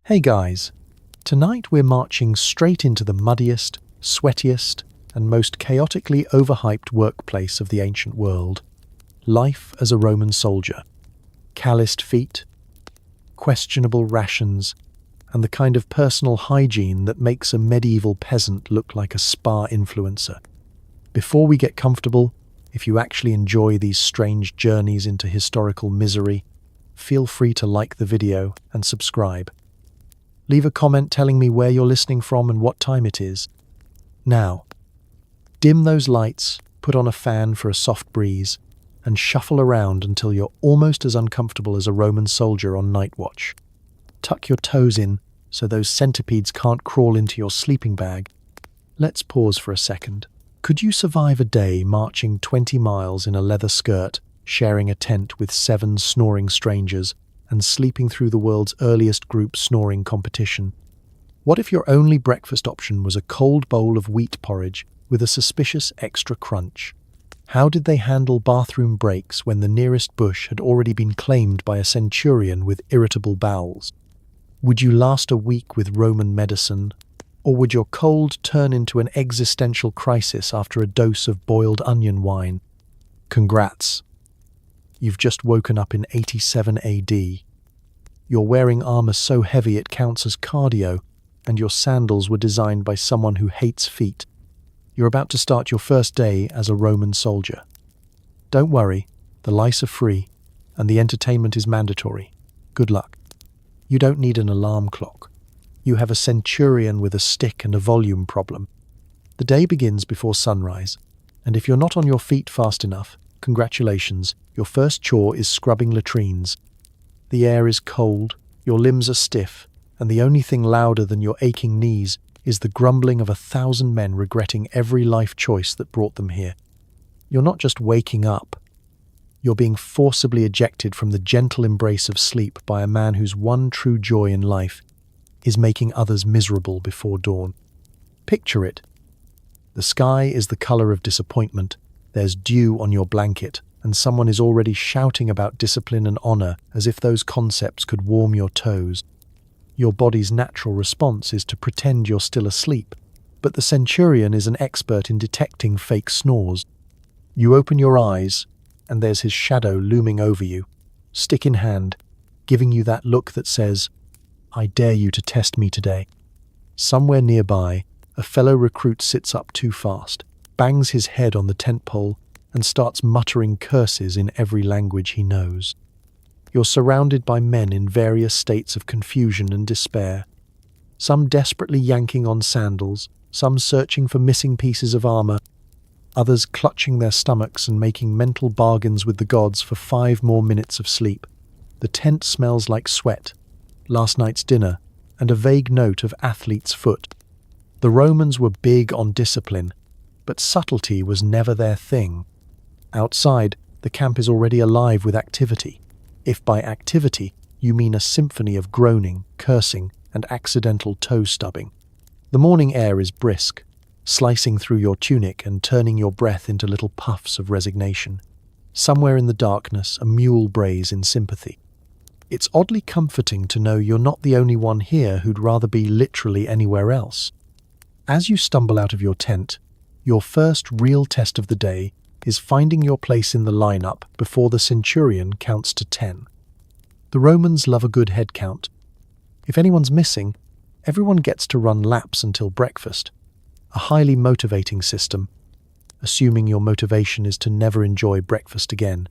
Hey guys, tonight we're marching straight into the muddiest, sweatiest, and most chaotically overhyped workplace of the ancient world. Life as a Roman soldier. Calloused feet, questionable rations, and the kind of personal hygiene that makes a medieval peasant look like a spa influencer. Before we get comfortable, if you actually enjoy these strange journeys into historical misery, feel free to like the video and subscribe. Leave a comment telling me where you're listening from and what time it is. Now, dim those lights, put on a fan for a soft breeze, and shuffle around until you're almost as uncomfortable as a Roman soldier on night watch. Tuck your toes in so those centipedes can't crawl into your sleeping bag. Let's pause for a second. Could you survive a day marching 20 miles in a leather skirt, sharing a tent with 7 snoring strangers, and sleeping through the world's earliest group snoring competition? What if your only breakfast option was a cold bowl of wheat porridge with a suspicious extra crunch? How did they handle bathroom breaks when the nearest bush had already been claimed by a centurion with irritable bowels? Would you last a week with Roman medicine, or would your cold turn into an existential crisis after a dose of boiled onion wine? Congrats! You've just woken up in 87 AD. You're wearing armor so heavy it counts as cardio, and your sandals were designed by someone who hates feet. You're about to start your first day as a Roman soldier. Don't worry, the lice are free, and the entertainment is mandatory. Good luck. You don't need an alarm clock. You have a centurion with a stick and a volume problem. The day begins before sunrise, and if you're not on your feet fast enough, congratulations, your first chore is scrubbing latrines. The air is cold, your limbs are stiff, and the only thing louder than your aching knees is the grumbling of 1,000 men regretting every life choice that brought them here. You're not just waking up. You're being forcibly ejected from the gentle embrace of sleep by a man whose one true joy in life is making others miserable before dawn. Picture it. The sky is the color of disappointment. There's dew on your blanket, and someone is already shouting about discipline and honor as if those concepts could warm your toes. Your body's natural response is to pretend you're still asleep, but the centurion is an expert in detecting fake snores. You open your eyes, and there's his shadow looming over you, stick in hand, giving you that look that says, "I dare you to test me today." Somewhere nearby, a fellow recruit sits up too fast, bangs his head on the tent pole, and starts muttering curses in every language he knows. You're surrounded by men in various states of confusion and despair, some desperately yanking on sandals, some searching for missing pieces of armor, others clutching their stomachs and making mental bargains with the gods for 5 more minutes of sleep. The tent smells like sweat, last night's dinner, and a vague note of athlete's foot. The Romans were big on discipline, but subtlety was never their thing. Outside, the camp is already alive with activity. If by activity you mean a symphony of groaning, cursing, and accidental toe stubbing. The morning air is brisk, slicing through your tunic and turning your breath into little puffs of resignation. Somewhere in the darkness, a mule brays in sympathy. It's oddly comforting to know you're not the only one here who'd rather be literally anywhere else. As you stumble out of your tent, your first real test of the day is finding your place in the lineup before the centurion counts to 10. The Romans love a good head count. If anyone's missing, everyone gets to run laps until breakfast. A highly motivating system, assuming your motivation is to never enjoy breakfast again.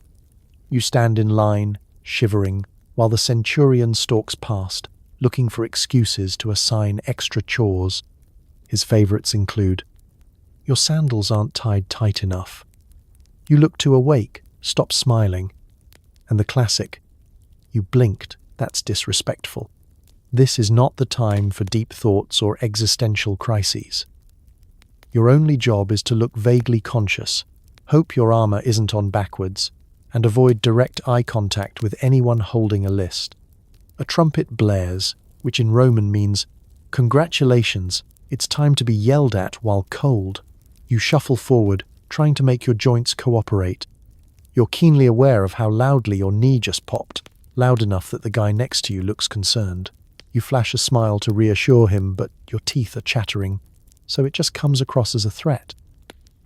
You stand in line, shivering, while the centurion stalks past, looking for excuses to assign extra chores. His favorites include, "Your sandals aren't tied tight enough." "You look too awake, stop smiling." And the classic, "You blinked, that's disrespectful." This is not the time for deep thoughts or existential crises. Your only job is to look vaguely conscious, hope your armor isn't on backwards, and avoid direct eye contact with anyone holding a list. A trumpet blares, which in Roman means, "Congratulations, it's time to be yelled at while cold." You shuffle forward, trying to make your joints cooperate. You're keenly aware of how loudly your knee just popped, loud enough that the guy next to you looks concerned. You flash a smile to reassure him, but your teeth are chattering, so it just comes across as a threat.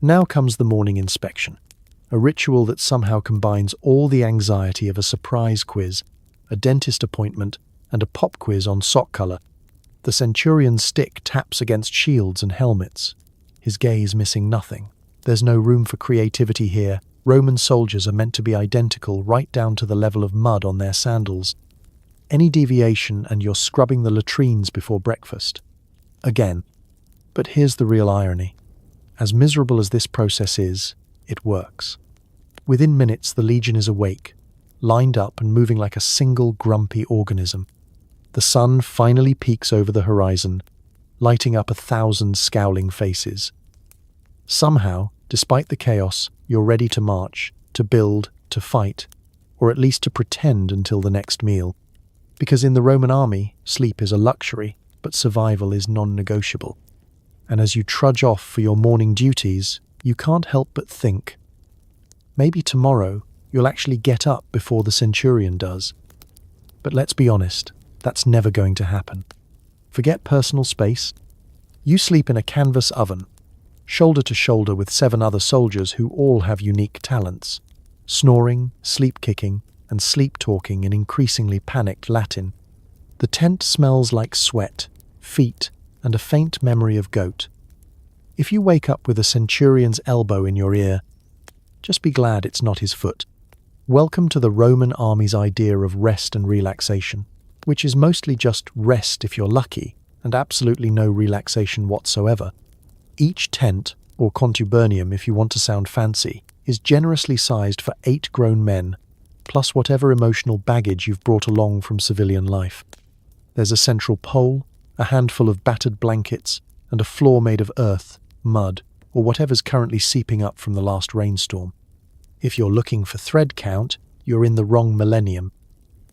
Now comes the morning inspection, a ritual that somehow combines all the anxiety of a surprise quiz, a dentist appointment, and a pop quiz on sock color. The centurion's stick taps against shields and helmets, his gaze missing nothing. There's no room for creativity here. Roman soldiers are meant to be identical right down to the level of mud on their sandals. Any deviation and you're scrubbing the latrines before breakfast. Again. But here's the real irony. As miserable as this process is, it works. Within minutes, the Legion is awake, lined up and moving like a single grumpy organism. The sun finally peeks over the horizon, lighting up 1,000 scowling faces. Somehow, despite the chaos, you're ready to march, to build, to fight, or at least to pretend until the next meal. Because in the Roman army, sleep is a luxury, but survival is non-negotiable. And as you trudge off for your morning duties, you can't help but think, maybe tomorrow you'll actually get up before the centurion does. But let's be honest, that's never going to happen. Forget personal space. You sleep in a canvas oven, shoulder to shoulder with 7 other soldiers who all have unique talents, snoring, sleep-kicking, and sleep-talking in increasingly panicked Latin. The tent smells like sweat, feet, and a faint memory of goat. If you wake up with a centurion's elbow in your ear, just be glad it's not his foot. Welcome to the Roman army's idea of rest and relaxation, which is mostly just rest if you're lucky, and absolutely no relaxation whatsoever. Each tent, or contubernium if you want to sound fancy, is generously sized for 8 grown men, plus whatever emotional baggage you've brought along from civilian life. There's a central pole, a handful of battered blankets, and a floor made of earth, mud, or whatever's currently seeping up from the last rainstorm. If you're looking for thread count, you're in the wrong millennium.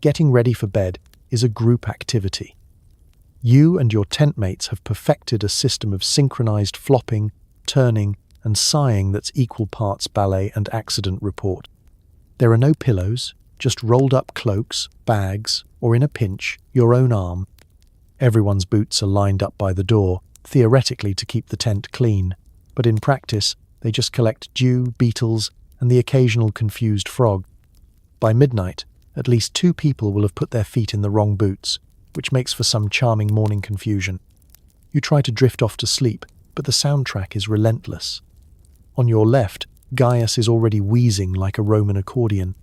Getting ready for bed is a group activity. You and your tent mates have perfected a system of synchronized flopping, turning, and sighing that's equal parts ballet and accident report. There are no pillows, just rolled up cloaks, bags, or in a pinch, your own arm. Everyone's boots are lined up by the door, theoretically to keep the tent clean, but in practice, they just collect dew, beetles, and the occasional confused frog. By midnight, at least 2 people will have put their feet in the wrong boots, which makes for some charming morning confusion. You try to drift off to sleep, but the soundtrack is relentless. On your left, Gaius is already wheezing like a Roman accordion.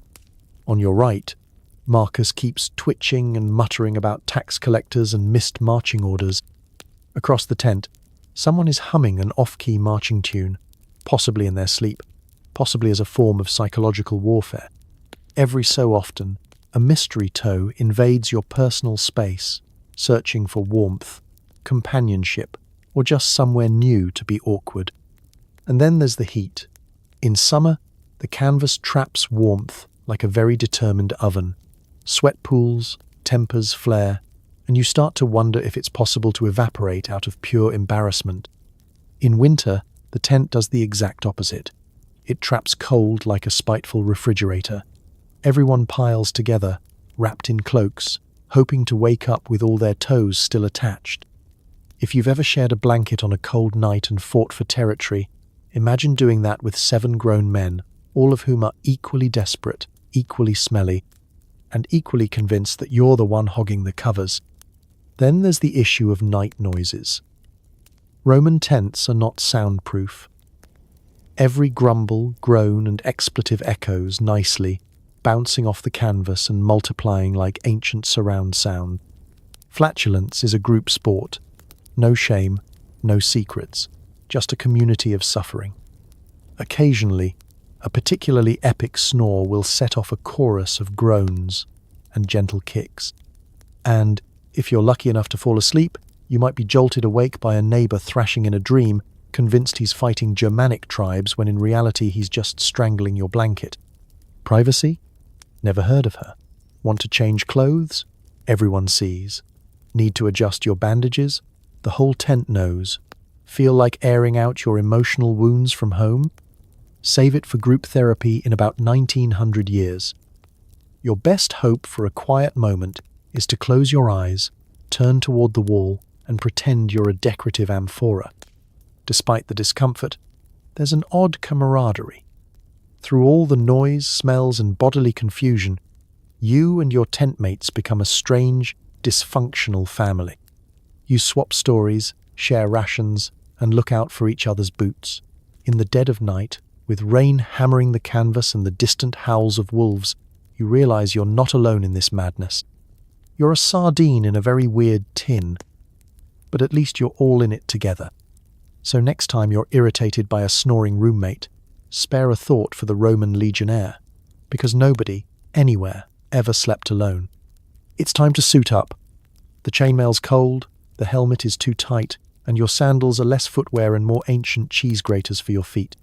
On your right, Marcus keeps twitching and muttering about tax collectors and missed marching orders. Across the tent, someone is humming an off-key marching tune, possibly in their sleep, possibly as a form of psychological warfare. Every so often, a mystery toe invades your personal space, searching for warmth, companionship, or just somewhere new to be awkward. And then there's the heat. In summer, the canvas traps warmth like a very determined oven. Sweat pools, tempers flare, and you start to wonder if it's possible to evaporate out of pure embarrassment. In winter, the tent does the exact opposite. It traps cold like a spiteful refrigerator. Everyone piles together, wrapped in cloaks, hoping to wake up with all their toes still attached. If you've ever shared a blanket on a cold night and fought for territory, imagine doing that with 7 grown men, all of whom are equally desperate, equally smelly, and equally convinced that you're the one hogging the covers. Then there's the issue of night noises. Roman tents are not soundproof. Every grumble, groan, and expletive echoes nicely, bouncing off the canvas and multiplying like ancient surround sound. Flatulence is a group sport. No shame, no secrets, just a community of suffering. Occasionally, a particularly epic snore will set off a chorus of groans and gentle kicks. And, if you're lucky enough to fall asleep, you might be jolted awake by a neighbor thrashing in a dream, convinced he's fighting Germanic tribes when in reality he's just strangling your blanket. Privacy? Never heard of her. Want to change clothes? Everyone sees. Need to adjust your bandages? The whole tent knows. Feel like airing out your emotional wounds from home? Save it for group therapy in about 1900 years. Your best hope for a quiet moment is to close your eyes, turn toward the wall and pretend you're a decorative amphora. Despite the discomfort, there's an odd camaraderie. Through all the noise, smells, and bodily confusion, you and your tent mates become a strange, dysfunctional family. You swap stories, share rations, and look out for each other's boots. In the dead of night, with rain hammering the canvas and the distant howls of wolves, you realize you're not alone in this madness. You're a sardine in a very weird tin, but at least you're all in it together. So next time you're irritated by a snoring roommate, spare a thought for the Roman Legionnaire, because nobody, anywhere, ever slept alone. It's time to suit up. The chainmail's cold, the helmet is too tight, and your sandals are less footwear and more ancient cheese graters for your feet.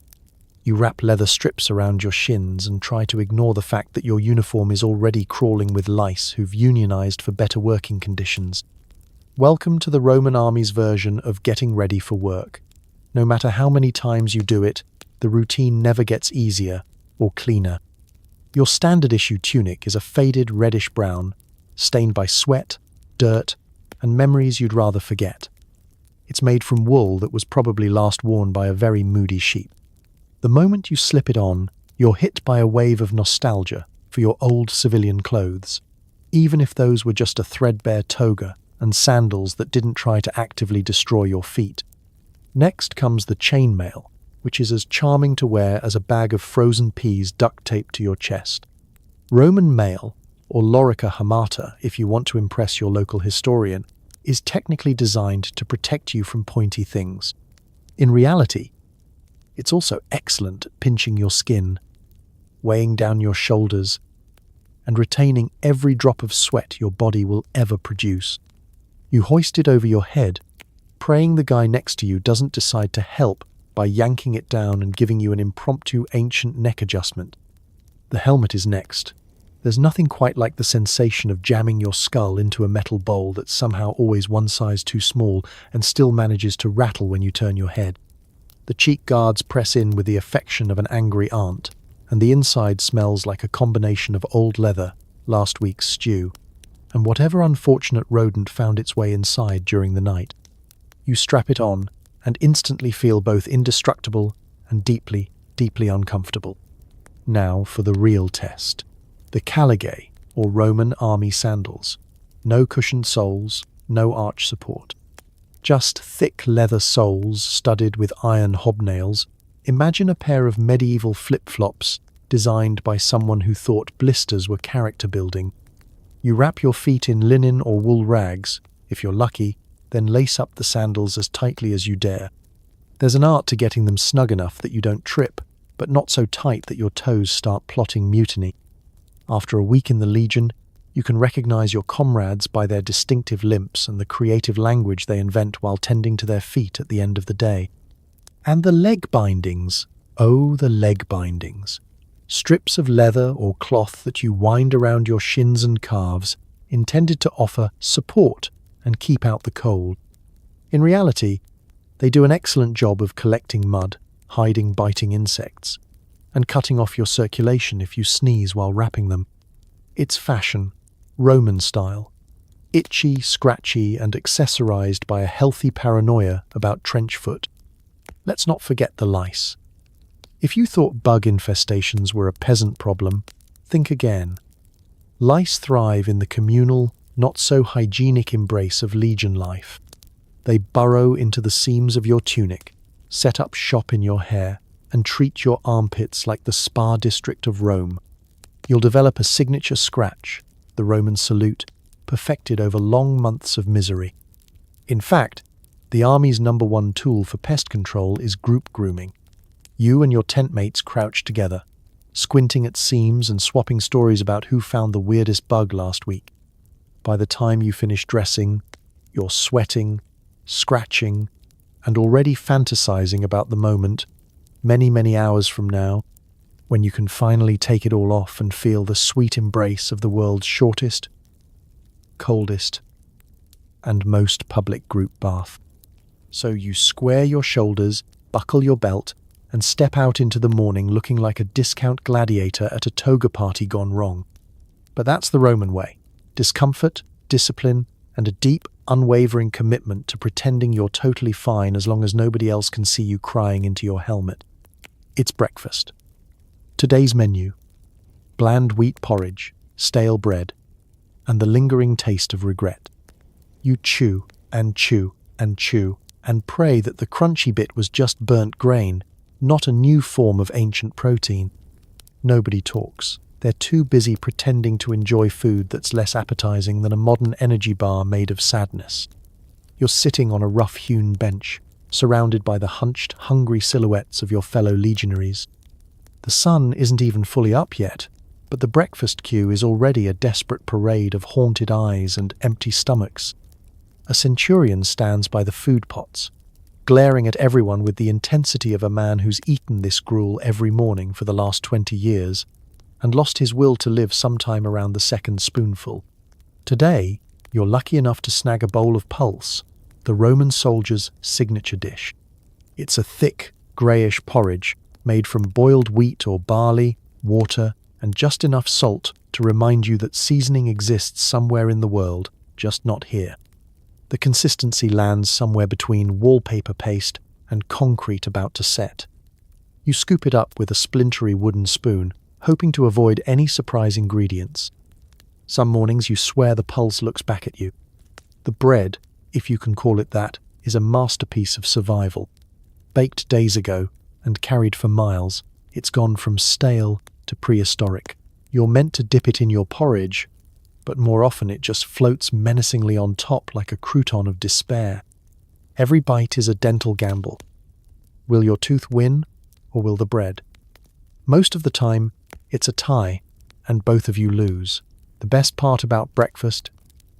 You wrap leather strips around your shins and try to ignore the fact that your uniform is already crawling with lice who've unionized for better working conditions. Welcome to the Roman army's version of getting ready for work. No matter how many times you do it, the routine never gets easier or cleaner. Your standard issue tunic is a faded reddish brown, stained by sweat, dirt, and memories you'd rather forget. It's made from wool that was probably last worn by a very moody sheep. The moment you slip it on, you're hit by a wave of nostalgia for your old civilian clothes, even if those were just a threadbare toga and sandals that didn't try to actively destroy your feet. Next comes the chainmail, which is as charming to wear as a bag of frozen peas duct taped to your chest. Roman mail, or lorica hamata if you want to impress your local historian, is technically designed to protect you from pointy things. In reality, it's also excellent at pinching your skin, weighing down your shoulders, and retaining every drop of sweat your body will ever produce. You hoist it over your head, praying the guy next to you doesn't decide to help by yanking it down and giving you an impromptu ancient neck adjustment. The helmet is next. There's nothing quite like the sensation of jamming your skull into a metal bowl that's somehow always one size too small and still manages to rattle when you turn your head. The cheek guards press in with the affection of an angry aunt, and the inside smells like a combination of old leather, last week's stew, and whatever unfortunate rodent found its way inside during the night. You strap it on, and instantly feel both indestructible and deeply, deeply uncomfortable. Now for the real test. The caligae, or Roman army sandals. No cushioned soles, no arch support. Just thick leather soles studded with iron hobnails. Imagine a pair of medieval flip-flops designed by someone who thought blisters were character building. You wrap your feet in linen or wool rags. If you're lucky, then lace up the sandals as tightly as you dare. There's an art to getting them snug enough that you don't trip, but not so tight that your toes start plotting mutiny. After a week in the Legion, you can recognize your comrades by their distinctive limps and the creative language they invent while tending to their feet at the end of the day. And the leg bindings. Oh, the leg bindings. Strips of leather or cloth that you wind around your shins and calves, intended to offer support and keep out the cold. In reality, they do an excellent job of collecting mud, hiding biting insects, and cutting off your circulation if you sneeze while wrapping them. It's fashion, Roman style, itchy, scratchy, and accessorized by a healthy paranoia about trench foot. Let's not forget the lice. If you thought bug infestations were a peasant problem, think again. Lice thrive in the communal, not-so-hygienic embrace of Legion life. They burrow into the seams of your tunic, set up shop in your hair, and treat your armpits like the spa district of Rome. You'll develop a signature scratch, the Roman salute, perfected over long months of misery. In fact, the army's #1 tool for pest control is group grooming. You and your tent mates crouch together, squinting at seams and swapping stories about who found the weirdest bug last week. By the time you finish dressing, you're sweating, scratching, and already fantasizing about the moment, many, many hours from now, when you can finally take it all off and feel the sweet embrace of the world's shortest, coldest, and most public group bath. So you square your shoulders, buckle your belt, and step out into the morning looking like a discount gladiator at a toga party gone wrong. But that's the Roman way. Discomfort, discipline, and a deep, unwavering commitment to pretending you're totally fine as long as nobody else can see you crying into your helmet. It's breakfast. Today's menu: bland wheat porridge, stale bread, and the lingering taste of regret. You chew and chew and chew and pray that the crunchy bit was just burnt grain, not a new form of ancient protein. Nobody talks. They're too busy pretending to enjoy food that's less appetizing than a modern energy bar made of sadness. You're sitting on a rough-hewn bench, surrounded by the hunched, hungry silhouettes of your fellow legionaries. The sun isn't even fully up yet, but the breakfast queue is already a desperate parade of haunted eyes and empty stomachs. A centurion stands by the food pots, glaring at everyone with the intensity of a man who's eaten this gruel every morning for the last 20 years and lost his will to live sometime around the second spoonful. Today, you're lucky enough to snag a bowl of pulse, the Roman soldier's signature dish. It's a thick, greyish porridge made from boiled wheat or barley, water, and just enough salt to remind you that seasoning exists somewhere in the world, just not here. The consistency lands somewhere between wallpaper paste and concrete about to set. You scoop it up with a splintery wooden spoon, hoping to avoid any surprise ingredients. Some mornings you swear the pulse looks back at you. The bread, if you can call it that, is a masterpiece of survival. Baked days ago and carried for miles, it's gone from stale to prehistoric. You're meant to dip it in your porridge, but more often it just floats menacingly on top like a crouton of despair. Every bite is a dental gamble. Will your tooth win, or will the bread? Most of the time, it's a tie, and both of you lose. The best part about breakfast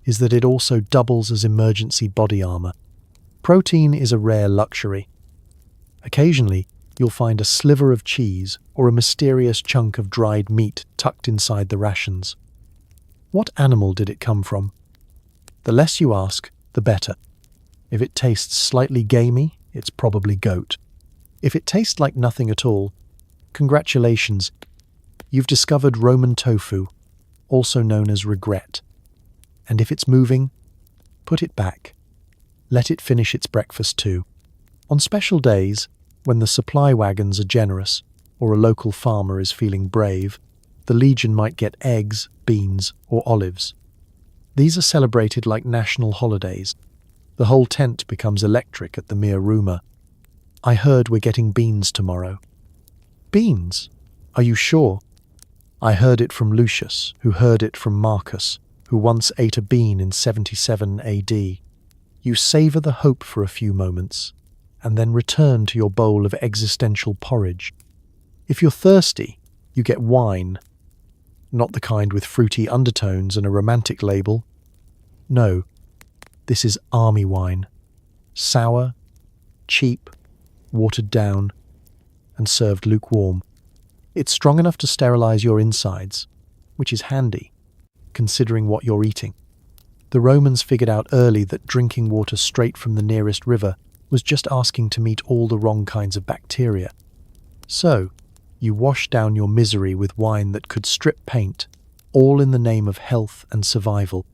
is that it also doubles as emergency body armor. Protein is a rare luxury. Occasionally, you'll find a sliver of cheese or a mysterious chunk of dried meat tucked inside the rations. What animal did it come from? The less you ask, the better. If it tastes slightly gamey, it's probably goat. If it tastes like nothing at all, congratulations, you've discovered Roman tofu, also known as regret. And if it's moving, put it back. Let it finish its breakfast too. On special days, when the supply wagons are generous or a local farmer is feeling brave, the Legion might get eggs, beans, or olives. These are celebrated like national holidays. The whole tent becomes electric at the mere rumour. I heard we're getting beans tomorrow. Beans? Are you sure? I heard it from Lucius, who heard it from Marcus, who once ate a bean in 77 AD. You savour the hope for a few moments, and then return to your bowl of existential porridge. If you're thirsty, you get wine. Not the kind with fruity undertones and a romantic label. No, this is army wine. Sour, cheap, watered down, and served lukewarm. It's strong enough to sterilize your insides, which is handy, considering what you're eating. The Romans figured out early that drinking water straight from the nearest river was just asking to meet all the wrong kinds of bacteria. So, you wash down your misery with wine that could strip paint, all in the name of health and survival.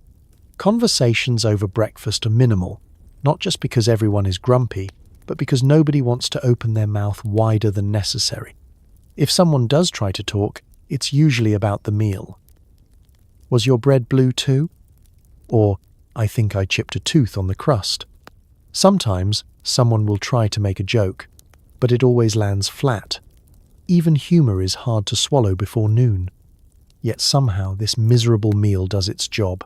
Conversations over breakfast are minimal, not just because everyone is grumpy, but because nobody wants to open their mouth wider than necessary. If someone does try to talk, it's usually about the meal. Was your bread blue too? Or, I think I chipped a tooth on the crust. Sometimes, someone will try to make a joke, but it always lands flat. Even humour is hard to swallow before noon. Yet somehow this miserable meal does its job.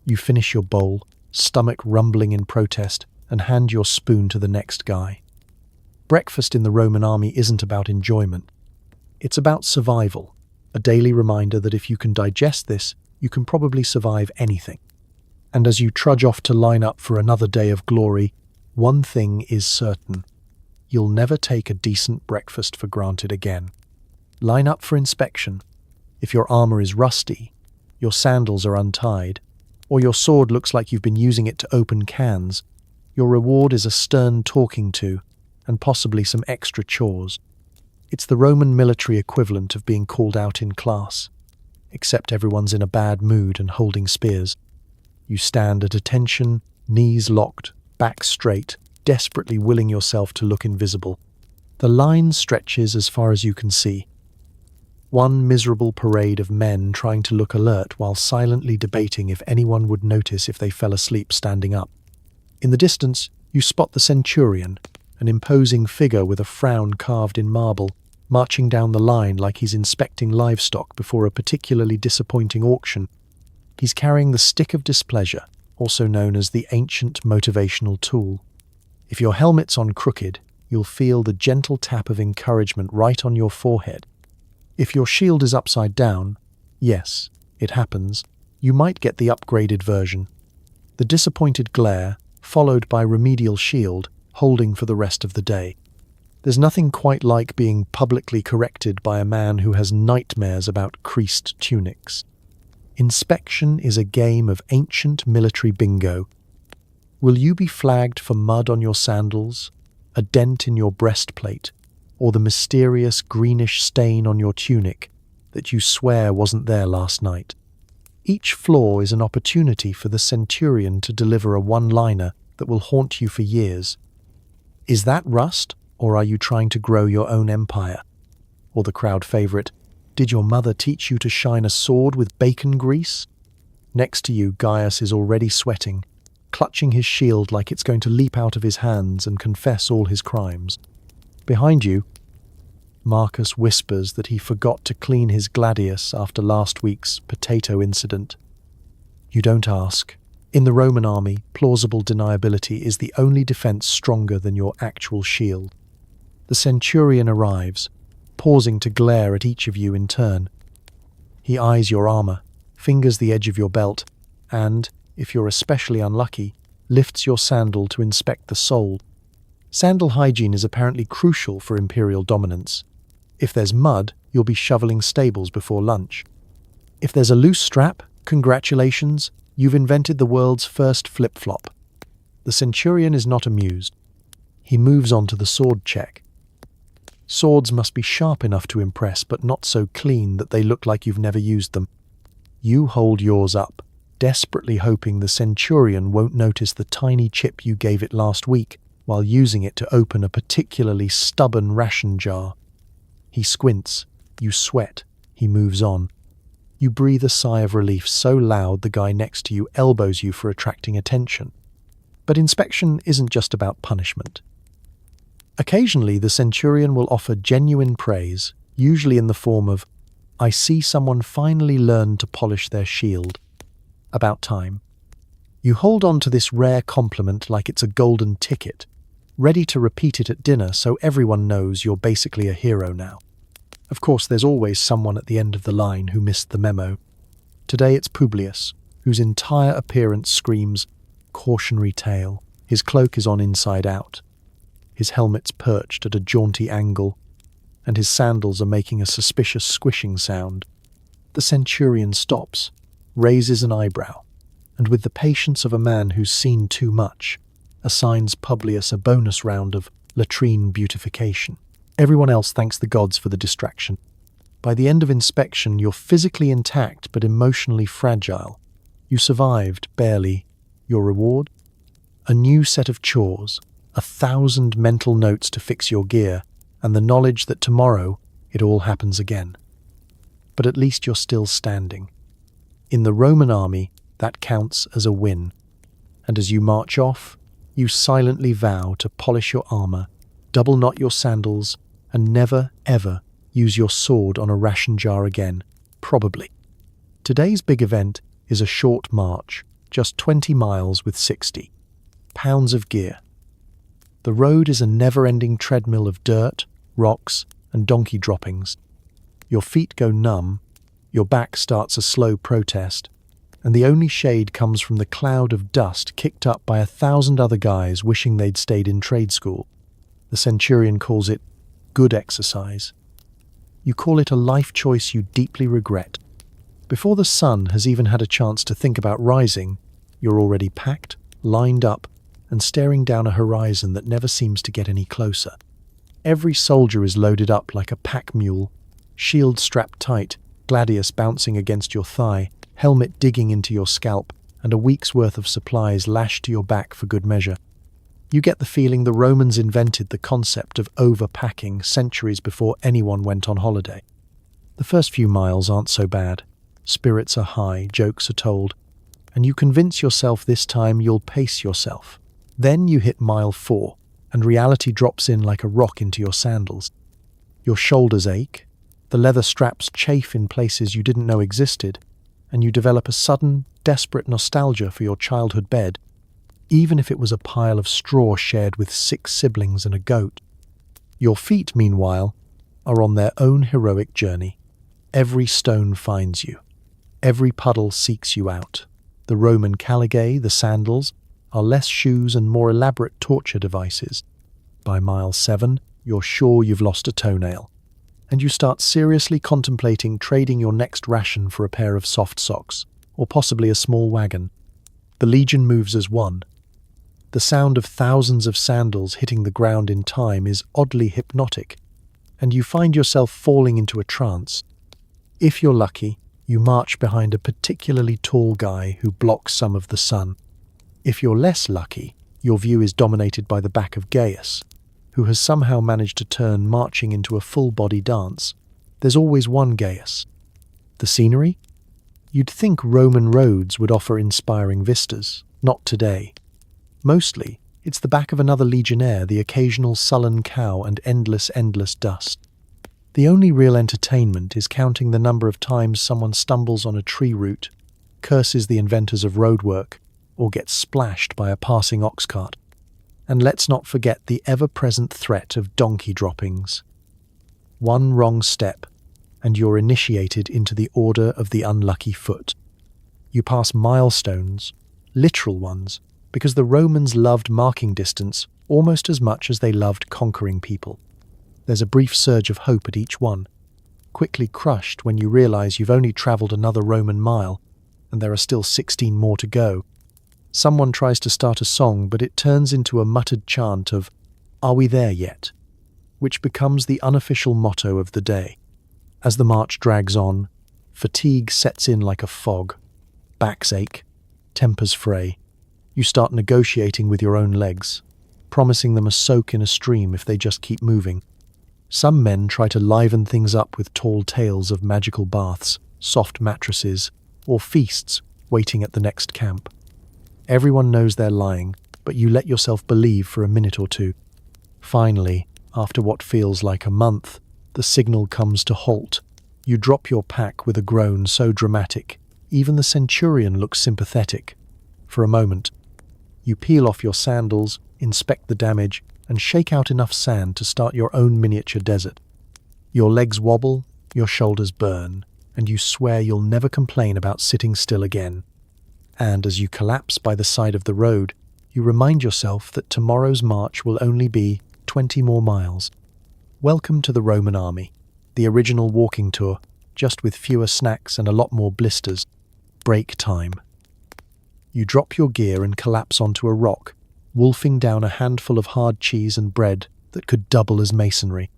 You finish your bowl, stomach rumbling in protest, and hand your spoon to the next guy. Breakfast in the Roman army isn't about enjoyment. It's about survival, a daily reminder that if you can digest this, you can probably survive anything. And as you trudge off to line up for another day of glory, one thing is certain. You'll never take a decent breakfast for granted again. Line up for inspection. If your armor is rusty, your sandals are untied, or your sword looks like you've been using it to open cans, your reward is a stern talking to, and possibly some extra chores. It's the Roman military equivalent of being called out in class, except everyone's in a bad mood and holding spears. You stand at attention, knees locked, back straight, desperately willing yourself to look invisible. The line stretches as far as you can see. One miserable parade of men trying to look alert while silently debating if anyone would notice if they fell asleep standing up. In the distance, you spot the centurion, an imposing figure with a frown carved in marble, marching down the line like he's inspecting livestock before a particularly disappointing auction. He's carrying the stick of displeasure, also known as the ancient motivational tool. If your helmet's on crooked, you'll feel the gentle tap of encouragement right on your forehead. If your shield is upside down, yes, it happens, you might get the upgraded version. The disappointed glare, followed by remedial shield, holding for the rest of the day. There's nothing quite like being publicly corrected by a man who has nightmares about creased tunics. Inspection is a game of ancient military bingo. Will you be flagged for mud on your sandals, a dent in your breastplate, or the mysterious greenish stain on your tunic that you swear wasn't there last night? Each flaw is an opportunity for the centurion to deliver a one-liner that will haunt you for years. Is that rust, or are you trying to grow your own empire? Or the crowd favorite, did your mother teach you to shine a sword with bacon grease? Next to you, Gaius is already sweating, clutching his shield like it's going to leap out of his hands and confess all his crimes. Behind you, Marcus whispers that he forgot to clean his gladius after last week's potato incident. You don't ask. In the Roman army, plausible deniability is the only defense stronger than your actual shield. The centurion arrives, pausing to glare at each of you in turn. He eyes your armor, fingers the edge of your belt, and, if you're especially unlucky, lifts your sandal to inspect the sole. Sandal hygiene is apparently crucial for imperial dominance. If there's mud, you'll be shoveling stables before lunch. If there's a loose strap, congratulations, you've invented the world's first flip-flop. The centurion is not amused. He moves on to the sword check. Swords must be sharp enough to impress, but not so clean that they look like you've never used them. You hold yours up, desperately hoping the centurion won't notice the tiny chip you gave it last week while using it to open a particularly stubborn ration jar. He squints, you sweat, he moves on. You breathe a sigh of relief so loud the guy next to you elbows you for attracting attention. But inspection isn't just about punishment. Occasionally, the centurion will offer genuine praise, usually in the form of, "I see someone finally learned to polish their shield. About time." You hold on to this rare compliment like it's a golden ticket, ready to repeat it at dinner so everyone knows you're basically a hero now. Of course, there's always someone at the end of the line who missed the memo. Today it's Publius, whose entire appearance screams cautionary tale. His cloak is on inside out. His helmet's perched at a jaunty angle, and his sandals are making a suspicious squishing sound. The centurion stops, raises an eyebrow, and with the patience of a man who's seen too much, assigns Publius a bonus round of latrine beautification. Everyone else thanks the gods for the distraction. By the end of inspection, you're physically intact but emotionally fragile. You survived, barely. Your reward? A new set of chores, 1,000 mental notes to fix your gear, and the knowledge that tomorrow it all happens again. But at least you're still standing. In the Roman army, that counts as a win. And as you march off, you silently vow to polish your armor, double knot your sandals, and never, ever use your sword on a ration jar again, probably. Today's big event is a short march, just 20 miles with 60 pounds of gear. The road is a never-ending treadmill of dirt, rocks, and donkey droppings. Your feet go numb, your back starts a slow protest, and the only shade comes from the cloud of dust kicked up by 1,000 other guys wishing they'd stayed in trade school. The centurion calls it good exercise. You call it a life choice you deeply regret. Before the sun has even had a chance to think about rising, you're already packed, lined up, and staring down a horizon that never seems to get any closer. Every soldier is loaded up like a pack mule, shield strapped tight, gladius bouncing against your thigh, helmet digging into your scalp, and a week's worth of supplies lashed to your back for good measure. You get the feeling the Romans invented the concept of overpacking centuries before anyone went on holiday. The first few miles aren't so bad. Spirits are high, jokes are told, and you convince yourself this time you'll pace yourself. Then you hit mile 4, and reality drops in like a rock into your sandals. Your shoulders ache, the leather straps chafe in places you didn't know existed, and you develop a sudden, desperate nostalgia for your childhood bed, even if it was a pile of straw shared with 6 siblings and a goat. Your feet, meanwhile, are on their own heroic journey. Every stone finds you. Every puddle seeks you out. The Roman caligae, the sandals, are less shoes and more elaborate torture devices. By mile 7, you're sure you've lost a toenail, and you start seriously contemplating trading your next ration for a pair of soft socks, or possibly a small wagon. The legion moves as one. The sound of thousands of sandals hitting the ground in time is oddly hypnotic, and you find yourself falling into a trance. If you're lucky, you march behind a particularly tall guy who blocks some of the sun. If you're less lucky, your view is dominated by the back of Gaius, who has somehow managed to turn marching into a full-body dance. There's always one Gaius. The scenery? You'd think Roman roads would offer inspiring vistas. Not today. Mostly, it's the back of another legionnaire, the occasional sullen cow, and endless dust. The only real entertainment is counting the number of times someone stumbles on a tree root, curses the inventors of roadwork, or gets splashed by a passing ox cart. And let's not forget the ever-present threat of donkey droppings. One wrong step, and you're initiated into the Order of the Unlucky Foot. You pass milestones, literal ones, because the Romans loved marking distance almost as much as they loved conquering people. There's a brief surge of hope at each one, quickly crushed when you realize you've only traveled another Roman mile, and there are still 16 more to go. Someone tries to start a song, but it turns into a muttered chant of, "Are we there yet?" which becomes the unofficial motto of the day. As the march drags on, fatigue sets in like a fog. Backs ache, tempers fray. You start negotiating with your own legs, promising them a soak in a stream if they just keep moving. Some men try to liven things up with tall tales of magical baths, soft mattresses, or feasts waiting at the next camp. Everyone knows they're lying, but you let yourself believe for a minute or two. Finally, after what feels like a month, the signal comes to halt. You drop your pack with a groan so dramatic, even the centurion looks sympathetic. For a moment, you peel off your sandals, inspect the damage, and shake out enough sand to start your own miniature desert. Your legs wobble, your shoulders burn, and you swear you'll never complain about sitting still again. And as you collapse by the side of the road, you remind yourself that tomorrow's march will only be 20 more miles. Welcome to the Roman army, the original walking tour, just with fewer snacks and a lot more blisters. Break time. You drop your gear and collapse onto a rock, wolfing down a handful of hard cheese and bread that could double as masonry.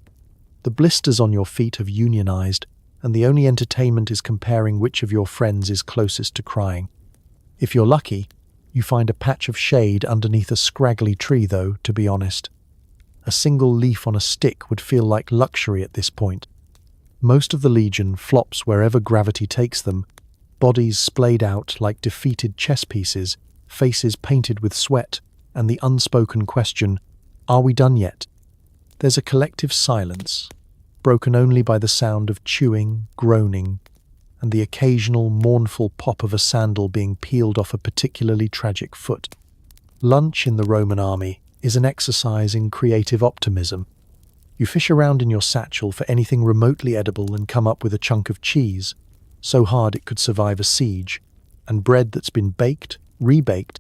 The blisters on your feet have unionized, and the only entertainment is comparing which of your friends is closest to crying. If you're lucky, you find a patch of shade underneath a scraggly tree, though, to be honest. A single leaf on a stick would feel like luxury at this point. Most of the legion flops wherever gravity takes them, bodies splayed out like defeated chess pieces, faces painted with sweat, and the unspoken question, "Are we done yet?" There's a collective silence, broken only by the sound of chewing, groaning, and the occasional mournful pop of a sandal being peeled off a particularly tragic foot. Lunch in the Roman army is an exercise in creative optimism. You fish around in your satchel for anything remotely edible and come up with a chunk of cheese, so hard it could survive a siege, and bread that's been baked, rebaked,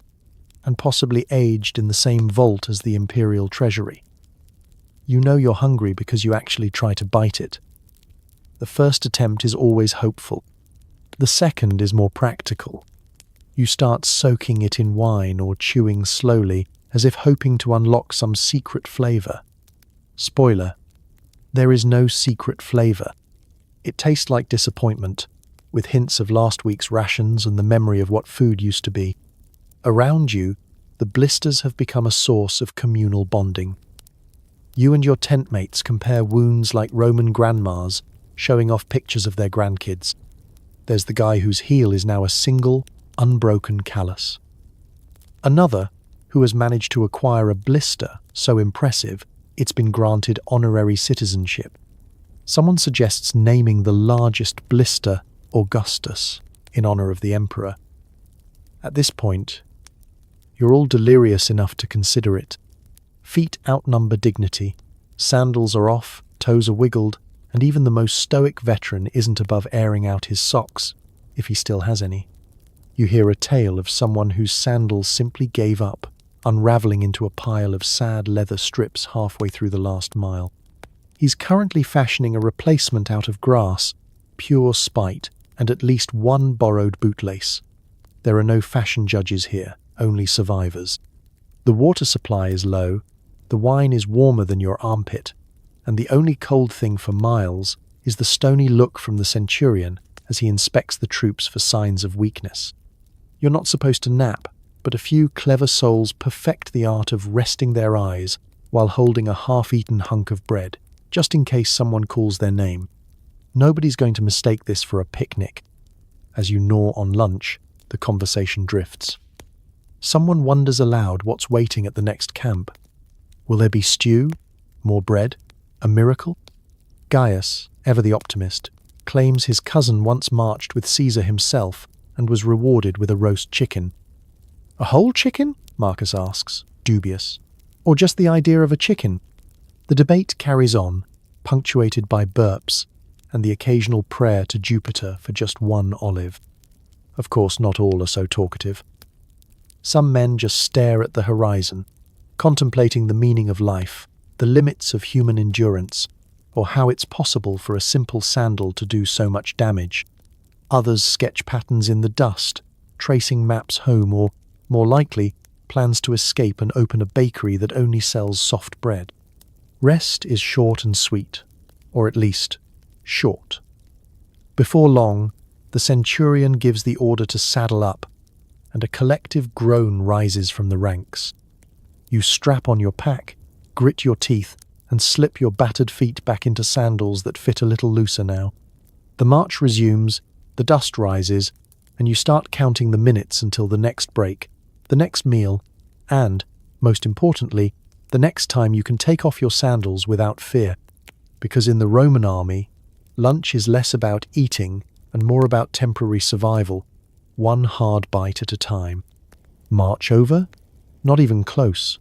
and possibly aged in the same vault as the imperial treasury. You know you're hungry because you actually try to bite it. The first attempt is always hopeful. The second is more practical. You start soaking it in wine or chewing slowly, as if hoping to unlock some secret flavor. Spoiler: there is no secret flavor. It tastes like disappointment, with hints of last week's rations and the memory of what food used to be. Around you, the blisters have become a source of communal bonding. You and your tent mates compare wounds like Roman grandmas, showing off pictures of their grandkids. There's the guy whose heel is now a single, unbroken callus. Another, who has managed to acquire a blister so impressive it's been granted honorary citizenship. Someone suggests naming the largest blister Augustus in honor of the emperor. At this point, you're all delirious enough to consider it. Feet outnumber dignity, sandals are off, toes are wiggled, and even the most stoic veteran isn't above airing out his socks, if he still has any. You hear a tale of someone whose sandals simply gave up, unraveling into a pile of sad leather strips halfway through the last mile. He's currently fashioning a replacement out of grass, pure spite, and at least one borrowed bootlace. There are no fashion judges here, only survivors. The water supply is low, the wine is warmer than your armpit, and the only cold thing for miles is the stony look from the centurion as he inspects the troops for signs of weakness. You're not supposed to nap, but a few clever souls perfect the art of resting their eyes while holding a half-eaten hunk of bread, just in case someone calls their name. Nobody's going to mistake this for a picnic. As you gnaw on lunch, the conversation drifts. Someone wonders aloud what's waiting at the next camp. Will there be stew? More bread? A miracle? Gaius, ever the optimist, claims his cousin once marched with Caesar himself and was rewarded with a roast chicken. A whole chicken? Marcus asks, dubious. Or just the idea of a chicken? The debate carries on, punctuated by burps and the occasional prayer to Jupiter for just one olive. Of course, not all are so talkative. Some men just stare at the horizon, contemplating the meaning of life, the limits of human endurance, or how it's possible for a simple sandal to do so much damage. Others sketch patterns in the dust, tracing maps home, or, more likely, plans to escape and open a bakery that only sells soft bread. Rest is short and sweet, or at least, short. Before long, the centurion gives the order to saddle up, and a collective groan rises from the ranks. You strap on your pack, grit your teeth, and slip your battered feet back into sandals that fit a little looser now. The march resumes, the dust rises, and you start counting the minutes until the next break, the next meal, and, most importantly, the next time you can take off your sandals without fear. Because in the Roman army, lunch is less about eating and more about temporary survival, one hard bite at a time. March over? Not even close.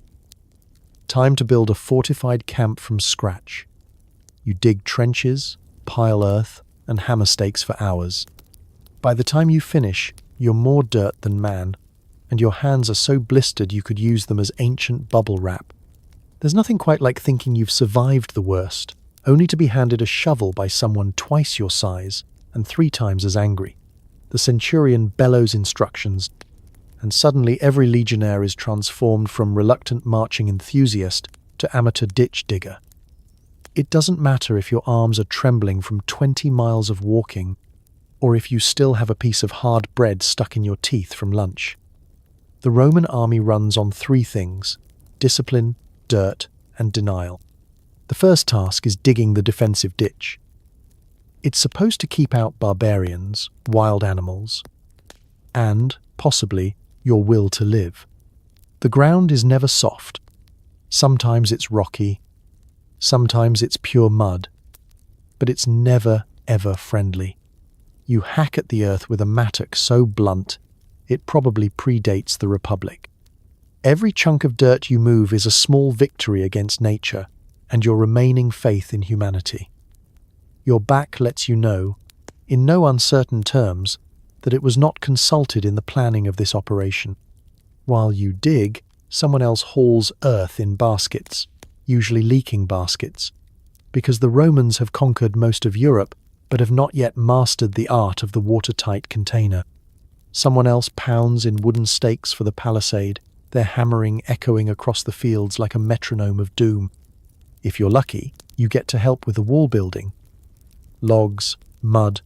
Time to build a fortified camp from scratch. You dig trenches, pile earth, and hammer stakes for hours. By the time you finish, you're more dirt than man, and your hands are so blistered you could use them as ancient bubble wrap. There's nothing quite like thinking you've survived the worst, only to be handed a shovel by someone twice your size and 3 times as angry. The centurion bellows instructions, and suddenly every legionnaire is transformed from reluctant marching enthusiast to amateur ditch digger. It doesn't matter if your arms are trembling from 20 miles of walking, or if you still have a piece of hard bread stuck in your teeth from lunch. The Roman army runs on 3 things: discipline, dirt, and denial. The first task is digging the defensive ditch. It's supposed to keep out barbarians, wild animals, and, possibly, your will to live. The ground is never soft. Sometimes it's rocky, sometimes it's pure mud, but it's never, ever friendly. You hack at the earth with a mattock so blunt, it probably predates the Republic. Every chunk of dirt you move is a small victory against nature and your remaining faith in humanity. Your back lets you know, in no uncertain terms, that it was not consulted in the planning of this operation. While you dig, someone else hauls earth in baskets, usually leaking baskets, because the Romans have conquered most of Europe but have not yet mastered the art of the watertight container. Someone else pounds in wooden stakes for the palisade, their hammering echoing across the fields like a metronome of doom. If you're lucky, you get to help with the wall building. Logs, mud,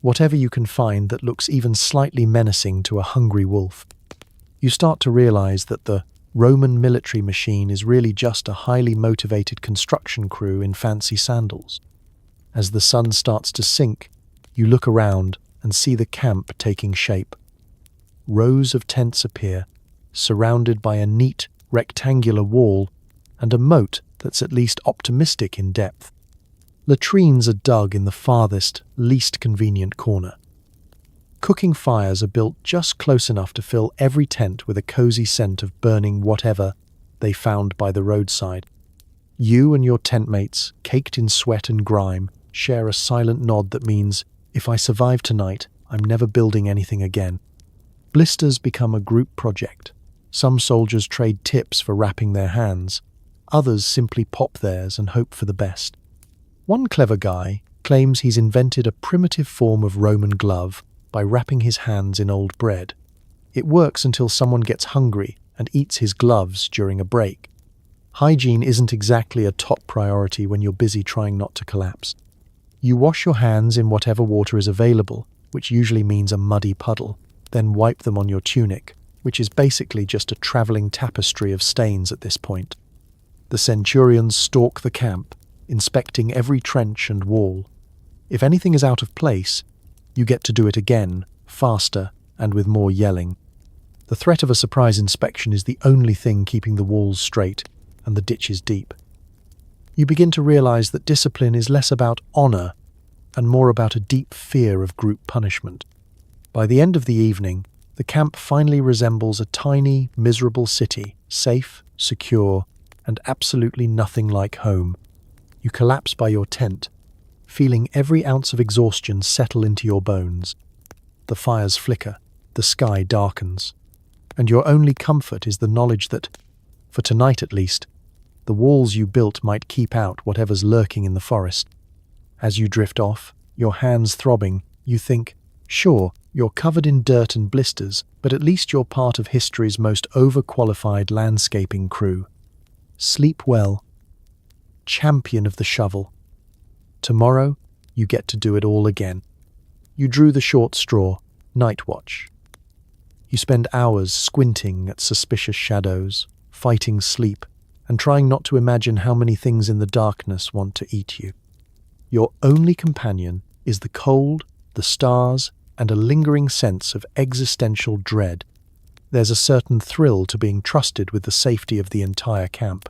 whatever you can find that looks even slightly menacing to a hungry wolf. You start to realize that the Roman military machine is really just a highly motivated construction crew in fancy sandals. As the sun starts to sink, you look around and see the camp taking shape. Rows of tents appear, surrounded by a neat, rectangular wall and a moat that's at least optimistic in depth. Latrines are dug in the farthest, least convenient corner. Cooking fires are built just close enough to fill every tent with a cozy scent of burning whatever they found by the roadside. You and your tent mates, caked in sweat and grime, share a silent nod that means, if I survive tonight, I'm never building anything again. Blisters become a group project. Some soldiers trade tips for wrapping their hands. Others simply pop theirs and hope for the best. One clever guy claims he's invented a primitive form of Roman glove by wrapping his hands in old bread. It works until someone gets hungry and eats his gloves during a break. Hygiene isn't exactly a top priority when you're busy trying not to collapse. You wash your hands in whatever water is available, which usually means a muddy puddle, then wipe them on your tunic, which is basically just a traveling tapestry of stains at this point. The centurions stalk the camp, inspecting every trench and wall. If anything is out of place, you get to do it again, faster, and with more yelling. The threat of a surprise inspection is the only thing keeping the walls straight and the ditches deep. You begin to realize that discipline is less about honor and more about a deep fear of group punishment. By the end of the evening, the camp finally resembles a tiny, miserable city, safe, secure, and absolutely nothing like home. You collapse by your tent, feeling every ounce of exhaustion settle into your bones. The fires flicker, the sky darkens, and your only comfort is the knowledge that, for tonight at least, the walls you built might keep out whatever's lurking in the forest. As you drift off, your hands throbbing, you think, sure, you're covered in dirt and blisters, but at least you're part of history's most overqualified landscaping crew. Sleep well. Champion of the shovel. Tomorrow, you get to do it all again. You drew the short straw, night watch. You spend hours squinting at suspicious shadows, fighting sleep, and trying not to imagine how many things in the darkness want to eat you. Your only companion is the cold, the stars, and a lingering sense of existential dread. There's a certain thrill to being trusted with the safety of the entire camp,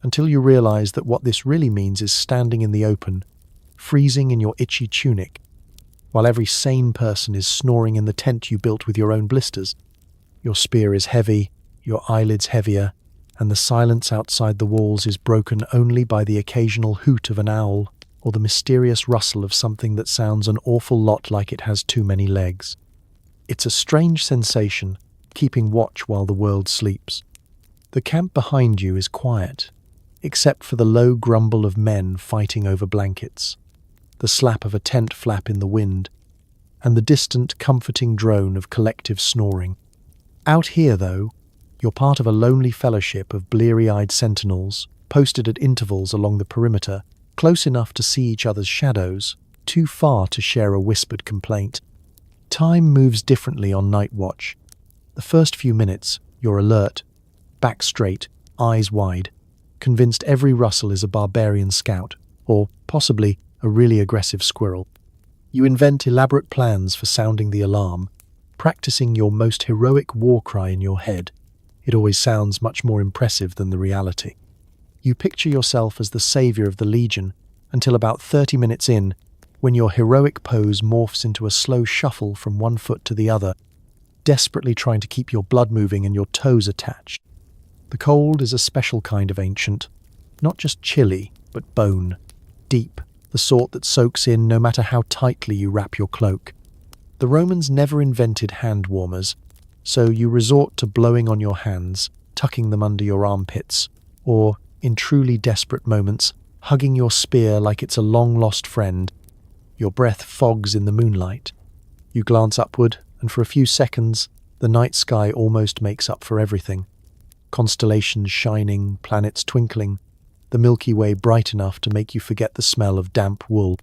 until you realize that what this really means is standing in the open, freezing in your itchy tunic, while every sane person is snoring in the tent you built with your own blisters. Your spear is heavy, your eyelids heavier, and the silence outside the walls is broken only by the occasional hoot of an owl or the mysterious rustle of something that sounds an awful lot like it has too many legs. It's a strange sensation, keeping watch while the world sleeps. The camp behind you is quiet, except for the low grumble of men fighting over blankets, the slap of a tent flap in the wind, and the distant, comforting drone of collective snoring. Out here, though, you're part of a lonely fellowship of bleary-eyed sentinels, posted at intervals along the perimeter, close enough to see each other's shadows, too far to share a whispered complaint. Time moves differently on night watch. The first few minutes, you're alert, back straight, eyes wide, convinced every rustle is a barbarian scout, or possibly a really aggressive squirrel. You invent elaborate plans for sounding the alarm, practicing your most heroic war cry in your head. It always sounds much more impressive than the reality. You picture yourself as the savior of the Legion until about 30 minutes in, when your heroic pose morphs into a slow shuffle from one foot to the other, desperately trying to keep your blood moving and your toes attached. The cold is a special kind of ancient, not just chilly, but bone, deep, the sort that soaks in no matter how tightly you wrap your cloak. The Romans never invented hand warmers, so you resort to blowing on your hands, tucking them under your armpits, or, in truly desperate moments, hugging your spear like it's a long-lost friend. Your breath fogs in the moonlight. You glance upward, and for a few seconds, the night sky almost makes up for everything. Constellations shining, planets twinkling, the Milky Way bright enough to make you forget the smell of damp wool.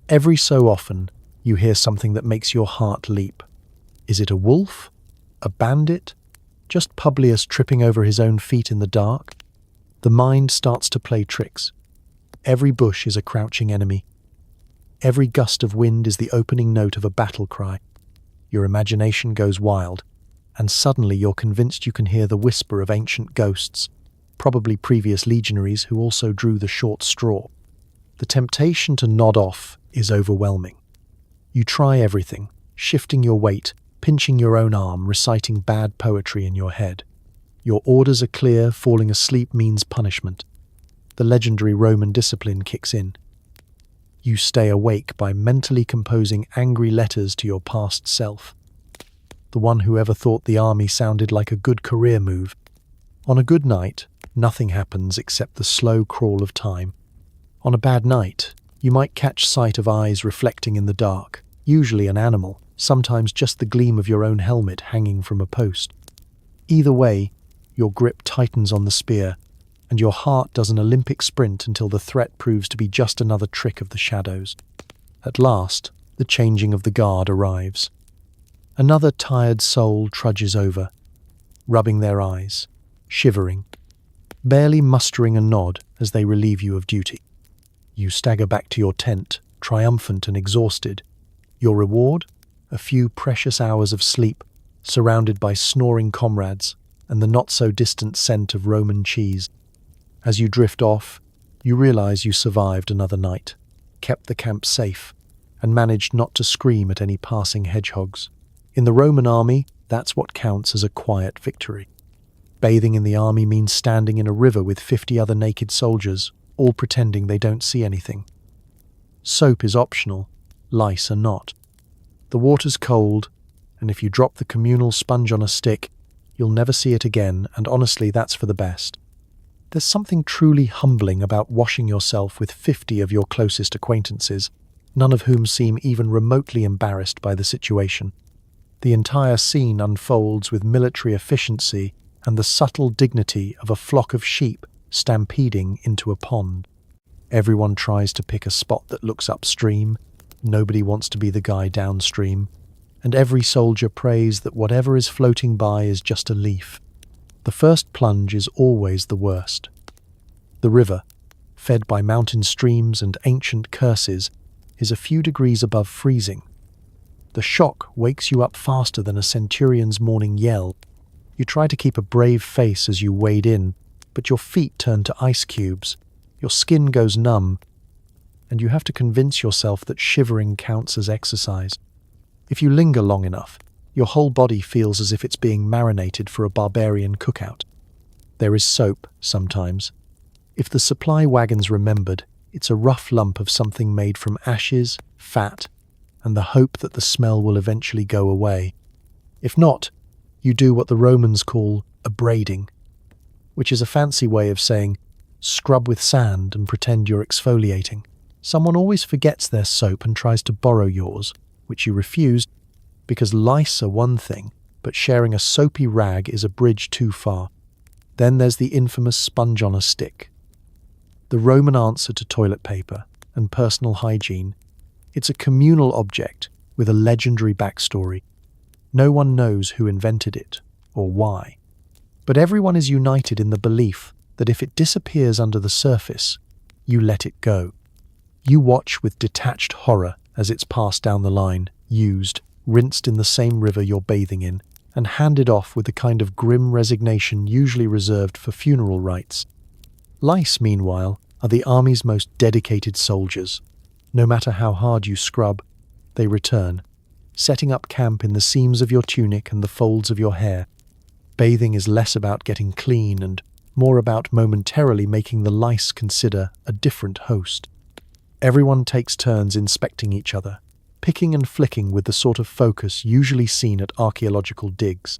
Every so often, you hear something that makes your heart leap. Is it a wolf? A bandit? Just Publius tripping over his own feet in the dark? The mind starts to play tricks. Every bush is a crouching enemy. Every gust of wind is the opening note of a battle cry. Your imagination goes wild, and suddenly you're convinced you can hear the whisper of ancient ghosts, probably previous legionaries who also drew the short straw. The temptation to nod off is overwhelming. You try everything, shifting your weight, pinching your own arm, reciting bad poetry in your head. Your orders are clear, falling asleep means punishment. The legendary Roman discipline kicks in. You stay awake by mentally composing angry letters to your past self. The one who ever thought the army sounded like a good career move. On a good night, nothing happens except the slow crawl of time. On a bad night, you might catch sight of eyes reflecting in the dark, usually an animal, sometimes just the gleam of your own helmet hanging from a post. Either way, your grip tightens on the spear, and your heart does an Olympic sprint until the threat proves to be just another trick of the shadows. At last, the changing of the guard arrives. Another tired soul trudges over, rubbing their eyes, shivering, barely mustering a nod as they relieve you of duty. You stagger back to your tent, triumphant and exhausted. Your reward? A few precious hours of sleep, surrounded by snoring comrades and the not-so-distant scent of Roman cheese. As you drift off, you realize you survived another night, kept the camp safe, and managed not to scream at any passing hedgehogs. In the Roman army, that's what counts as a quiet victory. Bathing in the army means standing in a river with 50 other naked soldiers, all pretending they don't see anything. Soap is optional, lice are not. The water's cold, and if you drop the communal sponge on a stick, you'll never see it again, and honestly, that's for the best. There's something truly humbling about washing yourself with 50 of your closest acquaintances, none of whom seem even remotely embarrassed by the situation. The entire scene unfolds with military efficiency and the subtle dignity of a flock of sheep stampeding into a pond. Everyone tries to pick a spot that looks upstream, nobody wants to be the guy downstream, and every soldier prays that whatever is floating by is just a leaf. The first plunge is always the worst. The river, fed by mountain streams and ancient curses, is a few degrees above freezing. The shock wakes you up faster than a centurion's morning yell. You try to keep a brave face as you wade in, but your feet turn to ice cubes, your skin goes numb, and you have to convince yourself that shivering counts as exercise. If you linger long enough, your whole body feels as if it's being marinated for a barbarian cookout. There is soap, sometimes. If the supply wagon's remembered, it's a rough lump of something made from ashes, fat, and the hope that the smell will eventually go away. If not, you do what the Romans call abrading, which is a fancy way of saying scrub with sand and pretend you're exfoliating. Someone always forgets their soap and tries to borrow yours, which you refuse, because lice are one thing, but sharing a soapy rag is a bridge too far. Then there's the infamous sponge on a stick. The Roman answer to toilet paper and personal hygiene. It's a communal object with a legendary backstory. No one knows who invented it or why. But everyone is united in the belief that if it disappears under the surface, you let it go. You watch with detached horror as it's passed down the line, used, rinsed in the same river you're bathing in, and handed off with the kind of grim resignation usually reserved for funeral rites. Lice, meanwhile, are the army's most dedicated soldiers. No matter how hard you scrub, they return, setting up camp in the seams of your tunic and the folds of your hair. Bathing is less about getting clean and more about momentarily making the lice consider a different host. Everyone takes turns inspecting each other, picking and flicking with the sort of focus usually seen at archaeological digs.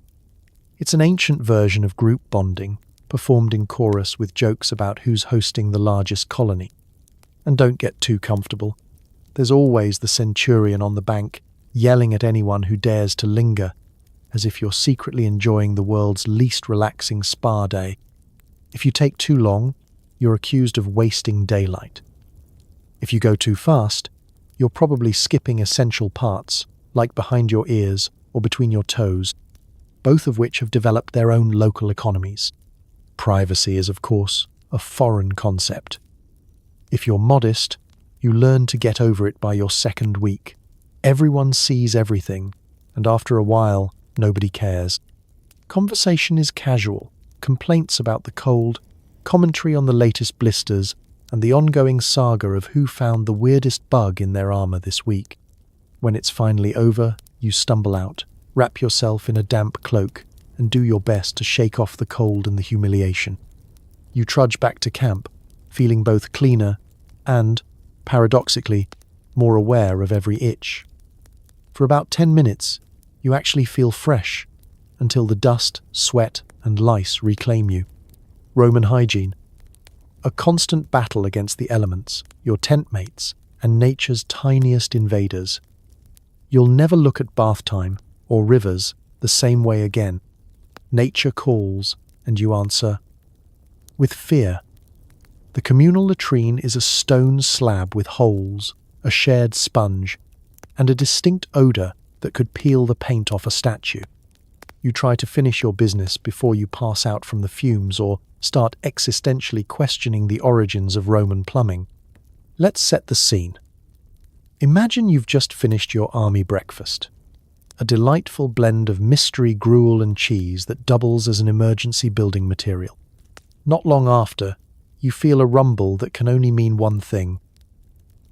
It's an ancient version of group bonding, performed in chorus with jokes about who's hosting the largest colony. And don't get too comfortable. There's always the centurion on the bank, yelling at anyone who dares to linger, as if you're secretly enjoying the world's least relaxing spa day. If you take too long, you're accused of wasting daylight. If you go too fast, you're probably skipping essential parts, like behind your ears or between your toes, both of which have developed their own local economies. Privacy is, of course, a foreign concept. If you're modest, you learn to get over it by your second week. Everyone sees everything, and after a while, nobody cares. Conversation is casual, complaints about the cold, commentary on the latest blisters, and the ongoing saga of who found the weirdest bug in their armor this week. When it's finally over, you stumble out, wrap yourself in a damp cloak, and do your best to shake off the cold and the humiliation. You trudge back to camp, feeling both cleaner and, paradoxically, more aware of every itch. For about 10 minutes, you actually feel fresh, until the dust, sweat, and lice reclaim you. Roman hygiene. A constant battle against the elements, your tent mates, and nature's tiniest invaders. You'll never look at bath time or rivers the same way again. Nature calls, and you answer with fear. The communal latrine is a stone slab with holes, a shared sponge, and a distinct odour that could peel the paint off a statue. You try to finish your business before you pass out from the fumes or start existentially questioning the origins of Roman plumbing. Let's set the scene. Imagine you've just finished your army breakfast. A delightful blend of mystery gruel and cheese that doubles as an emergency building material. Not long after, you feel a rumble that can only mean one thing.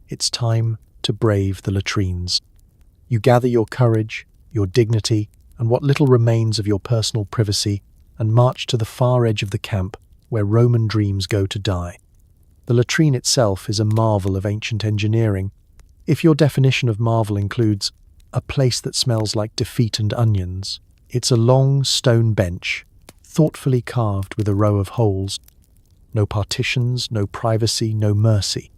It's time to brave the latrines. You gather your courage, your dignity, and what little remains of your personal privacy, and march to the far edge of the camp where Roman dreams go to die. The latrine itself is a marvel of ancient engineering. If your definition of marvel includes a place that smells like defeat and onions, it's a long stone bench, thoughtfully carved with a row of holes. No partitions, no privacy, no mercy.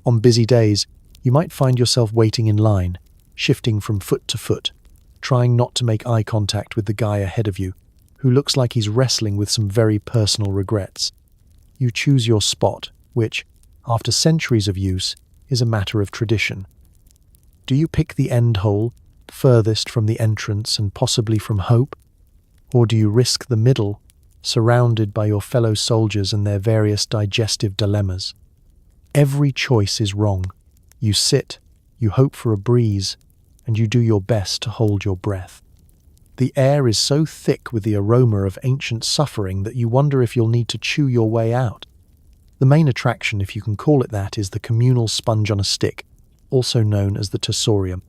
On busy days, you might find yourself waiting in line, shifting from foot to foot, trying not to make eye contact with the guy ahead of you, who looks like he's wrestling with some very personal regrets. You choose your spot, which, after centuries of use, is a matter of tradition. Do you pick the end hole, furthest from the entrance and possibly from hope? Or do you risk the middle, surrounded by your fellow soldiers and their various digestive dilemmas? Every choice is wrong. You sit, you hope for a breeze, and you do your best to hold your breath. The air is so thick with the aroma of ancient suffering that you wonder if you'll need to chew your way out. The main attraction, if you can call it that, is the communal sponge on a stick, also known as the tursorium.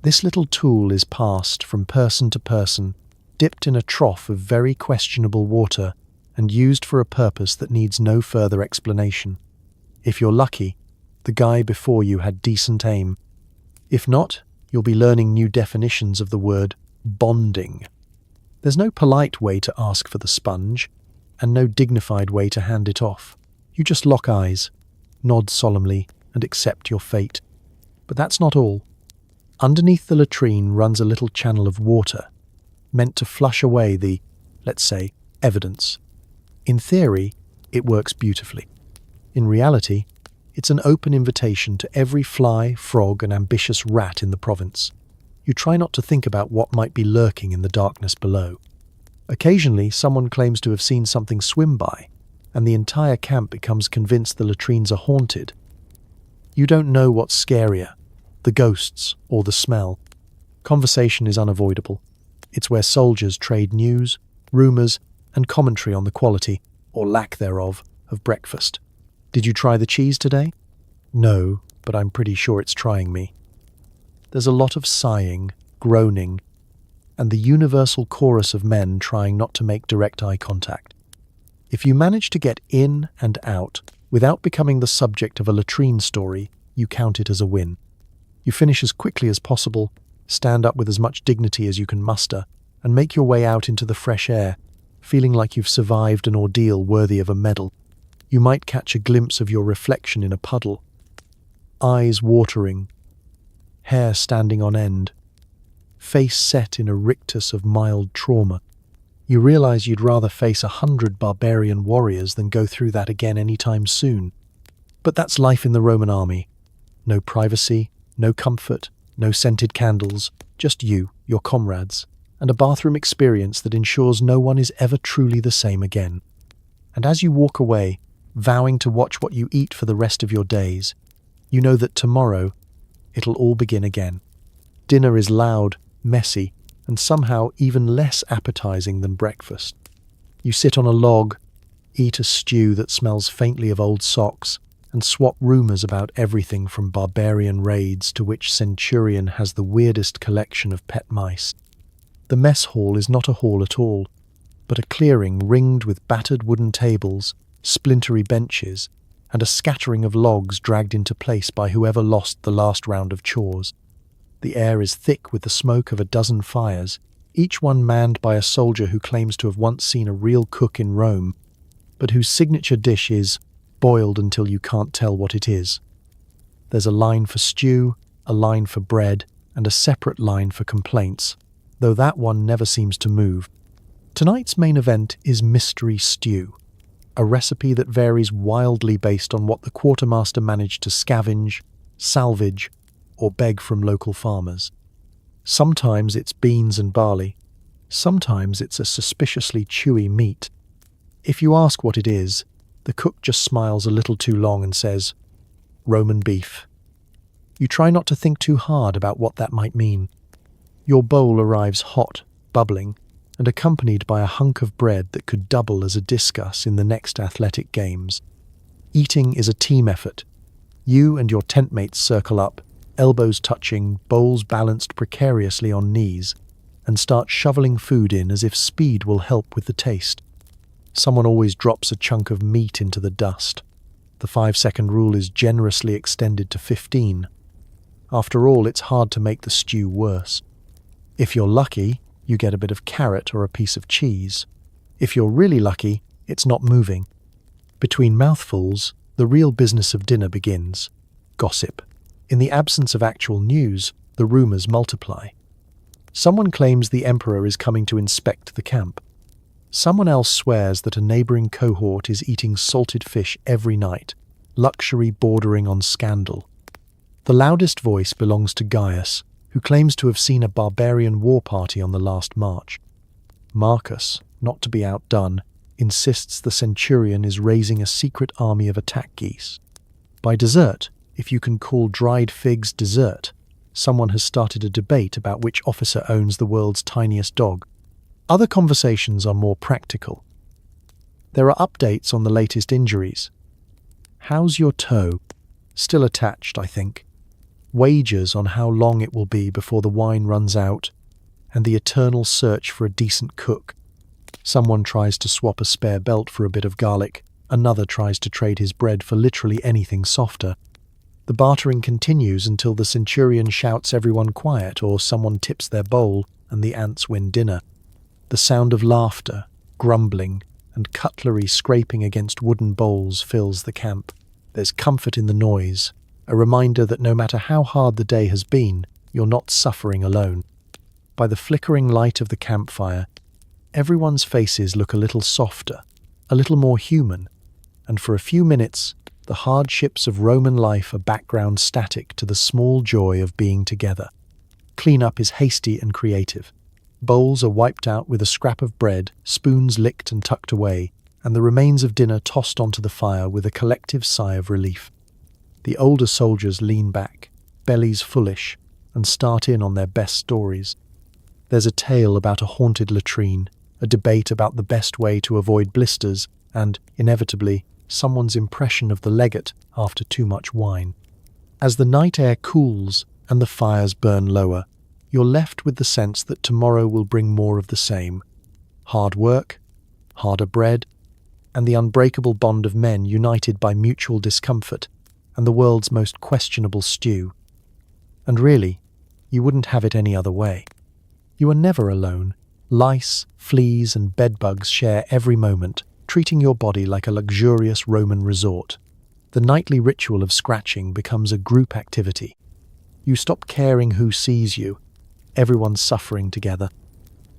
This little tool is passed from person to person, dipped in a trough of very questionable water, and used for a purpose that needs no further explanation. If you're lucky, the guy before you had decent aim. If not, you'll be learning new definitions of the word bonding. There's no polite way to ask for the sponge, and no dignified way to hand it off. You just lock eyes, nod solemnly, and accept your fate. But that's not all. Underneath the latrine runs a little channel of water, meant to flush away the, let's say, evidence. In theory, it works beautifully. In reality, it's an open invitation to every fly, frog, and ambitious rat in the province. You try not to think about what might be lurking in the darkness below. Occasionally, someone claims to have seen something swim by, and the entire camp becomes convinced the latrines are haunted. You don't know what's scarier, the ghosts or the smell. Conversation is unavoidable. It's where soldiers trade news, rumours, and commentary on the quality, or lack thereof, of breakfast. Did you try the cheese today? No, but I'm pretty sure it's trying me. There's a lot of sighing, groaning, and the universal chorus of men trying not to make direct eye contact. If you manage to get in and out without becoming the subject of a latrine story, you count it as a win. You finish as quickly as possible, stand up with as much dignity as you can muster, and make your way out into the fresh air, feeling like you've survived an ordeal worthy of a medal. You might catch a glimpse of your reflection in a puddle, eyes watering, hair standing on end, face set in a rictus of mild trauma. You realize you'd rather face 100 barbarian warriors than go through that again anytime soon. But that's life in the Roman army. No privacy, No comfort, no scented candles, just you, your comrades, and a bathroom experience that ensures no one is ever truly the same again. And as you walk away, vowing to watch what you eat for the rest of your days, you know that tomorrow, it'll all begin again. Dinner is loud, messy, and somehow even less appetizing than breakfast. You sit on a log, eat a stew that smells faintly of old socks, and swap rumors about everything from barbarian raids to which centurion has the weirdest collection of pet mice. The mess hall is not a hall at all, but a clearing ringed with battered wooden tables, splintery benches, and a scattering of logs dragged into place by whoever lost the last round of chores. The air is thick with the smoke of a dozen fires, each one manned by a soldier who claims to have once seen a real cook in Rome, but whose signature dish is boiled until you can't tell what it is. There's a line for stew, a line for bread, and a separate line for complaints, though that one never seems to move. Tonight's main event is mystery stew, a recipe that varies wildly based on what the quartermaster managed to scavenge, salvage, or beg from local farmers. Sometimes it's beans and barley, sometimes it's a suspiciously chewy meat. If you ask what it is, the cook just smiles a little too long and says, Roman beef. You try not to think too hard about what that might mean. Your bowl arrives hot, bubbling, and accompanied by a hunk of bread that could double as a discus in the next athletic games. Eating is a team effort. You and your tent mates circle up, elbows touching, bowls balanced precariously on knees, and start shoveling food in as if speed will help with the taste. Someone always drops a chunk of meat into the dust. The 5-second rule is generously extended to 15. After all, it's hard to make the stew worse. If you're lucky, you get a bit of carrot or a piece of cheese. If you're really lucky, it's not moving. Between mouthfuls, the real business of dinner begins. Gossip. In the absence of actual news, the rumors multiply. Someone claims the emperor is coming to inspect the camp. Someone else swears that a neighboring cohort is eating salted fish every night, luxury bordering on scandal. The loudest voice belongs to Gaius, who claims to have seen a barbarian war party on the last march. Marcus, not to be outdone, insists the centurion is raising a secret army of attack geese. By dessert, if you can call dried figs dessert, someone has started a debate about which officer owns the world's tiniest dog. Other conversations are more practical. There are updates on the latest injuries. How's your toe? Still attached, I think. Wagers on how long it will be before the wine runs out, and the eternal search for a decent cook. Someone tries to swap a spare belt for a bit of garlic, another tries to trade his bread for literally anything softer. The bartering continues until the centurion shouts everyone quiet or someone tips their bowl and the ants win dinner. The sound of laughter, grumbling, and cutlery scraping against wooden bowls fills the camp. There's comfort in the noise, a reminder that no matter how hard the day has been, you're not suffering alone. By the flickering light of the campfire, everyone's faces look a little softer, a little more human, and for a few minutes, the hardships of Roman life are background static to the small joy of being together. Cleanup is hasty and creative. Bowls are wiped out with a scrap of bread, spoons licked and tucked away, and the remains of dinner tossed onto the fire with a collective sigh of relief. The older soldiers lean back, bellies fullish, and start in on their best stories. There's a tale about a haunted latrine, a debate about the best way to avoid blisters, and, inevitably, someone's impression of the legate after too much wine. As the night air cools and the fires burn lower, you're left with the sense that tomorrow will bring more of the same. Hard work, harder bread, and the unbreakable bond of men united by mutual discomfort, and the world's most questionable stew. And really, you wouldn't have it any other way. You are never alone. Lice, fleas, and bedbugs share every moment, treating your body like a luxurious Roman resort. The nightly ritual of scratching becomes a group activity. You stop caring who sees you. Everyone's suffering together.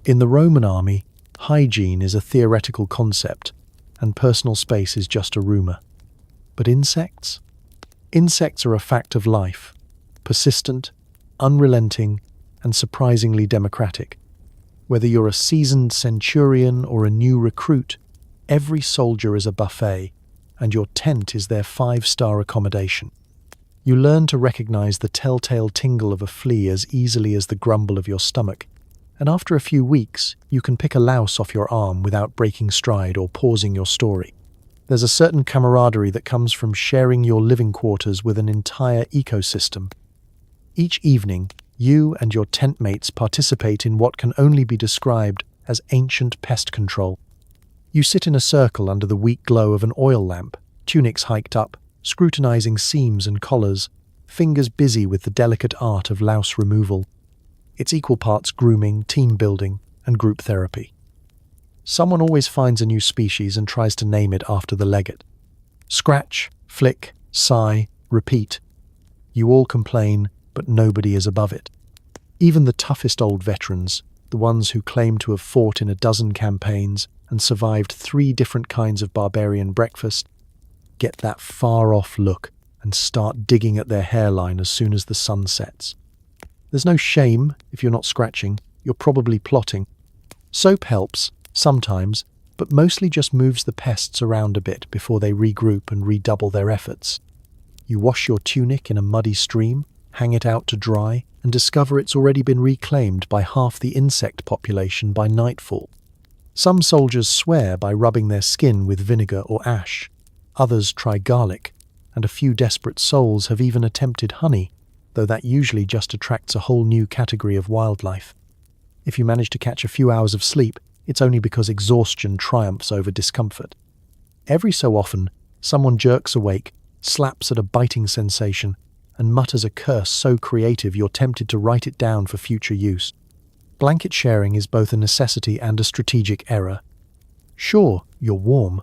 In the Roman army, hygiene is a theoretical concept, and personal space is just a rumor. But insects? Insects are a fact of life. persistent, unrelenting, and surprisingly democratic. Whether you're a seasoned centurion or a new recruit, every soldier is a buffet, and your tent is their five-star accommodation. You learn to recognize the telltale tingle of a flea as easily as the grumble of your stomach, and after a few weeks, you can pick a louse off your arm without breaking stride or pausing your story. There's a certain camaraderie that comes from sharing your living quarters with an entire ecosystem. Each evening, you and your tent mates participate in what can only be described as ancient pest control. You sit in a circle under the weak glow of an oil lamp, tunics hiked up, scrutinizing seams and collars, fingers busy with the delicate art of louse removal. It's equal parts grooming, team building, and group therapy. Someone always finds a new species and tries to name it after the legate. Scratch, flick, sigh, repeat. You all complain, but nobody is above it. Even the toughest old veterans, the ones who claim to have fought in a dozen campaigns and survived 3 different kinds of barbarian breakfast, get that far-off look and start digging at their hairline as soon as the sun sets. There's no shame if you're not scratching, you're probably plotting. Soap helps, sometimes, but mostly just moves the pests around a bit before they regroup and redouble their efforts. You wash your tunic in a muddy stream, hang it out to dry, and discover it's already been reclaimed by half the insect population by nightfall. Some soldiers swear by rubbing their skin with vinegar or ash. Others try garlic, and a few desperate souls have even attempted honey, though that usually just attracts a whole new category of wildlife. If you manage to catch a few hours of sleep, it's only because exhaustion triumphs over discomfort. Every so often, someone jerks awake, slaps at a biting sensation, and mutters a curse so creative you're tempted to write it down for future use. Blanket sharing is both a necessity and a strategic error. Sure, you're warm,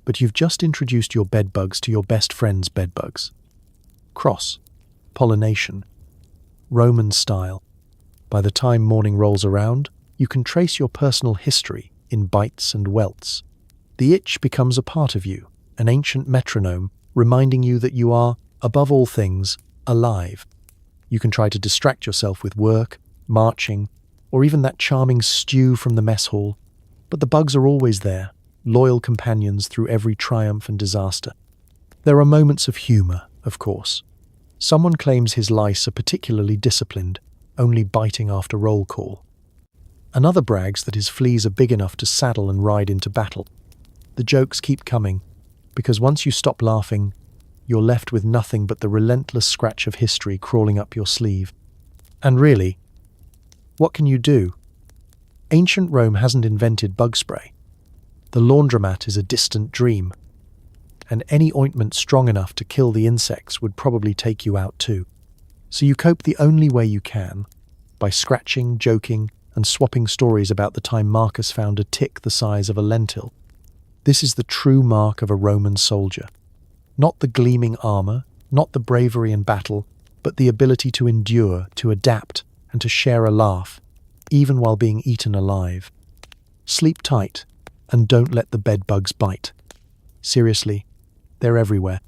but you've just introduced your bedbugs to your best friend's bedbugs. Cross, pollination, Roman style. By the time morning rolls around, you can trace your personal history in bites and welts. The itch becomes a part of you, an ancient metronome reminding you that you are, above all things, alive. You can try to distract yourself with work, marching, or even that charming stew from the mess hall, but the bugs are always there, loyal companions through every triumph and disaster. There are moments of humor, of course. Someone claims his lice are particularly disciplined, only biting after roll call. Another brags that his fleas are big enough to saddle and ride into battle. The jokes keep coming, because once you stop laughing, you're left with nothing but the relentless scratch of history crawling up your sleeve. And really, what can you do? Ancient Rome hasn't invented bug spray. The laundromat is a distant dream, and any ointment strong enough to kill the insects would probably take you out too. So you cope the only way you can, by scratching, joking, and swapping stories about the time Marcus found a tick the size of a lentil. This is the true mark of a Roman soldier. Not the gleaming armor, not the bravery in battle, but the ability to endure, to adapt, and to share a laugh, even while being eaten alive. Sleep tight, and don't let the bedbugs bite. Seriously, they're everywhere.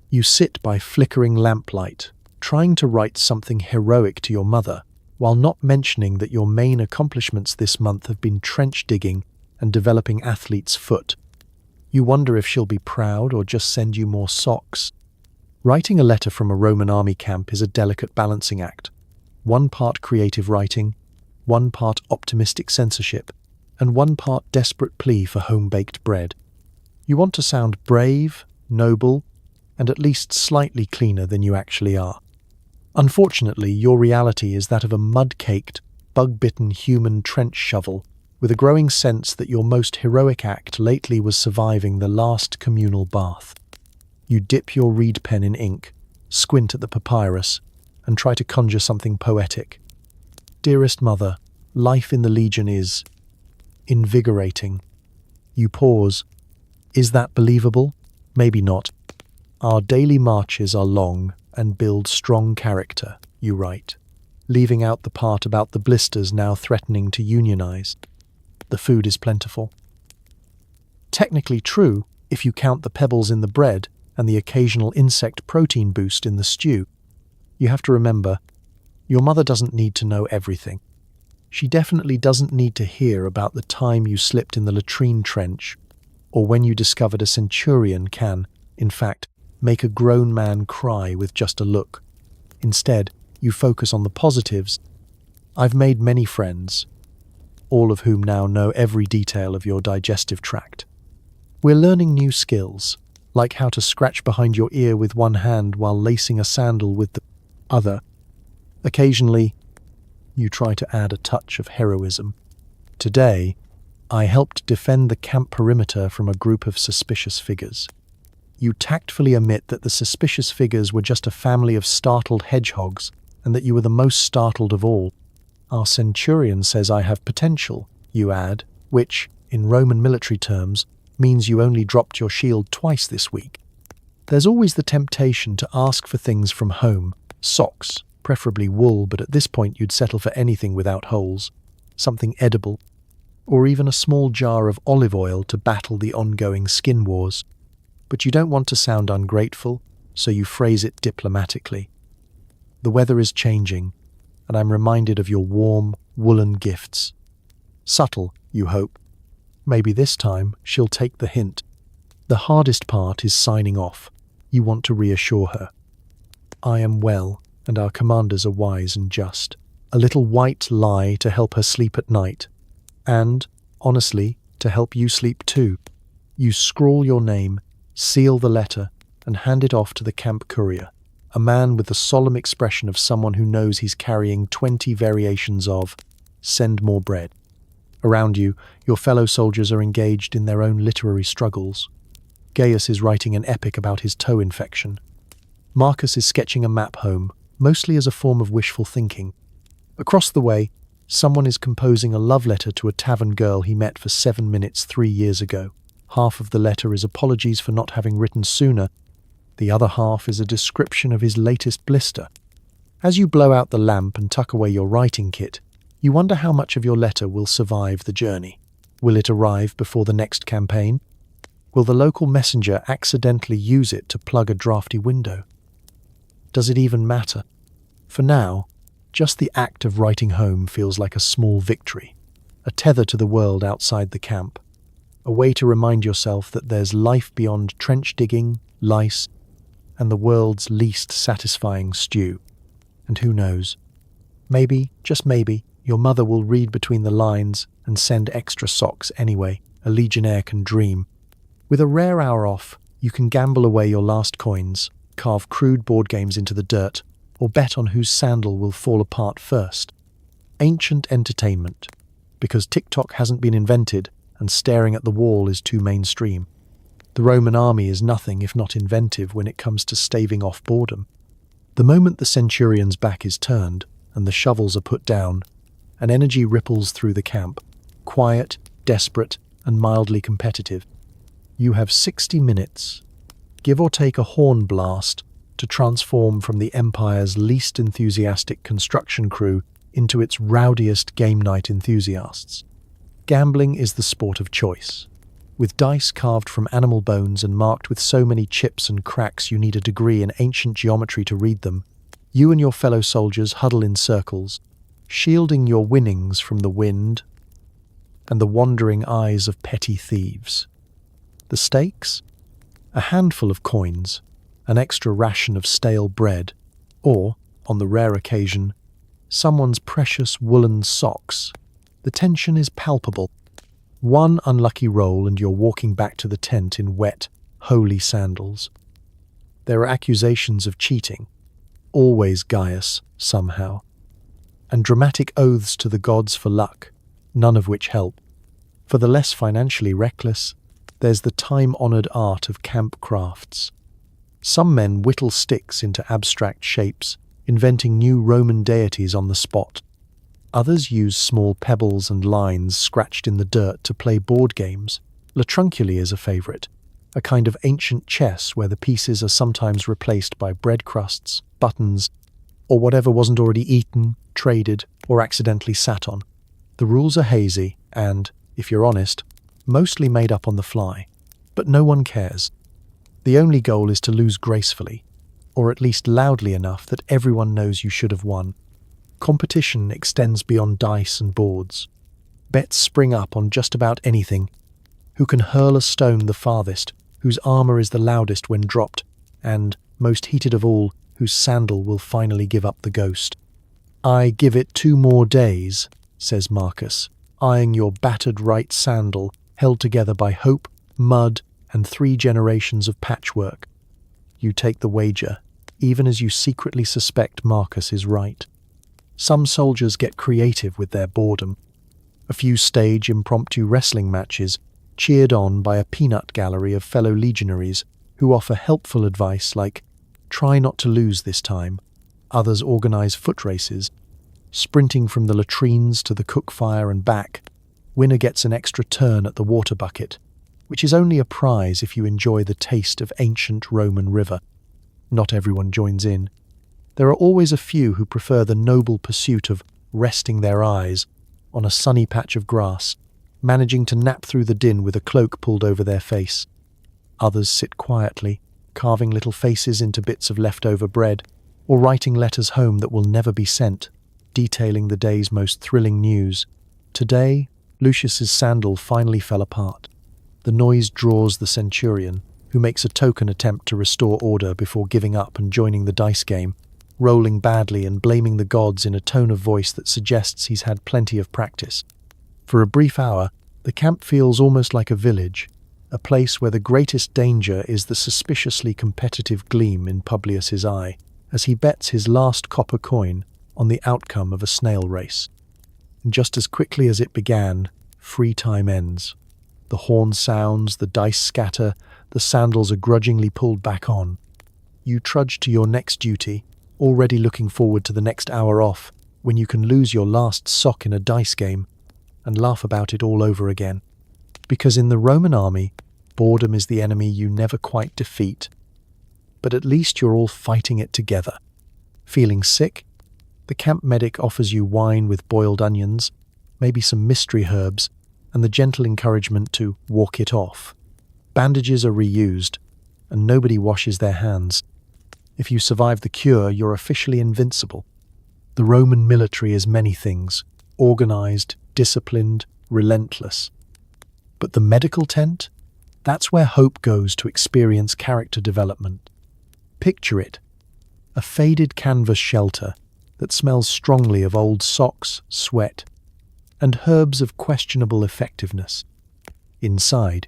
You sit by flickering lamplight, trying to write something heroic to your mother, while not mentioning that your main accomplishments this month have been trench digging and developing athlete's foot. You wonder if she'll be proud or just send you more socks. Writing a letter from a Roman army camp is a delicate balancing act. 1 part creative writing, 1 part optimistic censorship, and 1 part desperate plea for home-baked bread. You want to sound brave, noble, and at least slightly cleaner than you actually are. Unfortunately, your reality is that of a mud-caked, bug-bitten human trench shovel, with a growing sense that your most heroic act lately was surviving the last communal bath. You dip your reed pen in ink, squint at the papyrus, and try to conjure something poetic. Dearest mother, life in the Legion is invigorating. You pause. Is that believable? Maybe not. Our daily marches are long and build strong character, you write, leaving out the part about the blisters now threatening to unionize. The food is plentiful. Technically true, if you count the pebbles in the bread and the occasional insect protein boost in the stew. You have to remember, your mother doesn't need to know everything. She definitely doesn't need to hear about the time you slipped in the latrine trench, or when you discovered a centurion can, in fact, make a grown man cry with just a look. Instead, you focus on the positives. I've made many friends, all of whom now know every detail of your digestive tract. We're learning new skills, like how to scratch behind your ear with one hand while lacing a sandal with the other. Occasionally, you try to add a touch of heroism. Today, I helped defend the camp perimeter from a group of suspicious figures. You tactfully admit that the suspicious figures were just a family of startled hedgehogs and that you were the most startled of all. Our centurion says I have potential, you add, which, in Roman military terms, means you only dropped your shield twice this week. There's always the temptation to ask for things from home, socks, preferably wool, but at this point you'd settle for anything without holes, something edible, or even a small jar of olive oil to battle the ongoing skin wars. But you don't want to sound ungrateful, so you phrase it diplomatically. The weather is changing, and I'm reminded of your warm, woolen gifts. Subtle, you hope. Maybe this time she'll take the hint. The hardest part is signing off. You want to reassure her. I am well, and our commanders are wise and just. A little white lie to help her sleep at night. And, honestly, to help you sleep too. You scrawl your name, seal the letter, and hand it off to the camp courier, a man with the solemn expression of someone who knows he's carrying 20 variations of "send more bread." Around you, your fellow soldiers are engaged in their own literary struggles. Gaius is writing an epic about his toe infection. Marcus is sketching a map home, mostly as a form of wishful thinking. Across the way, someone is composing a love letter to a tavern girl he met for 7 minutes 3 years ago. Half of the letter is apologies for not having written sooner. The other half is a description of his latest blister. As you blow out the lamp and tuck away your writing kit, you wonder how much of your letter will survive the journey. Will it arrive before the next campaign? Will the local messenger accidentally use it to plug a drafty window? Does it even matter? For now, just the act of writing home feels like a small victory, a tether to the world outside the camp, a way to remind yourself that there's life beyond trench digging, lice, and the world's least satisfying stew. And who knows? Maybe, just maybe, your mother will read between the lines and send extra socks anyway. A Legionnaire can dream. With a rare hour off, you can gamble away your last coins, carve crude board games into the dirt, or bet on whose sandal will fall apart first. Ancient entertainment, because TikTok hasn't been invented and staring at the wall is too mainstream. The Roman army is nothing if not inventive when it comes to staving off boredom. The moment the centurion's back is turned and the shovels are put down, an energy ripples through the camp, quiet, desperate, and mildly competitive. You have 60 minutes, give or take a horn blast, to transform from the Empire's least enthusiastic construction crew into its rowdiest game night enthusiasts. Gambling is the sport of choice. With dice carved from animal bones and marked with so many chips and cracks you need a degree in ancient geometry to read them, you and your fellow soldiers huddle in circles, shielding your winnings from the wind and the wandering eyes of petty thieves. The stakes? A handful of coins, an extra ration of stale bread, or, on the rare occasion, someone's precious woolen socks. The tension is palpable. One unlucky roll and you're walking back to the tent in wet, holy sandals. There are accusations of cheating, always Gaius, somehow, and dramatic oaths to the gods for luck, none of which help. For the less financially reckless, there's the time-honoured art of camp crafts. Some men whittle sticks into abstract shapes, inventing new Roman deities on the spot. Others use small pebbles and lines scratched in the dirt to play board games. Latrunculi is a favourite, a kind of ancient chess where the pieces are sometimes replaced by bread crusts, buttons, or whatever wasn't already eaten, traded, or accidentally sat on. The rules are hazy and, if you're honest, mostly made up on the fly. But no one cares. The only goal is to lose gracefully. or at least loudly enough that everyone knows you should have won. Competition extends beyond dice and boards. Bets spring up on just about anything. Who can hurl a stone the farthest, whose armor is the loudest when dropped, and, most heated of all, whose sandal will finally give up the ghost. "I give it 2 more days," says Marcus, eyeing your battered right sandal, held together by hope, mud, and 3 generations of patchwork. You take the wager, even as you secretly suspect Marcus is right. Some soldiers get creative with their boredom. A few stage impromptu wrestling matches, cheered on by a peanut gallery of fellow legionaries who offer helpful advice like, "Try not to lose this time." Others organize foot races. Sprinting from the latrines to the cook fire and back, winner gets an extra turn at the water bucket, which is only a prize if you enjoy the taste of ancient Roman river. Not everyone joins in. There are always a few who prefer the noble pursuit of resting their eyes on a sunny patch of grass, managing to nap through the din with a cloak pulled over their face. Others sit quietly, carving little faces into bits of leftover bread, or writing letters home that will never be sent, detailing the day's most thrilling news. Today, Lucius's sandal finally fell apart. The noise draws the centurion, who makes a token attempt to restore order before giving up and joining the dice game, rolling badly and blaming the gods in a tone of voice that suggests he's had plenty of practice. For a brief hour, the camp feels almost like a village, a place where the greatest danger is the suspiciously competitive gleam in Publius's eye, as he bets his last copper coin on the outcome of a snail race. And just as quickly as it began, free time ends. The horn sounds, the dice scatter, the sandals are grudgingly pulled back on. You trudge to your next duty, already looking forward to the next hour off, when you can lose your last sock in a dice game and laugh about it all over again. Because in the Roman army, boredom is the enemy you never quite defeat. But at least you're all fighting it together. Feeling sick? The camp medic offers you wine with boiled onions, maybe some mystery herbs, and the gentle encouragement to walk it off. Bandages are reused, and nobody washes their hands. If you survive the cure, you're officially invincible. The Roman military is many things: organized, disciplined, relentless. But the medical tent? That's where hope goes to experience character development. Picture it: a faded canvas shelter that smells strongly of old socks, sweat, and herbs of questionable effectiveness. Inside,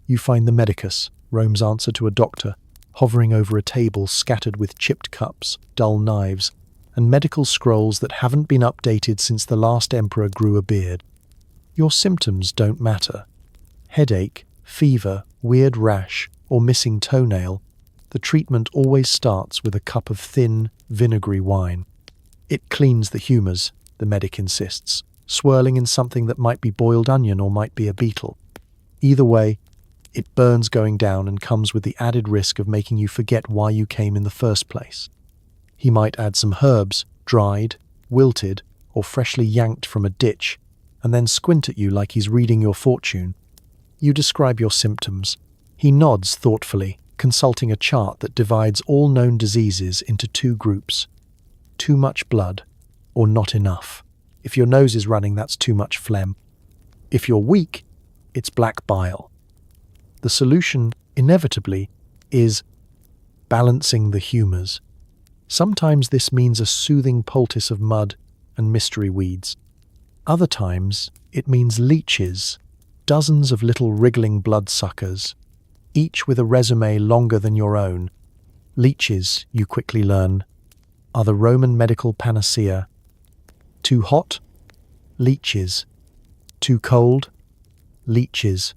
you find the medicus, Rome's answer to a doctor, hovering over a table scattered with chipped cups, dull knives, and medical scrolls that haven't been updated since the last emperor grew a beard. Your symptoms don't matter. Headache, fever, weird rash, or missing toenail, the treatment always starts with a cup of thin, vinegary wine. It cleans the humours, the medic insists, swirling in something that might be boiled onion or might be a beetle. Either way, it burns going down and comes with the added risk of making you forget why you came in the first place. He might add some herbs, dried, wilted, or freshly yanked from a ditch, and then squint at you like he's reading your fortune. You describe your symptoms. He nods thoughtfully, consulting a chart that divides all known diseases into 2 groups. Too much blood, or not enough. If your nose is running, that's too much phlegm. If you're weak, it's black bile. The solution, inevitably, is balancing the humours. Sometimes this means a soothing poultice of mud and mystery weeds. Other times, it means leeches, dozens of little wriggling bloodsuckers, each with a resume longer than your own. Leeches, you quickly learn, are the Roman medical panacea. Too hot? Leeches. Too cold? Leeches.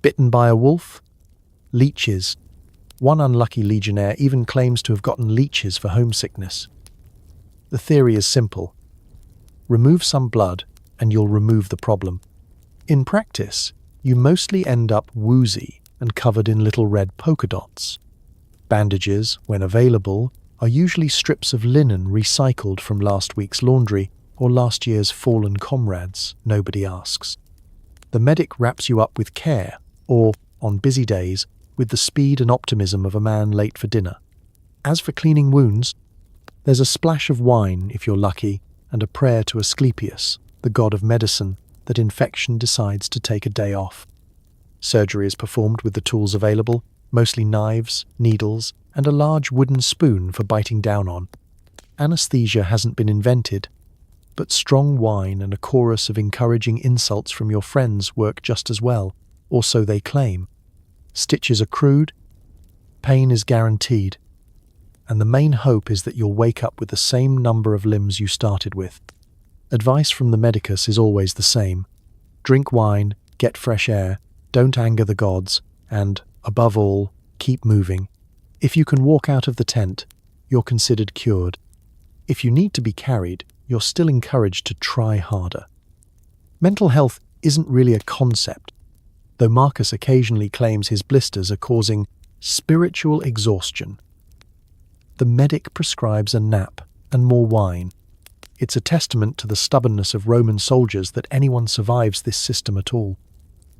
Bitten by a wolf? Leeches. One unlucky legionnaire even claims to have gotten leeches for homesickness. The theory is simple. Remove some blood, and you'll remove the problem. In practice, you mostly end up woozy and covered in little red polka dots. Bandages, when available, are usually strips of linen recycled from last week's laundry or last year's fallen comrades, nobody asks. The medic wraps you up with care, or, on busy days, with the speed and optimism of a man late for dinner. As for cleaning wounds, there's a splash of wine if you're lucky, and a prayer to Asclepius, the god of medicine, that infection decides to take a day off. Surgery is performed with the tools available, mostly knives, needles, and a large wooden spoon for biting down on. Anesthesia hasn't been invented, but strong wine and a chorus of encouraging insults from your friends work just as well, or so they claim. Stitches are crude, pain is guaranteed, and the main hope is that you'll wake up with the same number of limbs you started with. Advice from the medicus is always the same. Drink wine, get fresh air, don't anger the gods, and, above all, keep moving. If you can walk out of the tent, you're considered cured. If you need to be carried, you're still encouraged to try harder. Mental health isn't really a concept, though Marcus occasionally claims his blisters are causing spiritual exhaustion. The medic prescribes a nap and more wine. It's a testament to the stubbornness of Roman soldiers that anyone survives this system at all.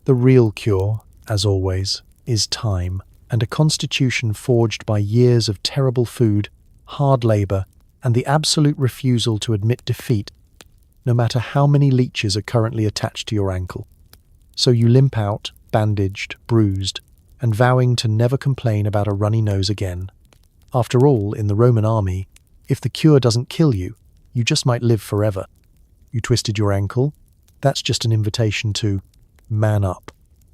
The real cure, as always, is time, and a constitution forged by years of terrible food, hard labour, and the absolute refusal to admit defeat, no matter how many leeches are currently attached to your ankle. So you limp out, bandaged, bruised, and vowing to never complain about a runny nose again. After all, in the Roman army, if the cure doesn't kill you, you just might live forever. You twisted your ankle? That's just an invitation to man up.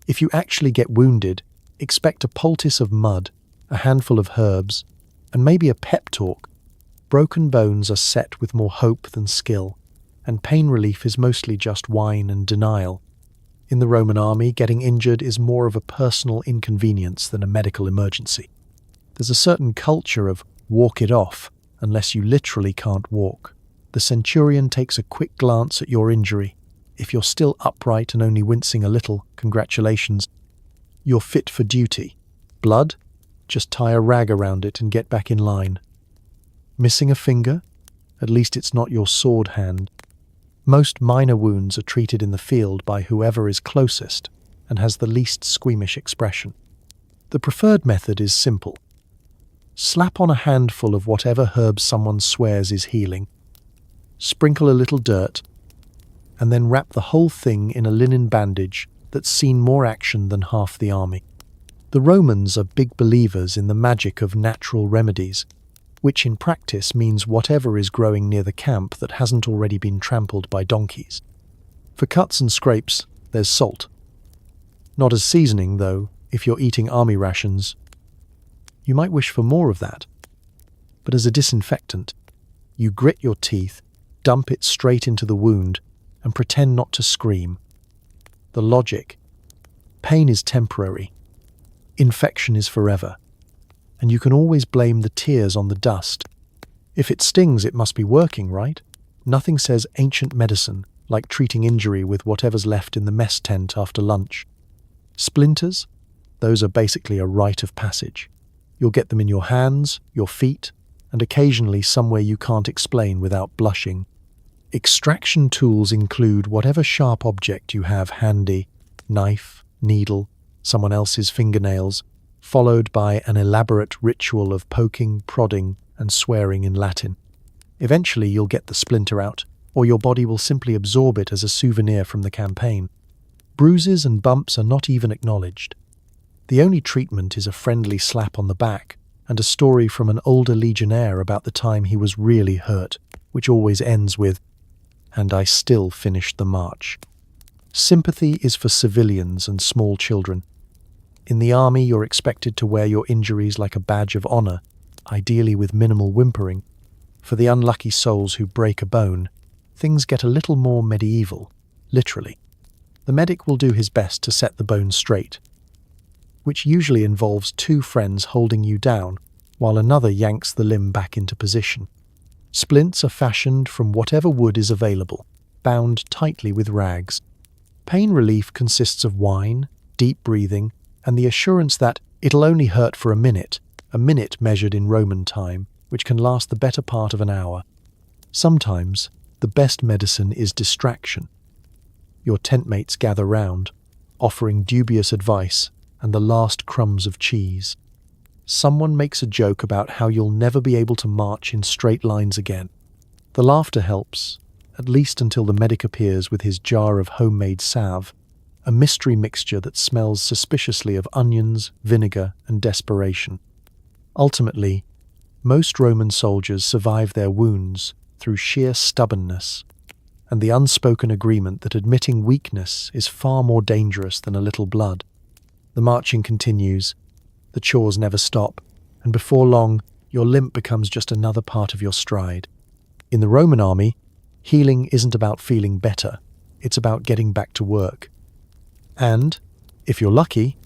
If you actually get wounded, expect a poultice of mud, a handful of herbs, and maybe a pep talk. Broken bones are set with more hope than skill, and pain relief is mostly just whine and denial. In the Roman army, getting injured is more of a personal inconvenience than a medical emergency. There's a certain culture of walk it off unless you literally can't walk. The centurion takes a quick glance at your injury. If you're still upright and only wincing a little, congratulations. You're fit for duty. Blood? Just tie a rag around it and get back in line. Missing a finger? At least it's not your sword hand. Most minor wounds are treated in the field by whoever is closest and has the least squeamish expression. The preferred method is simple. Slap on a handful of whatever herb someone swears is healing. Sprinkle a little dirt, and then wrap the whole thing in a linen bandage that's seen more action than half the army. The Romans are big believers in the magic of natural remedies, which in practice means whatever is growing near the camp that hasn't already been trampled by donkeys. For cuts and scrapes, there's salt. Not as seasoning, though, if you're eating army rations. You might wish for more of that. But as a disinfectant, you grit your teeth, dump it straight into the wound, and pretend not to scream. The logic: pain is temporary, infection is forever, and you can always blame the tears on the dust. If it stings, it must be working, right? Nothing says ancient medicine like treating injury with whatever's left in the mess tent after lunch. Splinters? Those are basically a rite of passage. You'll get them in your hands, your feet, and occasionally somewhere you can't explain without blushing. Extraction tools include whatever sharp object you have handy: knife, needle, someone else's fingernails, followed by an elaborate ritual of poking, prodding, and swearing in Latin. Eventually you'll get the splinter out, or your body will simply absorb it as a souvenir from the campaign. Bruises and bumps are not even acknowledged. The only treatment is a friendly slap on the back and a story from an older legionnaire about the time he was really hurt, which always ends with, "And I still finished the march." Sympathy is for civilians and small children. In the army, you're expected to wear your injuries like a badge of honor, ideally with minimal whimpering. For the unlucky souls who break a bone, things get a little more medieval, literally. The medic will do his best to set the bone straight, which usually involves two friends holding you down while another yanks the limb back into position. Splints are fashioned from whatever wood is available, bound tightly with rags. Pain relief consists of wine, deep breathing, and the assurance that it'll only hurt for a minute measured in Roman time, which can last the better part of an hour. Sometimes, the best medicine is distraction. Your tent mates gather round, offering dubious advice and the last crumbs of cheese. someone makes a joke about how you'll never be able to march in straight lines again. The laughter helps, at least until the medic appears with his jar of homemade salve, a mystery mixture that smells suspiciously of onions, vinegar, and desperation. Ultimately, most Roman soldiers survive their wounds through sheer stubbornness, and the unspoken agreement that admitting weakness is far more dangerous than a little blood. The marching continues, the chores never stop, and before long, your limp becomes just another part of your stride. In the Roman army, healing isn't about feeling better, it's about getting back to work. And, if you're lucky,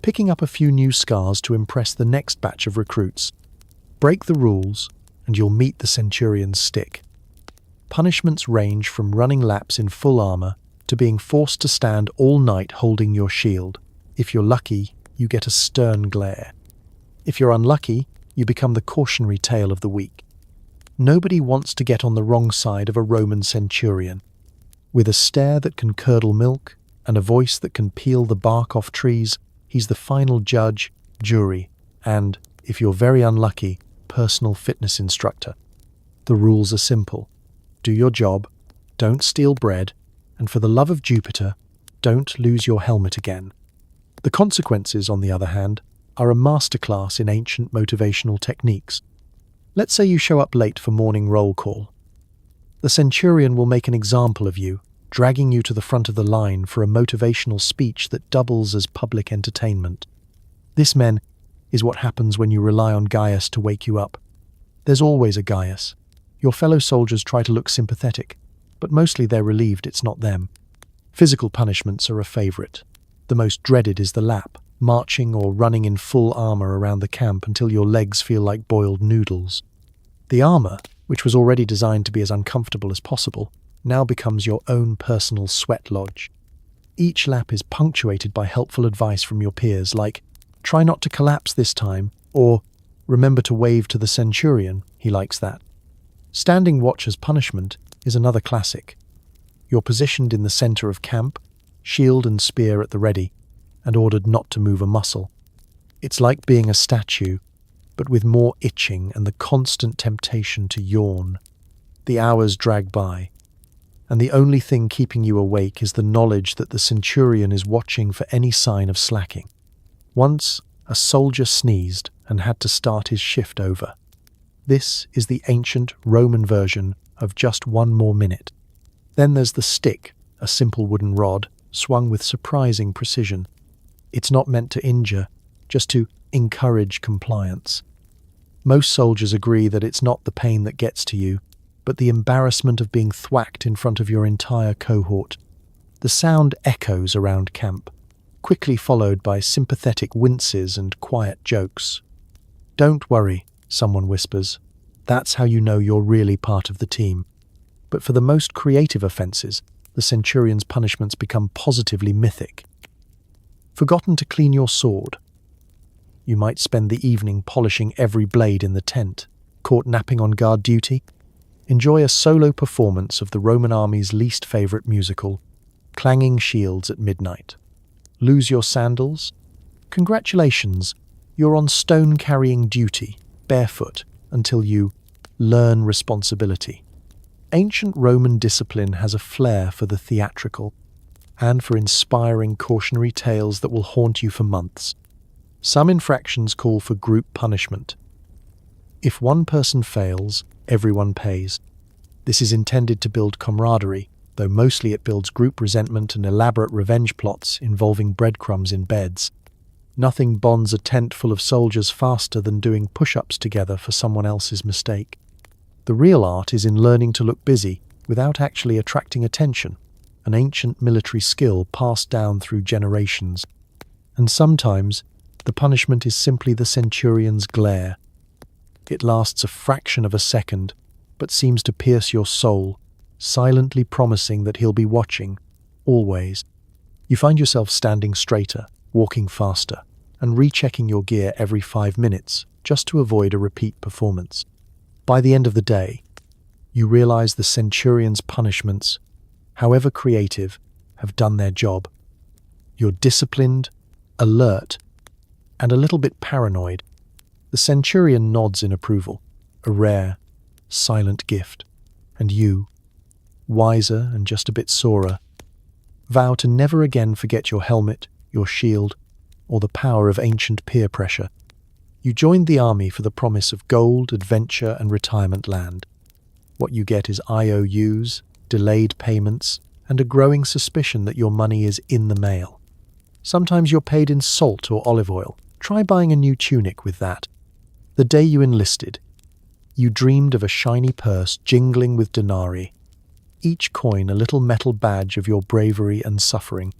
picking up a few new scars to impress the next batch of recruits. Break the rules, and you'll meet the centurion's stick. Punishments range from running laps in full armor to being forced to stand all night holding your shield. If you're lucky, you get a stern glare. If you're unlucky, you become the cautionary tale of the week. Nobody wants to get on the wrong side of a Roman centurion. With a stare that can curdle milk and a voice that can peel the bark off trees, he's the final judge, jury, and, if you're very unlucky, personal fitness instructor. The rules are simple. Do your job, don't steal bread, and for the love of Jupiter, don't lose your helmet again. The consequences, on the other hand, are a masterclass in ancient motivational techniques. Let's say you show up late for morning roll call. The centurion will make an example of you, dragging you to the front of the line for a motivational speech that doubles as public entertainment. This, men, is what happens when you rely on Gaius to wake you up. There's always a Gaius. Your fellow soldiers try to look sympathetic, but mostly they're relieved it's not them. Physical punishments are a favorite. The most dreaded is the lap, marching or running in full armor around the camp until your legs feel like boiled noodles. The armor, which was already designed to be as uncomfortable as possible, now becomes your own personal sweat lodge. Each lap is punctuated by helpful advice from your peers like, "Try not to collapse this time," or "Remember to wave to the centurion, he likes that." Standing watch as punishment is another classic. You're positioned in the center of camp, shield and spear at the ready, and ordered not to move a muscle. It's like being a statue, but with more itching and the constant temptation to yawn. The hours drag by, and the only thing keeping you awake is the knowledge that the centurion is watching for any sign of slacking. Once, a soldier sneezed and had to start his shift over. This is the ancient Roman version of just one more minute. Then there's the stick, a simple wooden rod, swung with surprising precision. It's not meant to injure, just to encourage compliance. Most soldiers agree that it's not the pain that gets to you, but the embarrassment of being thwacked in front of your entire cohort. The sound echoes around camp, quickly followed by sympathetic winces and quiet jokes. "Don't worry," someone whispers. "That's how you know you're really part of the team." But for the most creative offences, the centurion's punishments become positively mythic. Forgotten to clean your sword. You might spend the evening polishing every blade in the tent. Caught napping on guard duty? Enjoy a solo performance of the Roman army's least favourite musical, Clanging Shields at Midnight. Lose your sandals? Congratulations, you're on stone-carrying duty, barefoot, until you learn responsibility. Ancient Roman discipline has a flair for the theatrical, and for inspiring cautionary tales that will haunt you for months. Some infractions call for group punishment. If one person fails, everyone pays. This is intended to build camaraderie, though mostly it builds group resentment and elaborate revenge plots involving breadcrumbs in beds. Nothing bonds a tent full of soldiers faster than doing push-ups together for someone else's mistake. The real art is in learning to look busy without actually attracting attention, an ancient military skill passed down through generations. And sometimes, the punishment is simply the centurion's glare. It lasts a fraction of a second, but seems to pierce your soul, silently promising that he'll be watching, always. You find yourself standing straighter, walking faster, and rechecking your gear every 5 minutes, just to avoid a repeat performance. By the end of the day, you realize the centurion's punishments, however creative, have done their job. You're disciplined, alert, and a little bit paranoid, The centurion nods in approval, a rare, silent gift. And you, wiser and just a bit sorer, vow to never again forget your helmet, your shield, or the power of ancient peer pressure. You joined the army for the promise of gold, adventure, and retirement land. What you get is IOUs, delayed payments, and a growing suspicion that your money is in the mail. Sometimes you're paid in salt or olive oil. Try buying a new tunic with that. The day you enlisted, you dreamed of a shiny purse jingling with denarii, each coin a little metal badge of your bravery and suffering.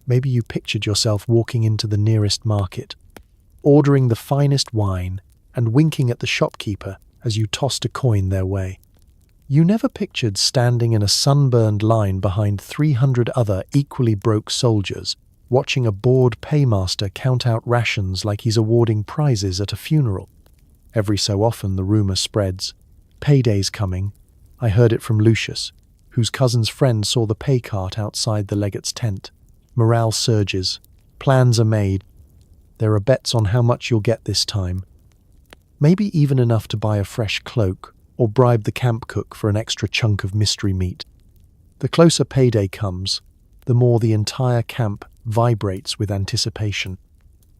Maybe you pictured yourself walking into the nearest market, ordering the finest wine and winking at the shopkeeper as you tossed a coin their way. You never pictured standing in a sunburned line behind 300 other equally broke soldiers, watching a bored paymaster count out rations like he's awarding prizes at a funeral. Every so often the rumor spreads. Payday's coming. I heard it from Lucius, whose cousin's friend saw the pay cart outside the legate's tent. Morale surges. Plans are made. There are bets on how much you'll get this time. Maybe even enough to buy a fresh cloak or bribe the camp cook for an extra chunk of mystery meat. The closer payday comes, the more the entire camp vibrates with anticipation.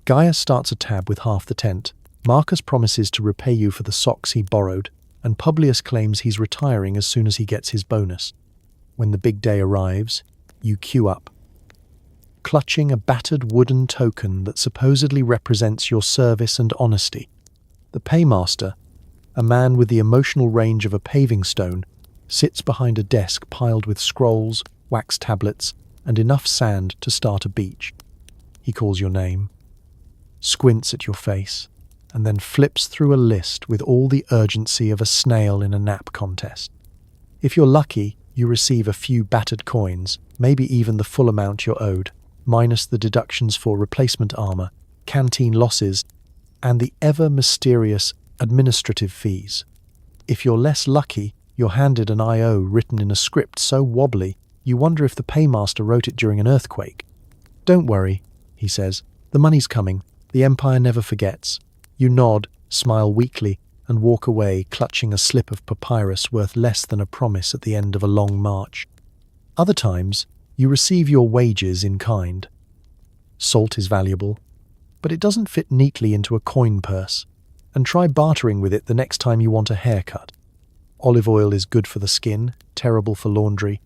Gaius starts a tab with half the tent. Marcus promises to repay you for the socks he borrowed, and Publius claims he's retiring as soon as he gets his bonus. When the big day arrives, you queue up, clutching a battered wooden token that supposedly represents your service and honesty. The paymaster, a man with the emotional range of a paving stone, sits behind a desk piled with scrolls, wax tablets, and enough sand to start a beach. He calls your name, squints at your face, and then flips through a list with all the urgency of a snail in a nap contest. If you're lucky, you receive a few battered coins, maybe even the full amount you're owed, minus the deductions for replacement armor, canteen losses, and the ever-mysterious administrative fees. If you're less lucky, you're handed an IO written in a script so wobbly, you wonder if the paymaster wrote it during an earthquake. Don't worry, he says. The money's coming. The Empire never forgets. You nod, smile weakly, and walk away clutching a slip of papyrus worth less than a promise at the end of a long march. Other times, you receive your wages in kind. Salt is valuable, but it doesn't fit neatly into a coin purse, and try bartering with it the next time you want a haircut. Olive oil is good for the skin, terrible for laundry,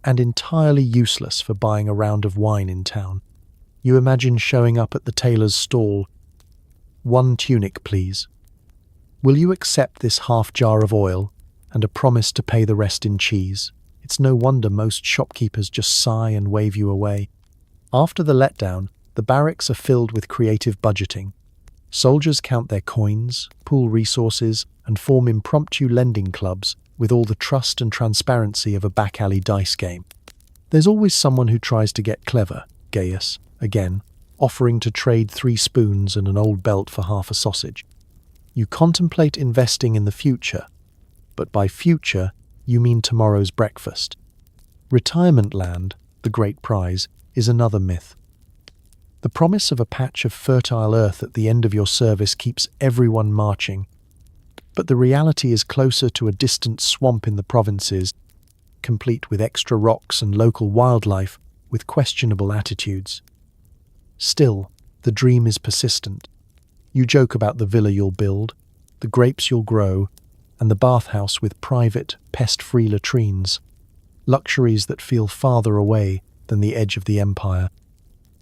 and entirely useless for buying a round of wine in town. You imagine showing up at the tailor's stall. 1 tunic, please. Will you accept this half jar of oil and a promise to pay the rest in cheese? It's no wonder most shopkeepers just sigh and wave you away. After the letdown, the barracks are filled with creative budgeting. Soldiers count their coins, pool resources, and form impromptu lending clubs with all the trust and transparency of a back-alley dice game. There's always someone who tries to get clever, Gaius, again, offering to trade 3 spoons and an old belt for half a sausage. You contemplate investing in the future, but by future, you mean tomorrow's breakfast. Retirement land, the great prize, is another myth. The promise of a patch of fertile earth at the end of your service keeps everyone marching, but the reality is closer to a distant swamp in the provinces, complete with extra rocks and local wildlife with questionable attitudes. Still, the dream is persistent. You joke about the villa you'll build, the grapes you'll grow, and the bathhouse with private, pest-free latrines, luxuries that feel farther away than the edge of the empire.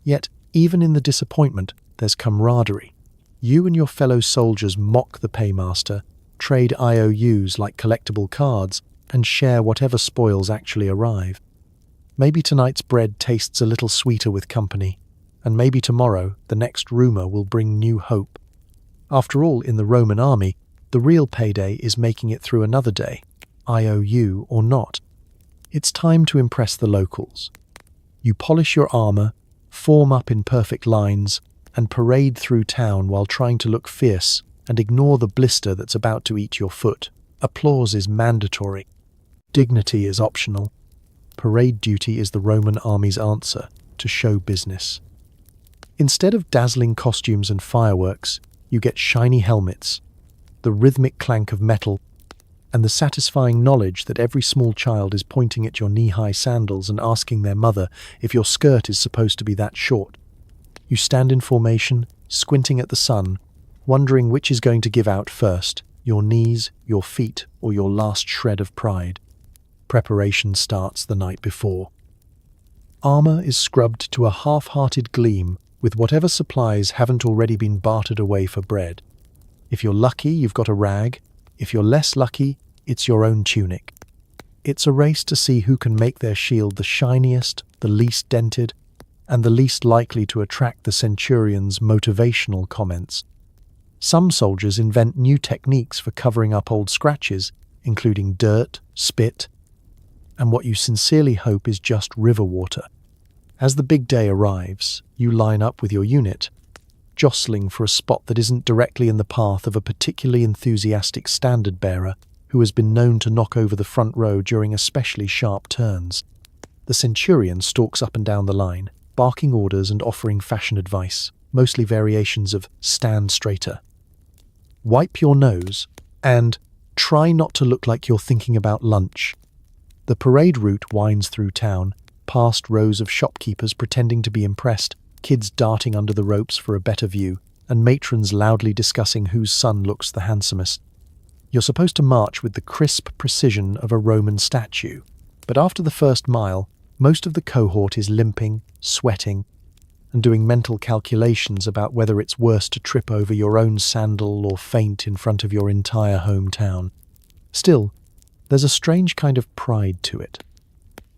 Yet, even in the disappointment, there's camaraderie. You and your fellow soldiers mock the paymaster, trade IOUs like collectible cards, and share whatever spoils actually arrive. Maybe tonight's bread tastes a little sweeter with company, and maybe tomorrow the next rumor will bring new hope. After all, in the Roman army, the real payday is making it through another day, IOU or not. It's time to impress the locals. You polish your armor, form up in perfect lines, and parade through town while trying to look fierce and ignore the blister that's about to eat your foot. Applause is mandatory. Dignity is optional. Parade duty is the Roman army's answer to show business. Instead of dazzling costumes and fireworks, You get shiny helmets, the rhythmic clank of metal, and the satisfying knowledge that every small child is pointing at your knee-high sandals and asking their mother if your skirt is supposed to be that short. You stand in formation, squinting at the sun, wondering which is going to give out first, your knees, your feet, or your last shred of pride. Preparation starts the night before. Armor is scrubbed to a half-hearted gleam with whatever supplies haven't already been bartered away for bread. If you're lucky, you've got a rag. If you're less lucky, it's your own tunic. It's a race to see who can make their shield the shiniest, the least dented, and the least likely to attract the centurion's motivational comments. Some soldiers invent new techniques for covering up old scratches, including dirt, spit, and what you sincerely hope is just river water. As the big day arrives, you line up with your unit, jostling for a spot that isn't directly in the path of a particularly enthusiastic standard-bearer who has been known to knock over the front row during especially sharp turns. The centurion stalks up and down the line, barking orders and offering fashion advice, mostly variations of "stand straighter," "wipe your nose," and "try not to look like you're thinking about lunch." The parade route winds through town, past rows of shopkeepers pretending to be impressed, kids darting under the ropes for a better view, and matrons loudly discussing whose son looks the handsomest. You're supposed to march with the crisp precision of a Roman statue, but after the first mile, most of the cohort is limping, sweating, and doing mental calculations about whether it's worse to trip over your own sandal or faint in front of your entire hometown. Still, there's a strange kind of pride to it.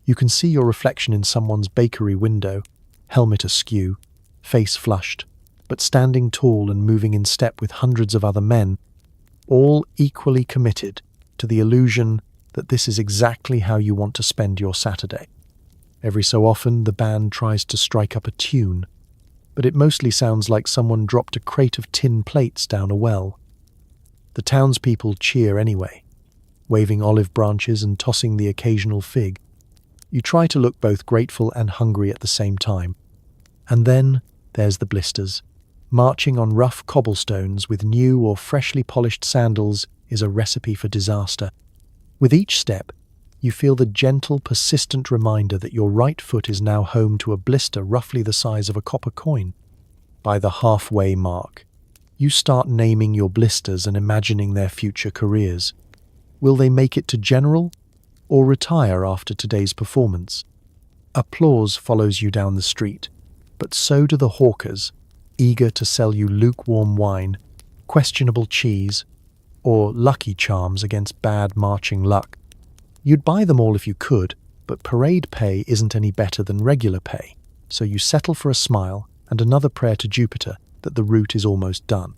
You can see your reflection in someone's bakery window, helmet askew, face flushed, but standing tall and moving in step with hundreds of other men, all equally committed to the illusion that this is exactly how you want to spend your Saturday. Every so often, the band tries to strike up a tune, but it mostly sounds like someone dropped a crate of tin plates down a well. The townspeople cheer anyway, waving olive branches and tossing the occasional fig. You try to look both grateful and hungry at the same time. And then there's the blisters. Marching on rough cobblestones with new or freshly polished sandals is a recipe for disaster. With each step, you feel the gentle, persistent reminder that your right foot is now home to a blister roughly the size of a copper coin. By the halfway mark, you start naming your blisters and imagining their future careers. Will they make it to general or retire after today's performance? Applause follows you down the street, but so do the hawkers, eager to sell you lukewarm wine, questionable cheese, or Lucky Charms against bad marching luck. You'd buy them all if you could, but parade pay isn't any better than regular pay, so you settle for a smile and another prayer to Jupiter that the route is almost done.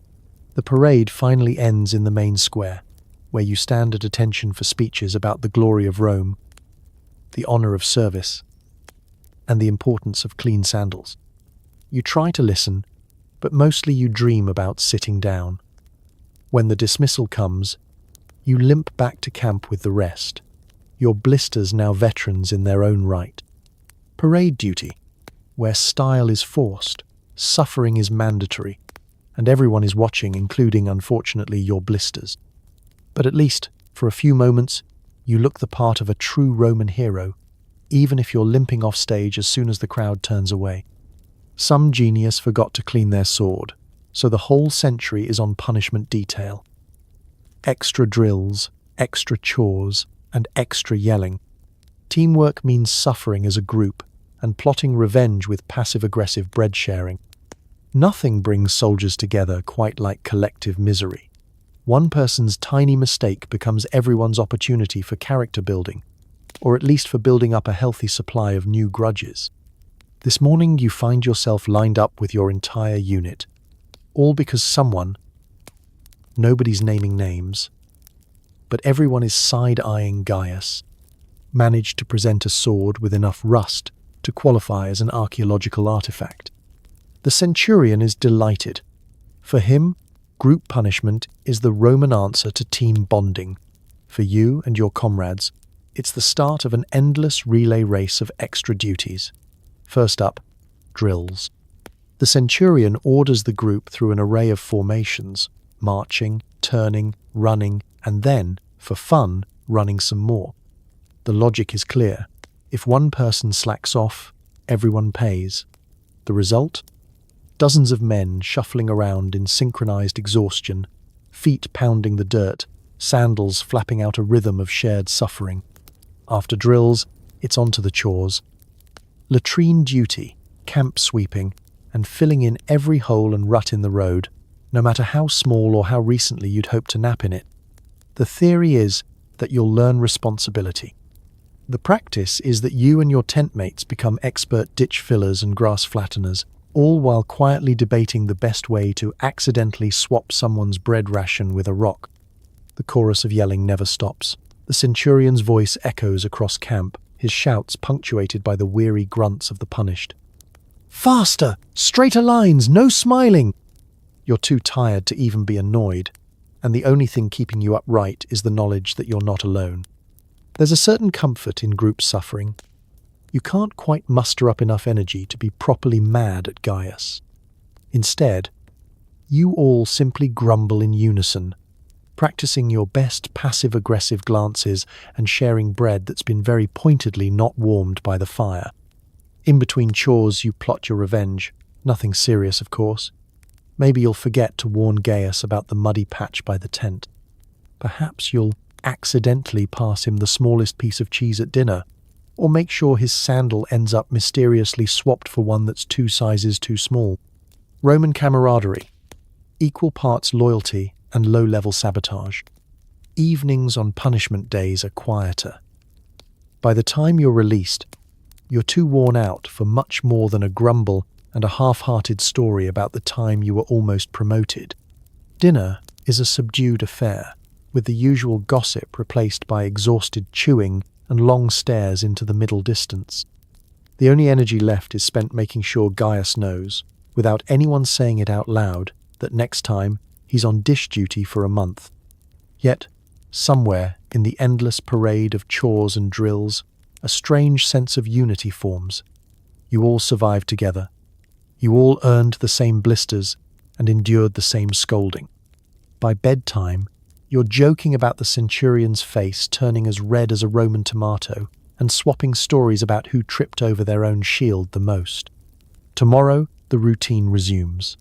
The parade finally ends in the main square, where you stand at attention for speeches about the glory of Rome, the honor of service, and the importance of clean sandals. You try to listen, but mostly you dream about sitting down. When the dismissal comes, you limp back to camp with the rest, your blisters now veterans in their own right. Parade duty, where style is forced, suffering is mandatory, and everyone is watching, including, unfortunately, your blisters. But at least, for a few moments, you look the part of a true Roman hero, even if you're limping off stage as soon as the crowd turns away. Some genius forgot to clean their sword, so the whole century is on punishment detail. Extra drills, extra chores, and extra yelling. Teamwork means suffering as a group and plotting revenge with passive-aggressive bread sharing. Nothing brings soldiers together quite like collective misery. One person's tiny mistake becomes everyone's opportunity for character building, or at least for building up a healthy supply of new grudges. This morning you find yourself lined up with your entire unit, all because someone, nobody's naming names, but everyone is side-eyeing Gaius, managed to present a sword with enough rust to qualify as an archaeological artifact. The centurion is delighted. For him, group punishment is the Roman answer to team bonding. For you and your comrades, it's the start of an endless relay race of extra duties. First up, drills. The centurion orders the group through an array of formations, marching, turning, running, and then, for fun, running some more. The logic is clear. If one person slacks off, everyone pays. The result? Dozens of men shuffling around in synchronized exhaustion, feet pounding the dirt, sandals flapping out a rhythm of shared suffering. After drills, it's on to the chores. Latrine duty, camp sweeping, and filling in every hole and rut in the road, no matter how small or how recently you'd hoped to nap in it. The theory is that you'll learn responsibility. The practice is that you and your tent mates become expert ditch fillers and grass flatteners, all while quietly debating the best way to accidentally swap someone's bread ration with a rock. The chorus of yelling never stops. The centurion's voice echoes across camp, his shouts punctuated by the weary grunts of the punished. "Faster! Straighter lines! No smiling!" You're too tired to even be annoyed, and the only thing keeping you upright is the knowledge that you're not alone. There's a certain comfort in group suffering. You can't quite muster up enough energy to be properly mad at Gaius. Instead, you all simply grumble in unison, practicing your best passive-aggressive glances and sharing bread that's been very pointedly not warmed by the fire. In between chores, you plot your revenge. Nothing serious, of course. Maybe you'll forget to warn Gaius about the muddy patch by the tent. Perhaps you'll accidentally pass him the smallest piece of cheese at dinner, or make sure his sandal ends up mysteriously swapped for one that's 2 sizes too small. Roman camaraderie, equal parts loyalty and low-level sabotage. Evenings on punishment days are quieter. By the time you're released, you're too worn out for much more than a grumble and a half-hearted story about the time you were almost promoted. Dinner is a subdued affair, with the usual gossip replaced by exhausted chewing and long stares into the middle distance. The only energy left is spent making sure Gaius knows, without anyone saying it out loud, that next time he's on dish duty for a month. Yet, somewhere in the endless parade of chores and drills, a strange sense of unity forms. You all survived together. You all earned the same blisters and endured the same scolding. By bedtime, you're joking about the centurion's face turning as red as a Roman tomato and swapping stories about who tripped over their own shield the most. Tomorrow, the routine resumes.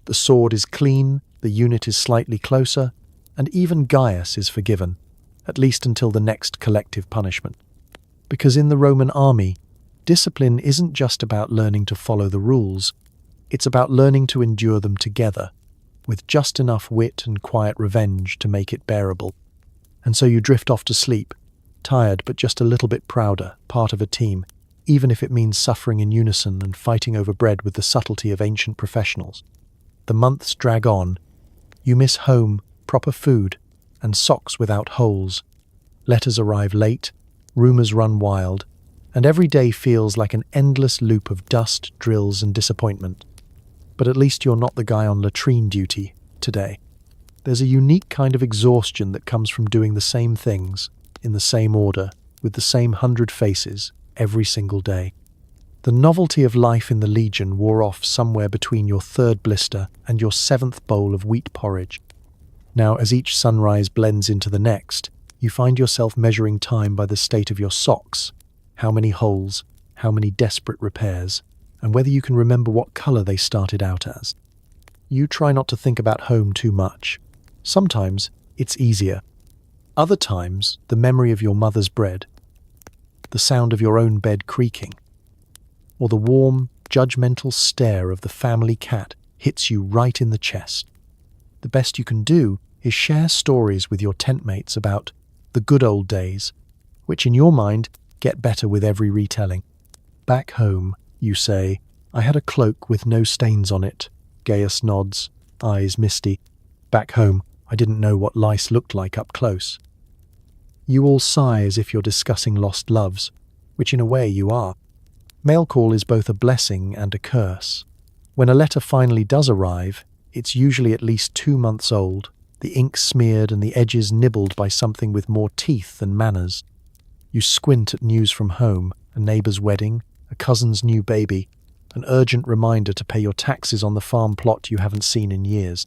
The sword is clean, the unit is slightly closer, and even Gaius is forgiven, at least until the next collective punishment. Because in the Roman army, discipline isn't just about learning to follow the rules, it's about learning to endure them together, with just enough wit and quiet revenge to make it bearable. And so you drift off to sleep, tired but just a little bit prouder, part of a team, even if it means suffering in unison and fighting over bread with the subtlety of ancient professionals. The months drag on. You miss home, proper food, and socks without holes. Letters arrive late, rumors run wild, and every day feels like an endless loop of dust, drills, and disappointment. But at least you're not the guy on latrine duty today. There's a unique kind of exhaustion that comes from doing the same things, in the same order, with the same 100 faces, every single day. The novelty of life in the Legion wore off somewhere between your 3rd blister and your 7th bowl of wheat porridge. Now, as each sunrise blends into the next, you find yourself measuring time by the state of your socks, how many holes, how many desperate repairs, and whether you can remember what colour they started out as. You try not to think about home too much. Sometimes it's easier. Other times, the memory of your mother's bread, the sound of your own bed creaking, or the warm, judgmental stare of the family cat hits you right in the chest. The best you can do is share stories with your tent mates about the good old days, which in your mind get better with every retelling. Back home, you say, "I had a cloak with no stains on it." Gaius nods, eyes misty. Back home, I didn't know what lice looked like up close. You all sigh as if you're discussing lost loves, which in a way you are. Mail call is both a blessing and a curse. When a letter finally does arrive, it's usually at least 2 months old, the ink smeared and the edges nibbled by something with more teeth than manners. You squint at news from home, a neighbour's wedding, a cousin's new baby, an urgent reminder to pay your taxes on the farm plot you haven't seen in years.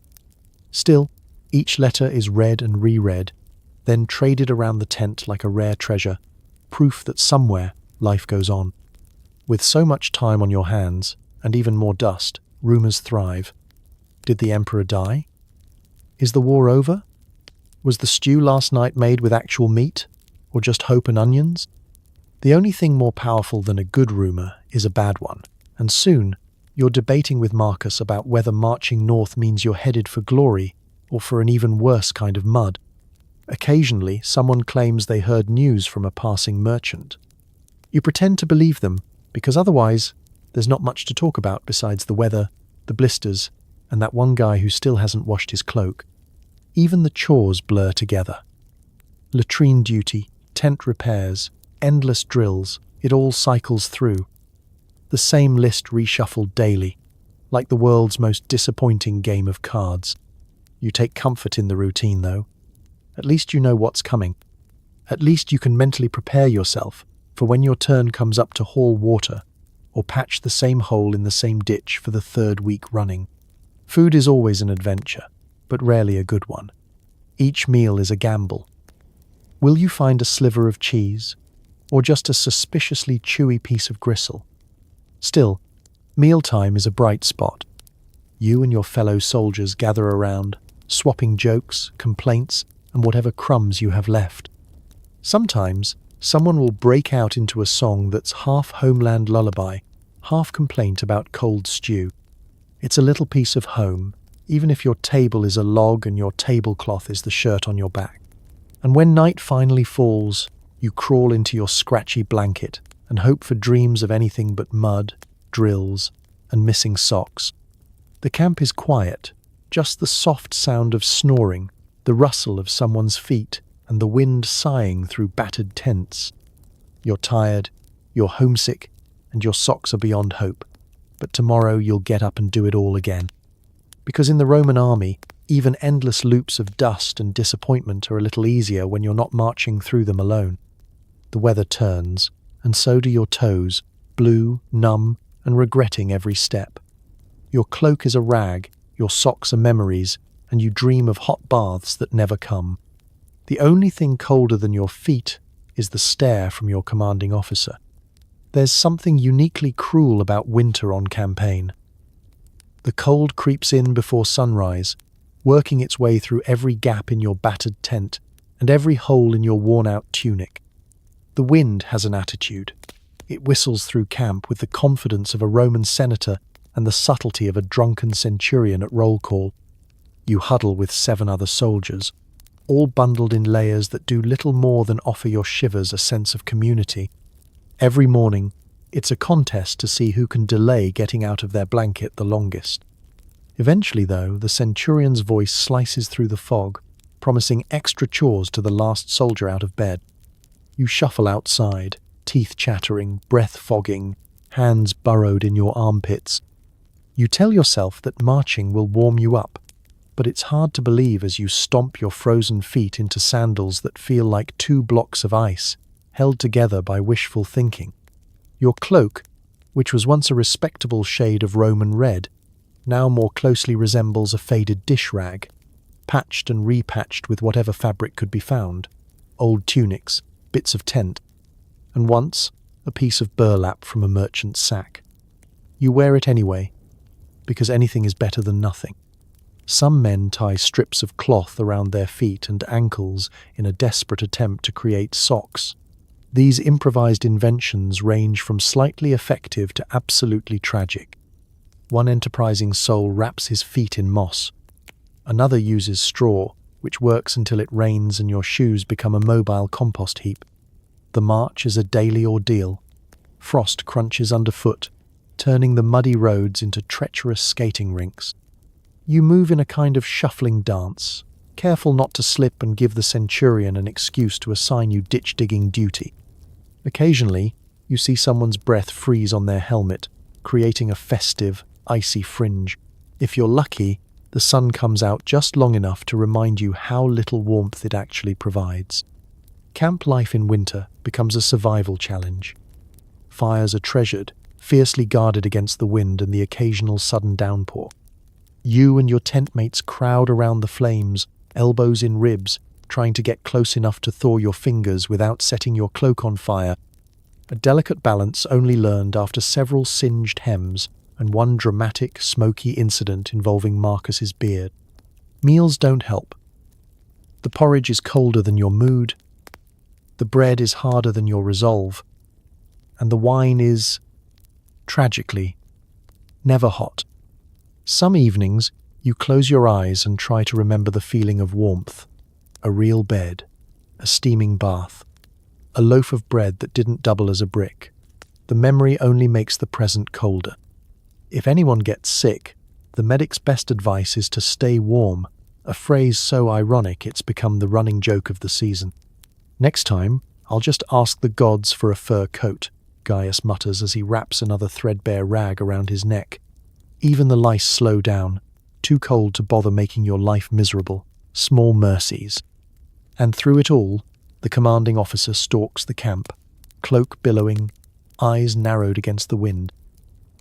Still, each letter is read and reread, then traded around the tent like a rare treasure, proof that somewhere life goes on. With so much time on your hands, and even more dust, rumors thrive. Did the emperor die? Is the war over? Was the stew last night made with actual meat, or just hope and onions? The only thing more powerful than a good rumor is a bad one, and soon you're debating with Marcus about whether marching north means you're headed for glory or for an even worse kind of mud. Occasionally, someone claims they heard news from a passing merchant. You pretend to believe them, because otherwise, there's not much to talk about besides the weather, the blisters, and that one guy who still hasn't washed his cloak. Even the chores blur together. Latrine duty, tent repairs, endless drills, it all cycles through. The same list reshuffled daily, like the world's most disappointing game of cards. You take comfort in the routine, though. At least you know what's coming. At least you can mentally prepare yourself for when your turn comes up to haul water or patch the same hole in the same ditch for the third week running. Food is always an adventure, but rarely a good one. Each meal is a gamble. Will you find a sliver of cheese, or just a suspiciously chewy piece of gristle? Still, mealtime is a bright spot. You and your fellow soldiers gather around, swapping jokes, complaints, and whatever crumbs you have left. Sometimes, someone will break out into a song that's half homeland lullaby, half complaint about cold stew. It's a little piece of home, even if your table is a log and your tablecloth is the shirt on your back. And when night finally falls, you crawl into your scratchy blanket and hope for dreams of anything but mud, drills, and missing socks. The camp is quiet, just the soft sound of snoring, the rustle of someone's feet, and the wind sighing through battered tents. You're tired, you're homesick, and your socks are beyond hope. But tomorrow you'll get up and do it all again. Because in the Roman army, even endless loops of dust and disappointment are a little easier when you're not marching through them alone. The weather turns, and so do your toes, blue, numb, and regretting every step. Your cloak is a rag, your socks are memories, and you dream of hot baths that never come. The only thing colder than your feet is the stare from your commanding officer. There's something uniquely cruel about winter on campaign. The cold creeps in before sunrise, working its way through every gap in your battered tent and every hole in your worn-out tunic. The wind has an attitude. It whistles through camp with the confidence of a Roman senator and the subtlety of a drunken centurion at roll call. You huddle with 7 other soldiers, all bundled in layers that do little more than offer your shivers a sense of community. Every morning, it's a contest to see who can delay getting out of their blanket the longest. Eventually, though, the centurion's voice slices through the fog, promising extra chores to the last soldier out of bed. You shuffle outside, teeth chattering, breath fogging, hands burrowed in your armpits. You tell yourself that marching will warm you up, but it's hard to believe as you stomp your frozen feet into sandals that feel like 2 blocks of ice, held together by wishful thinking. Your cloak, which was once a respectable shade of Roman red, now more closely resembles a faded dish rag, patched and repatched with whatever fabric could be found, old tunics, bits of tent, and once a piece of burlap from a merchant's sack. You wear it anyway, because anything is better than nothing. Some men tie strips of cloth around their feet and ankles in a desperate attempt to create socks. These improvised inventions range from slightly effective to absolutely tragic. One enterprising soul wraps his feet in moss. Another uses straw, which works until it rains and your shoes become a mobile compost heap. The march is a daily ordeal. Frost crunches underfoot, turning the muddy roads into treacherous skating rinks. You move in a kind of shuffling dance, careful not to slip and give the centurion an excuse to assign you ditch-digging duty. Occasionally, you see someone's breath freeze on their helmet, creating a festive, icy fringe. If you're lucky, the sun comes out just long enough to remind you how little warmth it actually provides. Camp life in winter becomes a survival challenge. Fires are treasured, fiercely guarded against the wind and the occasional sudden downpour. You and your tent mates crowd around the flames, elbows in ribs, trying to get close enough to thaw your fingers without setting your cloak on fire. A delicate balance only learned after several singed hems and one dramatic, smoky incident involving Marcus's beard. Meals don't help. The porridge is colder than your mood, the bread is harder than your resolve, and the wine is, tragically, never hot. Some evenings, you close your eyes and try to remember the feeling of warmth, a real bed, a steaming bath, a loaf of bread that didn't double as a brick. The memory only makes the present colder. If anyone gets sick, the medic's best advice is to stay warm, a phrase so ironic it's become the running joke of the season. Next time, I'll just ask the gods for a fur coat, Gaius mutters as he wraps another threadbare rag around his neck. Even the lice slow down, too cold to bother making your life miserable. Small mercies. And through it all, the commanding officer stalks the camp, cloak billowing, eyes narrowed against the wind.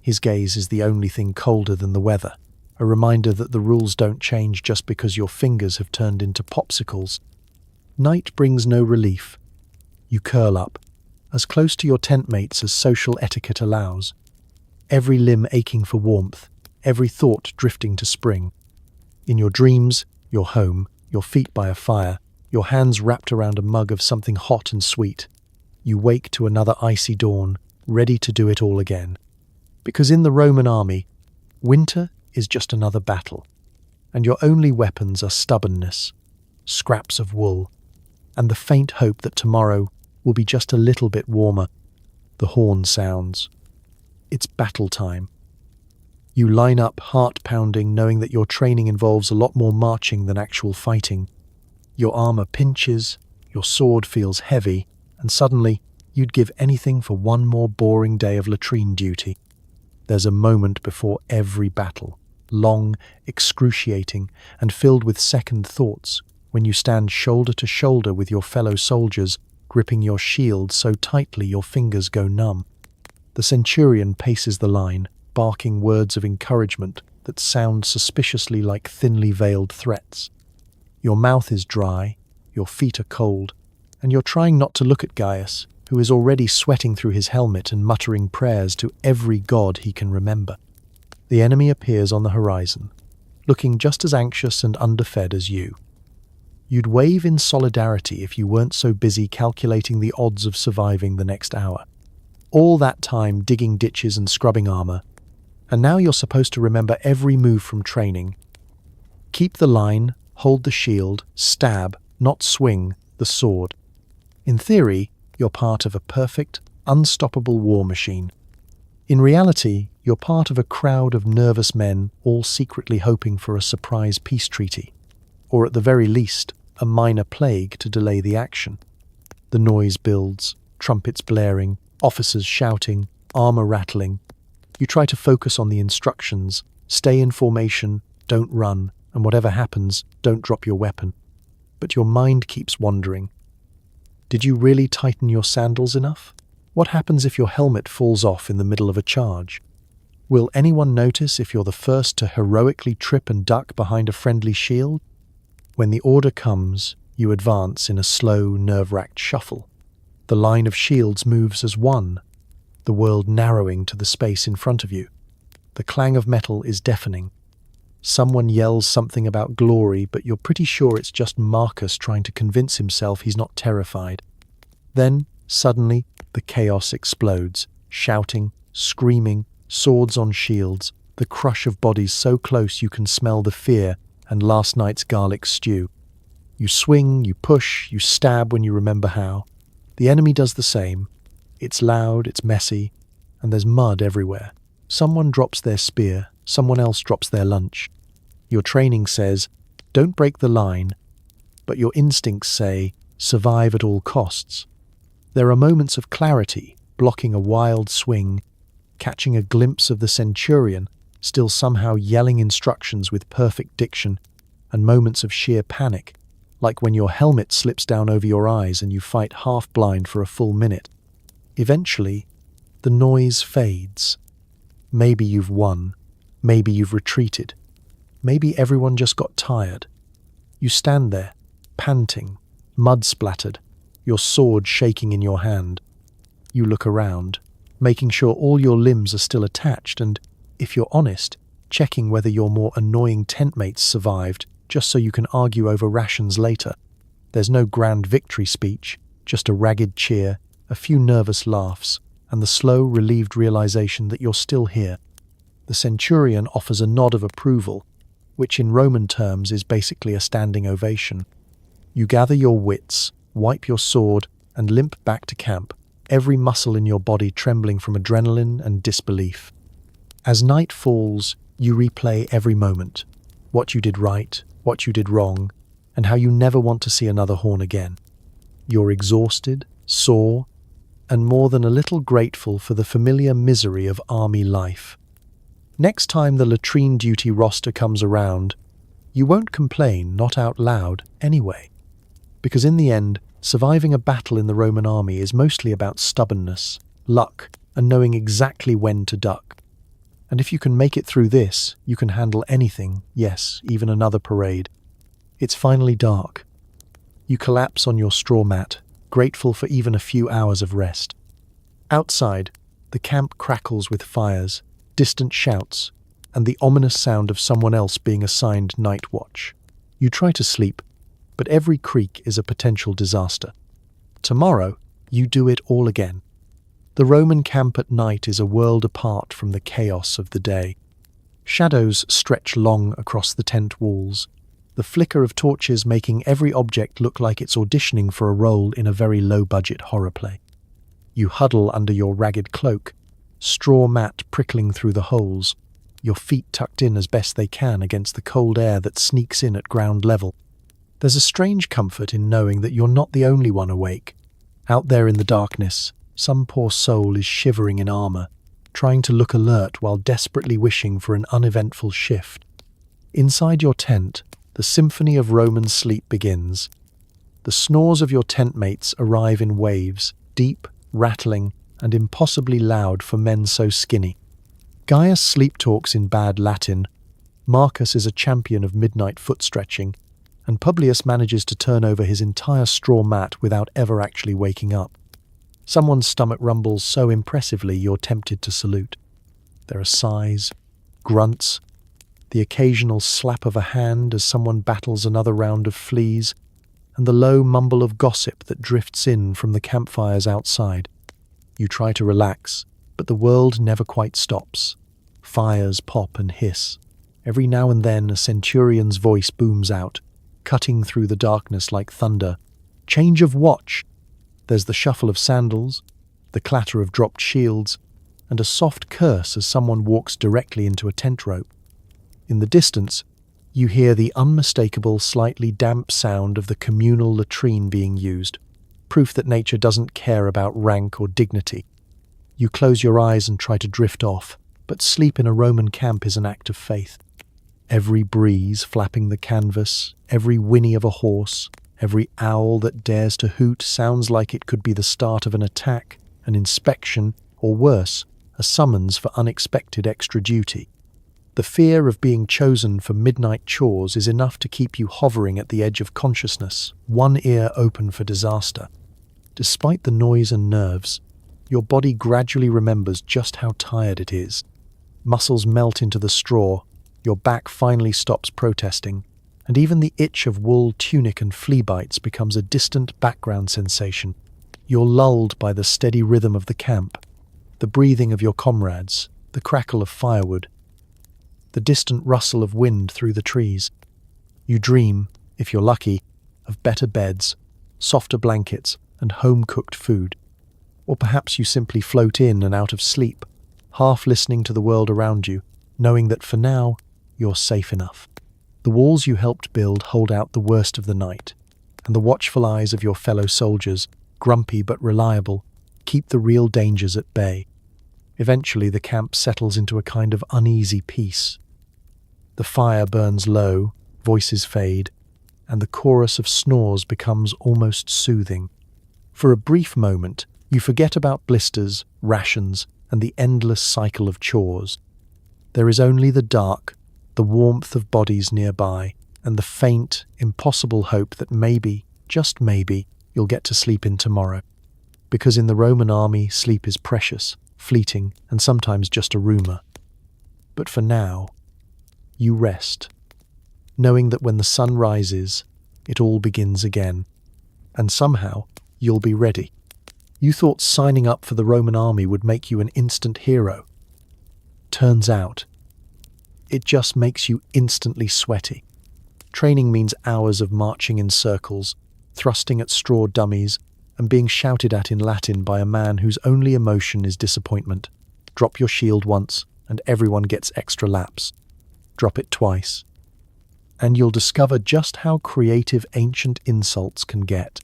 His gaze is the only thing colder than the weather, a reminder that the rules don't change just because your fingers have turned into popsicles. Night brings no relief. You curl up, as close to your tent mates as social etiquette allows, every limb aching for warmth, every thought drifting to spring. In your dreams, you're home, your feet by a fire, your hands wrapped around a mug of something hot and sweet. You wake to another icy dawn, ready to do it all again. Because in the Roman army, winter is just another battle, and your only weapons are stubbornness, scraps of wool, and the faint hope that tomorrow will be just a little bit warmer. The horn sounds. It's battle time. You line up, heart pounding, knowing that your training involves a lot more marching than actual fighting. Your armor pinches, your sword feels heavy, and suddenly you'd give anything for one more boring day of latrine duty. There's a moment before every battle, long, excruciating, and filled with second thoughts, when you stand shoulder to shoulder with your fellow soldiers, gripping your shield so tightly your fingers go numb. The centurion paces the line, barking words of encouragement that sound suspiciously like thinly veiled threats. Your mouth is dry, your feet are cold, and you're trying not to look at Gaius, who is already sweating through his helmet and muttering prayers to every god he can remember. The enemy appears on the horizon, looking just as anxious and underfed as you. You'd wave in solidarity if you weren't so busy calculating the odds of surviving the next hour. All that time digging ditches and scrubbing armor, and now you're supposed to remember every move from training. Keep the line, hold the shield, stab, not swing, the sword. In theory, you're part of a perfect, unstoppable war machine. In reality, you're part of a crowd of nervous men all secretly hoping for a surprise peace treaty, or at the very least, a minor plague to delay the action. The noise builds, trumpets blaring, officers shouting, armor rattling. You try to focus on the instructions, stay in formation, don't run, and whatever happens, don't drop your weapon. But your mind keeps wandering. Did you really tighten your sandals enough? What happens if your helmet falls off in the middle of a charge? Will anyone notice if you're the first to heroically trip and duck behind a friendly shield? When the order comes, you advance in a slow, nerve-wracked shuffle. The line of shields moves as one, the world narrowing to the space in front of you. The clang of metal is deafening. Someone yells something about glory, but you're pretty sure it's just Marcus trying to convince himself he's not terrified. Then, suddenly, the chaos explodes, shouting, screaming, swords on shields, the crush of bodies so close you can smell the fear and last night's garlic stew. You swing, you push, you stab when you remember how. The enemy does the same. It's loud, it's messy, and there's mud everywhere. Someone drops their spear, someone else drops their lunch. Your training says, don't break the line, but your instincts say, survive at all costs. There are moments of clarity, blocking a wild swing, catching a glimpse of the centurion, still somehow yelling instructions with perfect diction, and moments of sheer panic, like when your helmet slips down over your eyes and you fight half-blind for a full minute. Eventually, The noise fades. Maybe you've won. Maybe you've retreated. Maybe everyone just got tired. You stand there, panting, mud-splattered, your sword shaking in your hand. You look around, making sure all your limbs are still attached and, if you're honest, checking whether your more annoying tent mates survived, just so you can argue over rations later. There's no grand victory speech, just a ragged cheer, a few nervous laughs, and the slow, relieved realization that you're still here. The centurion offers a nod of approval, which in Roman terms is basically a standing ovation. You gather your wits, wipe your sword, and limp back to camp, every muscle in your body trembling from adrenaline and disbelief. As night falls, you replay every moment, what you did right, what you did wrong, and how you never want to see another horn again. You're exhausted, sore, and more than a little grateful for the familiar misery of army life. Next time the latrine duty roster comes around, you won't complain, not out loud, anyway. Because in the end, surviving a battle in the Roman army is mostly about stubbornness, luck, and knowing exactly when to duck. And if you can make it through this, you can handle anything, yes, even another parade. It's finally dark. You collapse on your straw mat, grateful for even a few hours of rest. Outside, the camp crackles with fires, distant shouts, and the ominous sound of someone else being assigned night watch. You try to sleep, but every creak is a potential disaster. Tomorrow, you do it all again. The Roman camp at night is a world apart from the chaos of the day. Shadows stretch long across the tent walls, the flicker of torches making every object look like it's auditioning for a role in a very low-budget horror play. You huddle under your ragged cloak, straw mat prickling through the holes, your feet tucked in as best they can against the cold air that sneaks in at ground level. There's a strange comfort in knowing that you're not the only one awake. Out there in the darkness, some poor soul is shivering in armor, trying to look alert while desperately wishing for an uneventful shift. Inside your tent, the symphony of Roman sleep begins. The snores of your tent mates arrive in waves, deep, rattling, and impossibly loud for men so skinny. Gaius sleep talks in bad Latin, Marcus is a champion of midnight foot stretching, and Publius manages to turn over his entire straw mat without ever actually waking up. Someone's stomach rumbles so impressively you're tempted to salute. There are sighs, grunts, the occasional slap of a hand as someone battles another round of fleas, and the low mumble of gossip that drifts in from the campfires outside. You try to relax, but the world never quite stops. Fires pop and hiss. Every now and then a centurion's voice booms out, cutting through the darkness like thunder. Change of watch! There's the shuffle of sandals, the clatter of dropped shields, and a soft curse as someone walks directly into a tent rope. In the distance, you hear the unmistakable, slightly damp sound of the communal latrine being used, proof that nature doesn't care about rank or dignity. You close your eyes and try to drift off, but sleep in a Roman camp is an act of faith. Every breeze flapping the canvas, every whinny of a horse, every owl that dares to hoot sounds like it could be the start of an attack, an inspection, or worse, a summons for unexpected extra duty. The fear of being chosen for midnight chores is enough to keep you hovering at the edge of consciousness, one ear open for disaster. Despite the noise and nerves, your body gradually remembers just how tired it is. Muscles melt into the straw, your back finally stops protesting, and even the itch of wool tunic and flea bites becomes a distant background sensation. You're lulled by the steady rhythm of the camp, the breathing of your comrades, the crackle of firewood, the distant rustle of wind through the trees. You dream, if you're lucky, of better beds, softer blankets, and home-cooked food. Or perhaps you simply float in and out of sleep, half listening to the world around you, knowing that for now, you're safe enough. The walls you helped build hold out the worst of the night, and the watchful eyes of your fellow soldiers, grumpy but reliable, keep the real dangers at bay. Eventually the camp settles into a kind of uneasy peace. The fire burns low, voices fade, and the chorus of snores becomes almost soothing. For a brief moment, you forget about blisters, rations, and the endless cycle of chores. There is only the dark, the warmth of bodies nearby, and the faint, impossible hope that maybe, just maybe, you'll get to sleep in tomorrow. Because in the Roman army, sleep is precious, fleeting, and sometimes just a rumor. But for now, you rest, knowing that when the sun rises, it all begins again. And somehow, you'll be ready. You thought signing up for the Roman army would make you an instant hero. Turns out, it just makes you instantly sweaty. Training means hours of marching in circles, thrusting at straw dummies, and being shouted at in Latin by a man whose only emotion is disappointment. Drop your shield once, and everyone gets extra laps. Drop it twice, and you'll discover just how creative ancient insults can get.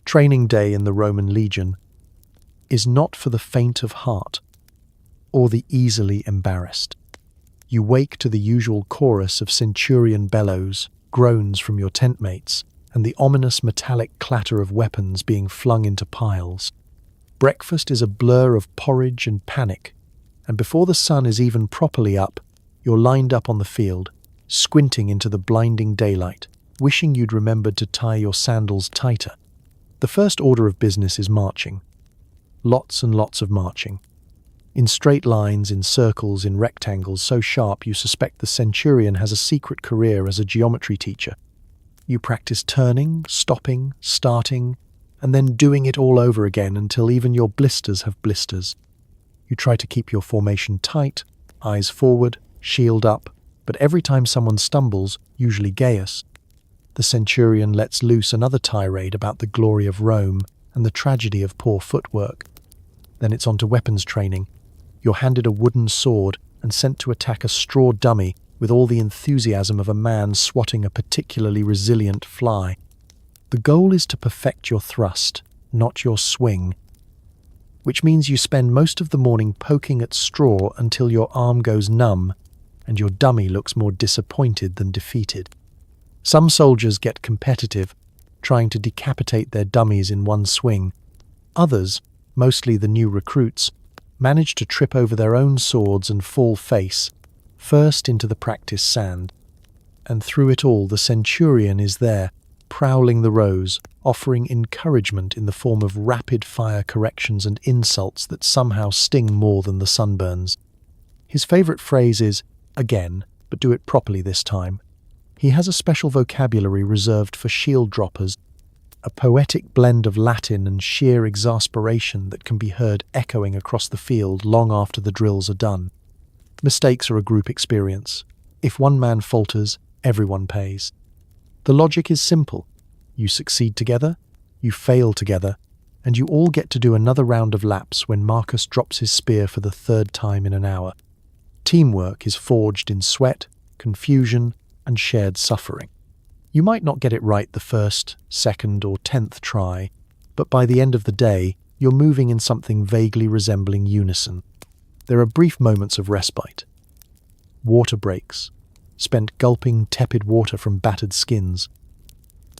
Training day in the Roman Legion is not for the faint of heart or the easily embarrassed. You wake to the usual chorus of centurion bellows, groans from your tent mates, and the ominous metallic clatter of weapons being flung into piles. Breakfast is a blur of porridge and panic, and before the sun is even properly up, you're lined up on the field, squinting into the blinding daylight, wishing you'd remembered to tie your sandals tighter. The first order of business is marching. Lots and lots of marching. In straight lines, in circles, in rectangles so sharp you suspect the centurion has a secret career as a geometry teacher. You practice turning, stopping, starting, and then doing it all over again until even your blisters have blisters. You try to keep your formation tight, eyes forward, shield up, but every time someone stumbles, usually Gaius, the centurion lets loose another tirade about the glory of Rome and the tragedy of poor footwork. Then it's on to weapons training. You're handed a wooden sword and sent to attack a straw dummy with all the enthusiasm of a man swatting a particularly resilient fly. The goal is to perfect your thrust, not your swing, which means you spend most of the morning poking at straw until your arm goes numb and your dummy looks more disappointed than defeated. Some soldiers get competitive, trying to decapitate their dummies in one swing. Others, mostly the new recruits, manage to trip over their own swords and fall face, first into the practice sand. And through it all, the centurion is there, prowling the rows, offering encouragement in the form of rapid-fire corrections and insults that somehow sting more than the sunburns. His favourite phrase is, "Again, but do it properly this time." He has a special vocabulary reserved for shield droppers, a poetic blend of Latin and sheer exasperation that can be heard echoing across the field long after the drills are done. Mistakes are a group experience. If one man falters, everyone pays. The logic is simple. You succeed together, you fail together, and you all get to do another round of laps when Marcus drops his spear for the third time in an hour. Teamwork is forged in sweat, confusion, and shared suffering. You might not get it right the first, second, or 10th try, but by the end of the day, you're moving in something vaguely resembling unison. There are brief moments of respite. Water breaks, spent gulping tepid water from battered skins.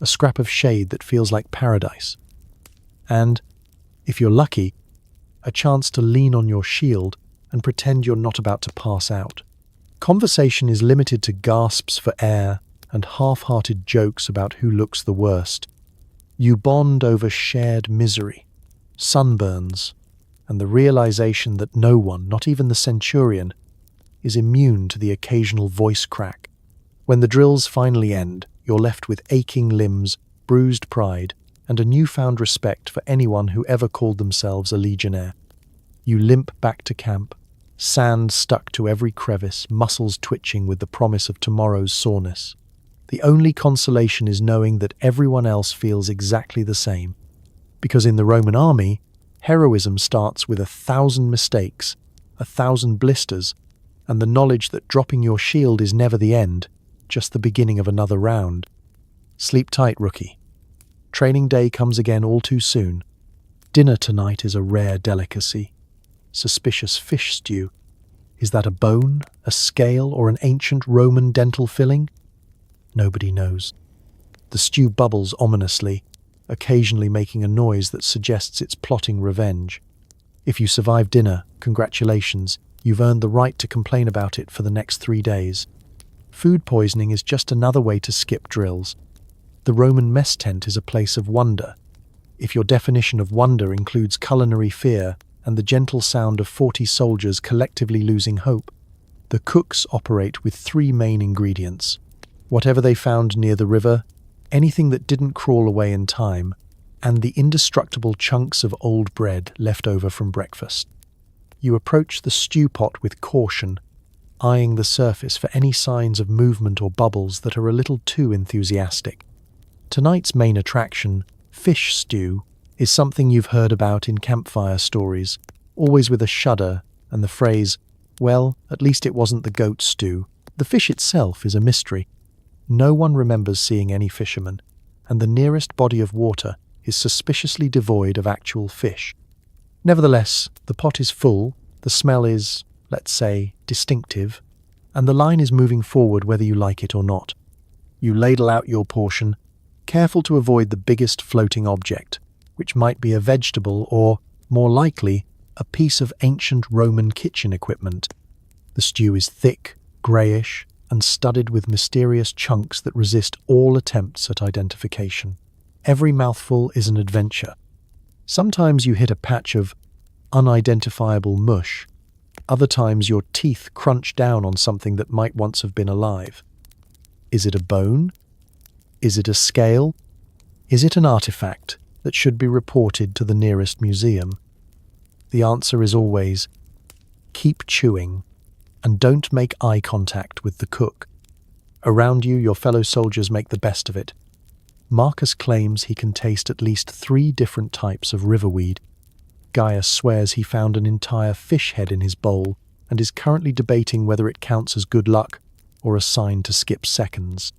A scrap of shade that feels like paradise. And, if you're lucky, a chance to lean on your shield and pretend you're not about to pass out. Conversation is limited to gasps for air and half-hearted jokes about who looks the worst. You bond over shared misery, sunburns, and the realization that no one, not even the centurion, is immune to the occasional voice crack. When the drills finally end, you're left with aching limbs, bruised pride, and a newfound respect for anyone who ever called themselves a legionnaire. You limp back to camp, sand stuck to every crevice, muscles twitching with the promise of tomorrow's soreness. The only consolation is knowing that everyone else feels exactly the same. Because in the Roman army, heroism starts with 1,000 mistakes, 1,000 blisters, and the knowledge that dropping your shield is never the end, just the beginning of another round. Sleep tight, rookie. Training day comes again all too soon. Dinner tonight is a rare delicacy. Suspicious fish stew. Is that a bone, a scale, or an ancient Roman dental filling? Nobody knows. The stew bubbles ominously, occasionally making a noise that suggests it's plotting revenge. If you survive dinner, congratulations, you've earned the right to complain about it for the next 3 days. Food poisoning is just another way to skip drills. The Roman mess tent is a place of wonder. If your definition of wonder includes culinary fear and the gentle sound of 40 soldiers collectively losing hope, the cooks operate with 3 main ingredients: whatever they found near the river, anything that didn't crawl away in time, and the indestructible chunks of old bread left over from breakfast. You approach the stew pot with caution, eyeing the surface for any signs of movement or bubbles that are a little too enthusiastic. Tonight's main attraction, fish stew, is something you've heard about in campfire stories, always with a shudder and the phrase, "Well, at least it wasn't the goat stew." The fish itself is a mystery. No one remembers seeing any fishermen, and the nearest body of water is suspiciously devoid of actual fish. Nevertheless, the pot is full, the smell is, let's say, distinctive, and the line is moving forward whether you like it or not. You ladle out your portion, careful to avoid the biggest floating object, which might be a vegetable or, more likely, a piece of ancient Roman kitchen equipment. The stew is thick, greyish, and studded with mysterious chunks that resist all attempts at identification. Every mouthful is an adventure. Sometimes you hit a patch of unidentifiable mush. Other times your teeth crunch down on something that might once have been alive. Is it a bone? Is it a scale? Is it an artifact that should be reported to the nearest museum? The answer is always, keep chewing, and don't make eye contact with the cook. Around you, your fellow soldiers make the best of it. Marcus claims he can taste at least 3 different types of riverweed. Gaius swears he found an entire fish head in his bowl and is currently debating whether it counts as good luck or a sign to skip seconds.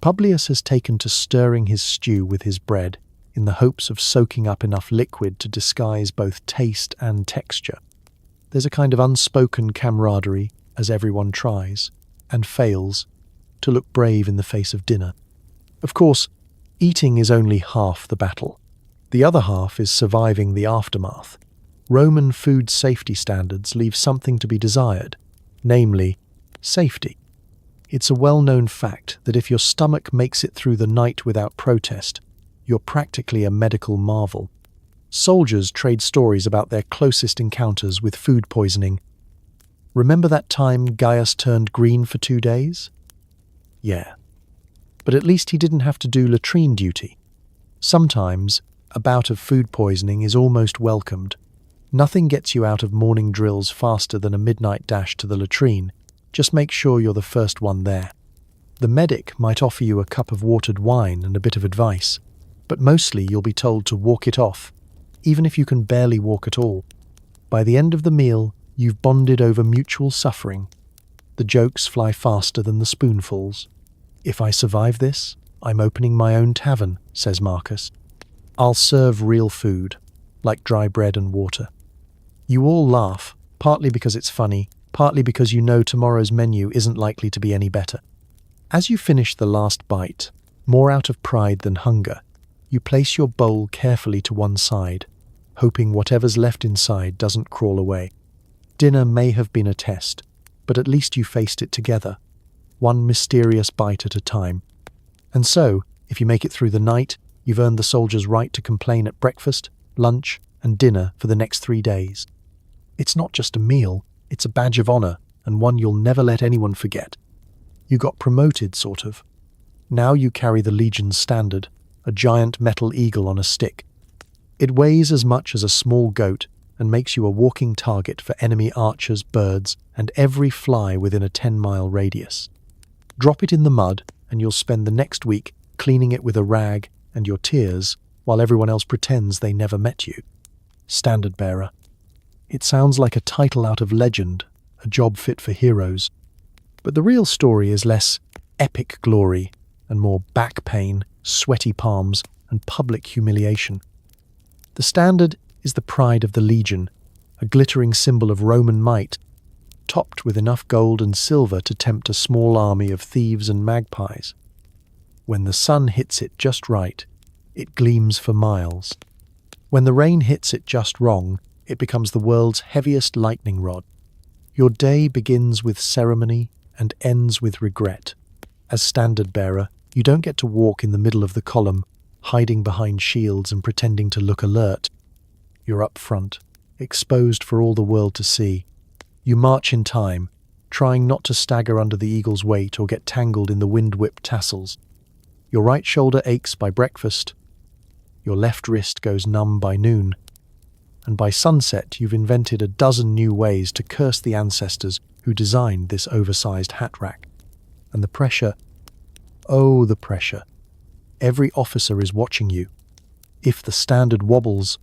Publius has taken to stirring his stew with his bread in the hopes of soaking up enough liquid to disguise both taste and texture. There's a kind of unspoken camaraderie as everyone tries, and fails, to look brave in the face of dinner. Of course, eating is only half the battle. The other half is surviving the aftermath. Roman food safety standards leave something to be desired, namely, safety. It's a well-known fact that if your stomach makes it through the night without protest, you're practically a medical marvel. Soldiers trade stories about their closest encounters with food poisoning. Remember that time Gaius turned green for 2 days? Yeah. But at least he didn't have to do latrine duty. Sometimes, a bout of food poisoning is almost welcomed. Nothing gets you out of morning drills faster than a midnight dash to the latrine. Just make sure you're the first one there. The medic might offer you a cup of watered wine and a bit of advice, but mostly you'll be told to walk it off, even if you can barely walk at all. By the end of the meal, you've bonded over mutual suffering. The jokes fly faster than the spoonfuls. "If I survive this, I'm opening my own tavern," says Marcus. "I'll serve real food, like dry bread and water." You all laugh, partly because it's funny, partly because you know tomorrow's menu isn't likely to be any better. As you finish the last bite, more out of pride than hunger, you place your bowl carefully to one side, hoping whatever's left inside doesn't crawl away. Dinner may have been a test, but at least you faced it together, one mysterious bite at a time. And so, if you make it through the night, you've earned the soldier's right to complain at breakfast, lunch, and dinner for the next 3 days. It's not just a meal, it's a badge of honor, and one you'll never let anyone forget. You got promoted, sort of. Now you carry the Legion's standard, a giant metal eagle on a stick. It weighs as much as a small goat and makes you a walking target for enemy archers, birds, and every fly within a 10-mile radius. Drop it in the mud, and you'll spend the next week cleaning it with a rag and your tears while everyone else pretends they never met you. Standard bearer. It sounds like a title out of legend, a job fit for heroes. But the real story is less epic glory and more back pain, sweaty palms, and public humiliation. The standard is the pride of the Legion, a glittering symbol of Roman might, topped with enough gold and silver to tempt a small army of thieves and magpies. When the sun hits it just right, it gleams for miles. When the rain hits it just wrong, it becomes the world's heaviest lightning rod. Your day begins with ceremony and ends with regret. As standard bearer, you don't get to walk in the middle of the column, hiding behind shields and pretending to look alert. You're up front, exposed for all the world to see. You march in time, trying not to stagger under the eagle's weight or get tangled in the wind-whipped tassels. Your right shoulder aches by breakfast, your left wrist goes numb by noon, and by sunset you've invented a dozen new ways to curse the ancestors who designed this oversized hat rack. And the pressure, oh the pressure. Every officer is watching you. If the standard wobbles,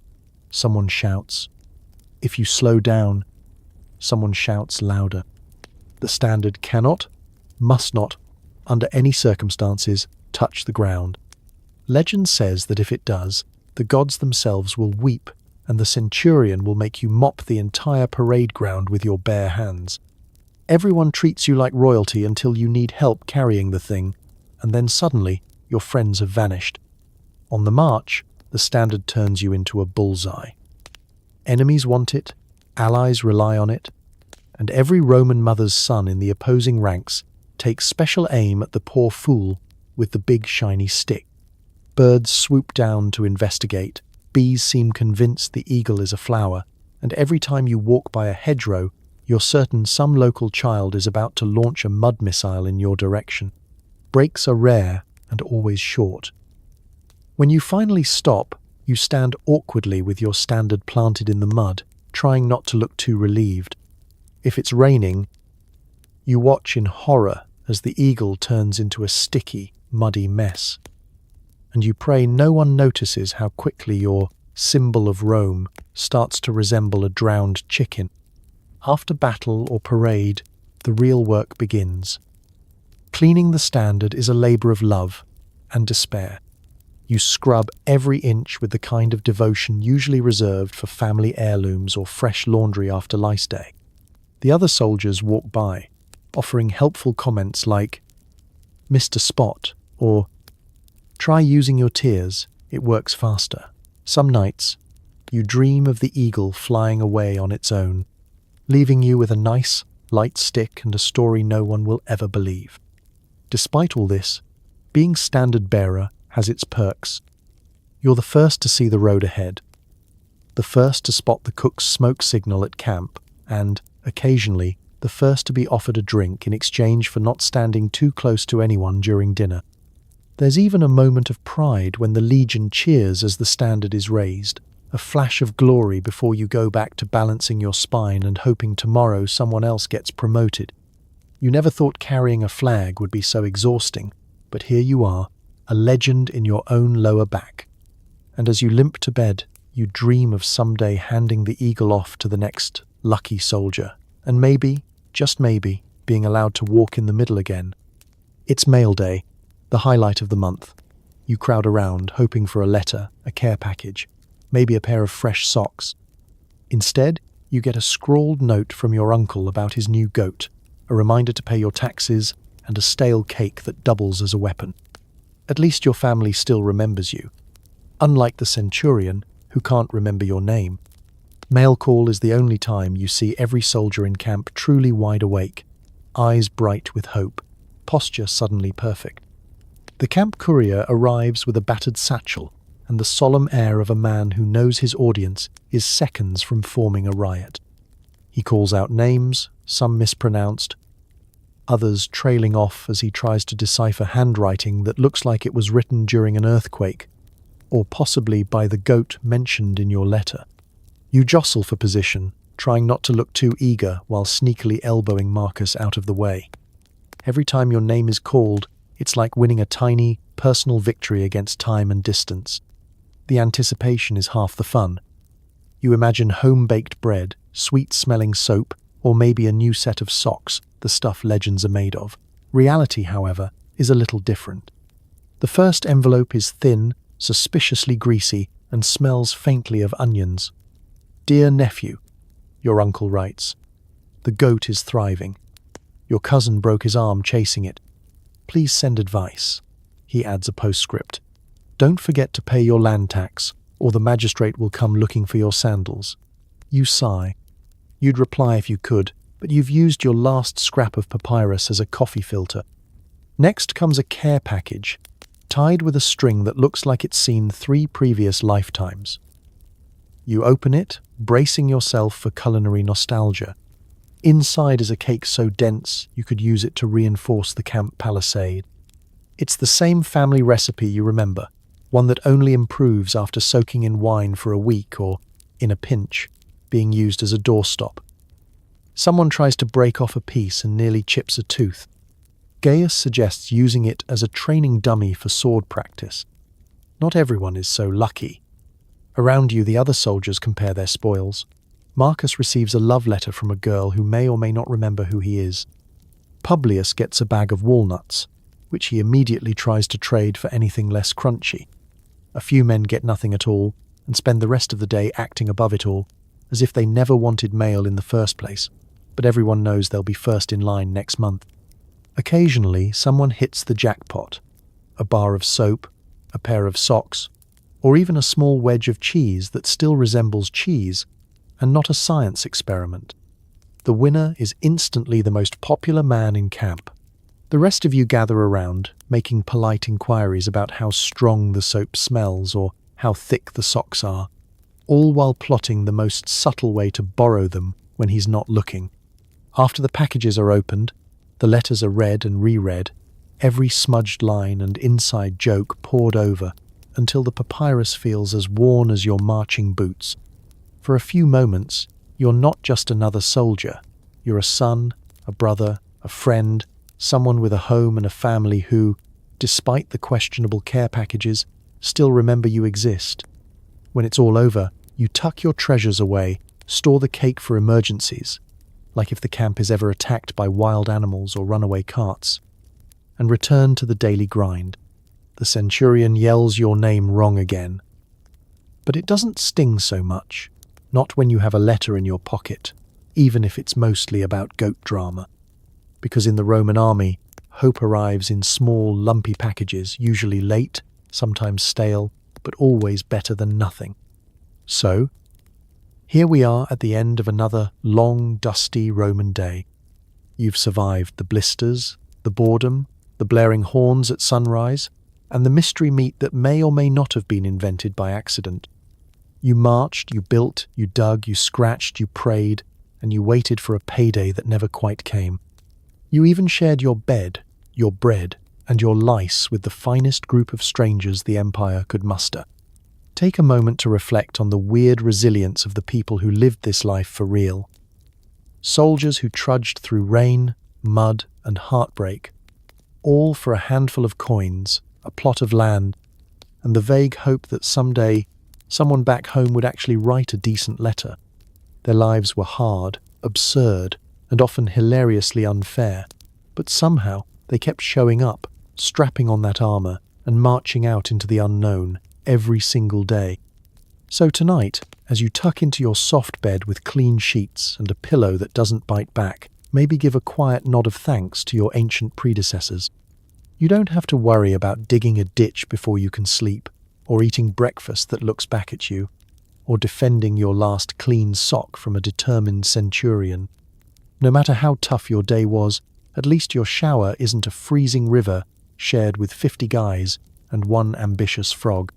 someone shouts. If you slow down, someone shouts louder. The standard cannot, must not, under any circumstances, touch the ground. Legend says that if it does, the gods themselves will weep, and the centurion will make you mop the entire parade ground with your bare hands. Everyone treats you like royalty until you need help carrying the thing, and then suddenly your friends have vanished. On the march, the standard turns you into a bullseye. Enemies want it, allies rely on it, and every Roman mother's son in the opposing ranks takes special aim at the poor fool with the big shiny stick. Birds swoop down to investigate, bees seem convinced the eagle is a flower, and every time you walk by a hedgerow, you're certain some local child is about to launch a mud missile in your direction. Breaks are rare and always short. When you finally stop, you stand awkwardly with your standard planted in the mud, trying not to look too relieved. If it's raining, you watch in horror as the eagle turns into a sticky, muddy mess. And you pray no one notices how quickly your symbol of Rome starts to resemble a drowned chicken. After battle or parade, the real work begins. Cleaning the standard is a labor of love and despair. You scrub every inch with the kind of devotion usually reserved for family heirlooms or fresh laundry after lice day. The other soldiers walk by, offering helpful comments like, "Mr. Spot," or "Try using your tears, it works faster." Some nights, you dream of the eagle flying away on its own, leaving you with a nice, light stick and a story no one will ever believe. Despite all this, being standard bearer has its perks. You're the first to see the road ahead, the first to spot the cook's smoke signal at camp, and, occasionally, the first to be offered a drink in exchange for not standing too close to anyone during dinner. There's even a moment of pride when the Legion cheers as the standard is raised, a flash of glory before you go back to balancing your spine and hoping tomorrow someone else gets promoted. You never thought carrying a flag would be so exhausting, but here you are, a legend in your own lower back. And as you limp to bed, you dream of someday handing the eagle off to the next lucky soldier, and maybe, just maybe, being allowed to walk in the middle again. It's mail day, the highlight of the month. You crowd around, hoping for a letter, a care package, maybe a pair of fresh socks. Instead, you get a scrawled note from your uncle about his new goat, a reminder to pay your taxes, and a stale cake that doubles as a weapon. At least your family still remembers you, unlike the centurion, who can't remember your name. Mail call is the only time you see every soldier in camp truly wide awake, eyes bright with hope, posture suddenly perfect. The camp courier arrives with a battered satchel and the solemn air of a man who knows his audience is seconds from forming a riot. He calls out names, some mispronounced, others trailing off as he tries to decipher handwriting that looks like it was written during an earthquake, or possibly by the goat mentioned in your letter. You jostle for position, trying not to look too eager while sneakily elbowing Marcus out of the way. Every time your name is called, it's like winning a tiny, personal victory against time and distance. The anticipation is half the fun. You imagine home-baked bread, sweet-smelling soap, or maybe a new set of socks, the stuff legends are made of. Reality, however, is a little different. The first envelope is thin, suspiciously greasy, and smells faintly of onions. "Dear nephew," your uncle writes, "the goat is thriving. Your cousin broke his arm chasing it. Please send advice." He adds a postscript. "Don't forget to pay your land tax, or the magistrate will come looking for your sandals." You sigh. You'd reply if you could, but you've used your last scrap of papyrus as a coffee filter. Next comes a care package, tied with a string that looks like it's seen 3 previous lifetimes. You open it, bracing yourself for culinary nostalgia. Inside is a cake so dense you could use it to reinforce the camp palisade. It's the same family recipe you remember, one that only improves after soaking in wine for a week or, in a pinch, being used as a doorstop. Someone tries to break off a piece and nearly chips a tooth. Gaius suggests using it as a training dummy for sword practice. Not everyone is so lucky. Around you, the other soldiers compare their spoils. Marcus receives a love letter from a girl who may or may not remember who he is. Publius gets a bag of walnuts, which he immediately tries to trade for anything less crunchy. A few men get nothing at all and spend the rest of the day acting above it all, as if they never wanted mail in the first place, but everyone knows they'll be first in line next month. Occasionally, someone hits the jackpot. A bar of soap, a pair of socks, or even a small wedge of cheese that still resembles cheese, and not a science experiment. The winner is instantly the most popular man in camp. The rest of you gather around, making polite inquiries about how strong the soap smells or how thick the socks are, all while plotting the most subtle way to borrow them when he's not looking. After the packages are opened, the letters are read and reread, every smudged line and inside joke pored over, until the papyrus feels as worn as your marching boots. For a few moments, you're not just another soldier. You're a son, a brother, a friend, someone with a home and a family who, despite the questionable care packages, still remember you exist. When it's all over, you tuck your treasures away, store the cake for emergencies, like if the camp is ever attacked by wild animals or runaway carts, and return to the daily grind. The centurion yells your name wrong again. But it doesn't sting so much, not when you have a letter in your pocket, even if it's mostly about goat drama. Because in the Roman army, hope arrives in small, lumpy packages, usually late, sometimes stale, but always better than nothing. So, here we are at the end of another long, dusty Roman day. You've survived the blisters, the boredom, the blaring horns at sunrise, and the mystery meat that may or may not have been invented by accident. You marched, you built, you dug, you scratched, you prayed, and you waited for a payday that never quite came. You even shared your bed, your bread, and your lice with the finest group of strangers the Empire could muster. Take a moment to reflect on the weird resilience of the people who lived this life for real. Soldiers who trudged through rain, mud, and heartbreak, all for a handful of coins, a plot of land, and the vague hope that someday someone back home would actually write a decent letter. Their lives were hard, absurd, and often hilariously unfair, but somehow they kept showing up, strapping on that armor, and marching out into the unknown every single day. So tonight, as you tuck into your soft bed with clean sheets and a pillow that doesn't bite back, maybe give a quiet nod of thanks to your ancient predecessors. You don't have to worry about digging a ditch before you can sleep, or eating breakfast that looks back at you, or defending your last clean sock from a determined centurion. No matter how tough your day was, at least your shower isn't a freezing river shared with 50 guys and one ambitious frog.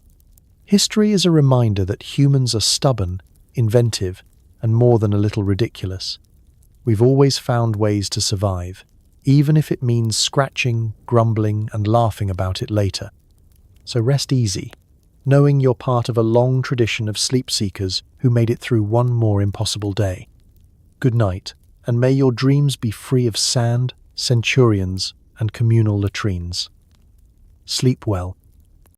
History is a reminder that humans are stubborn, inventive, and more than a little ridiculous. We've always found ways to survive, even if it means scratching, grumbling, and laughing about it later. So rest easy, knowing you're part of a long tradition of sleep seekers who made it through one more impossible day. Good night, and may your dreams be free of sand, centurions, and communal latrines. Sleep well.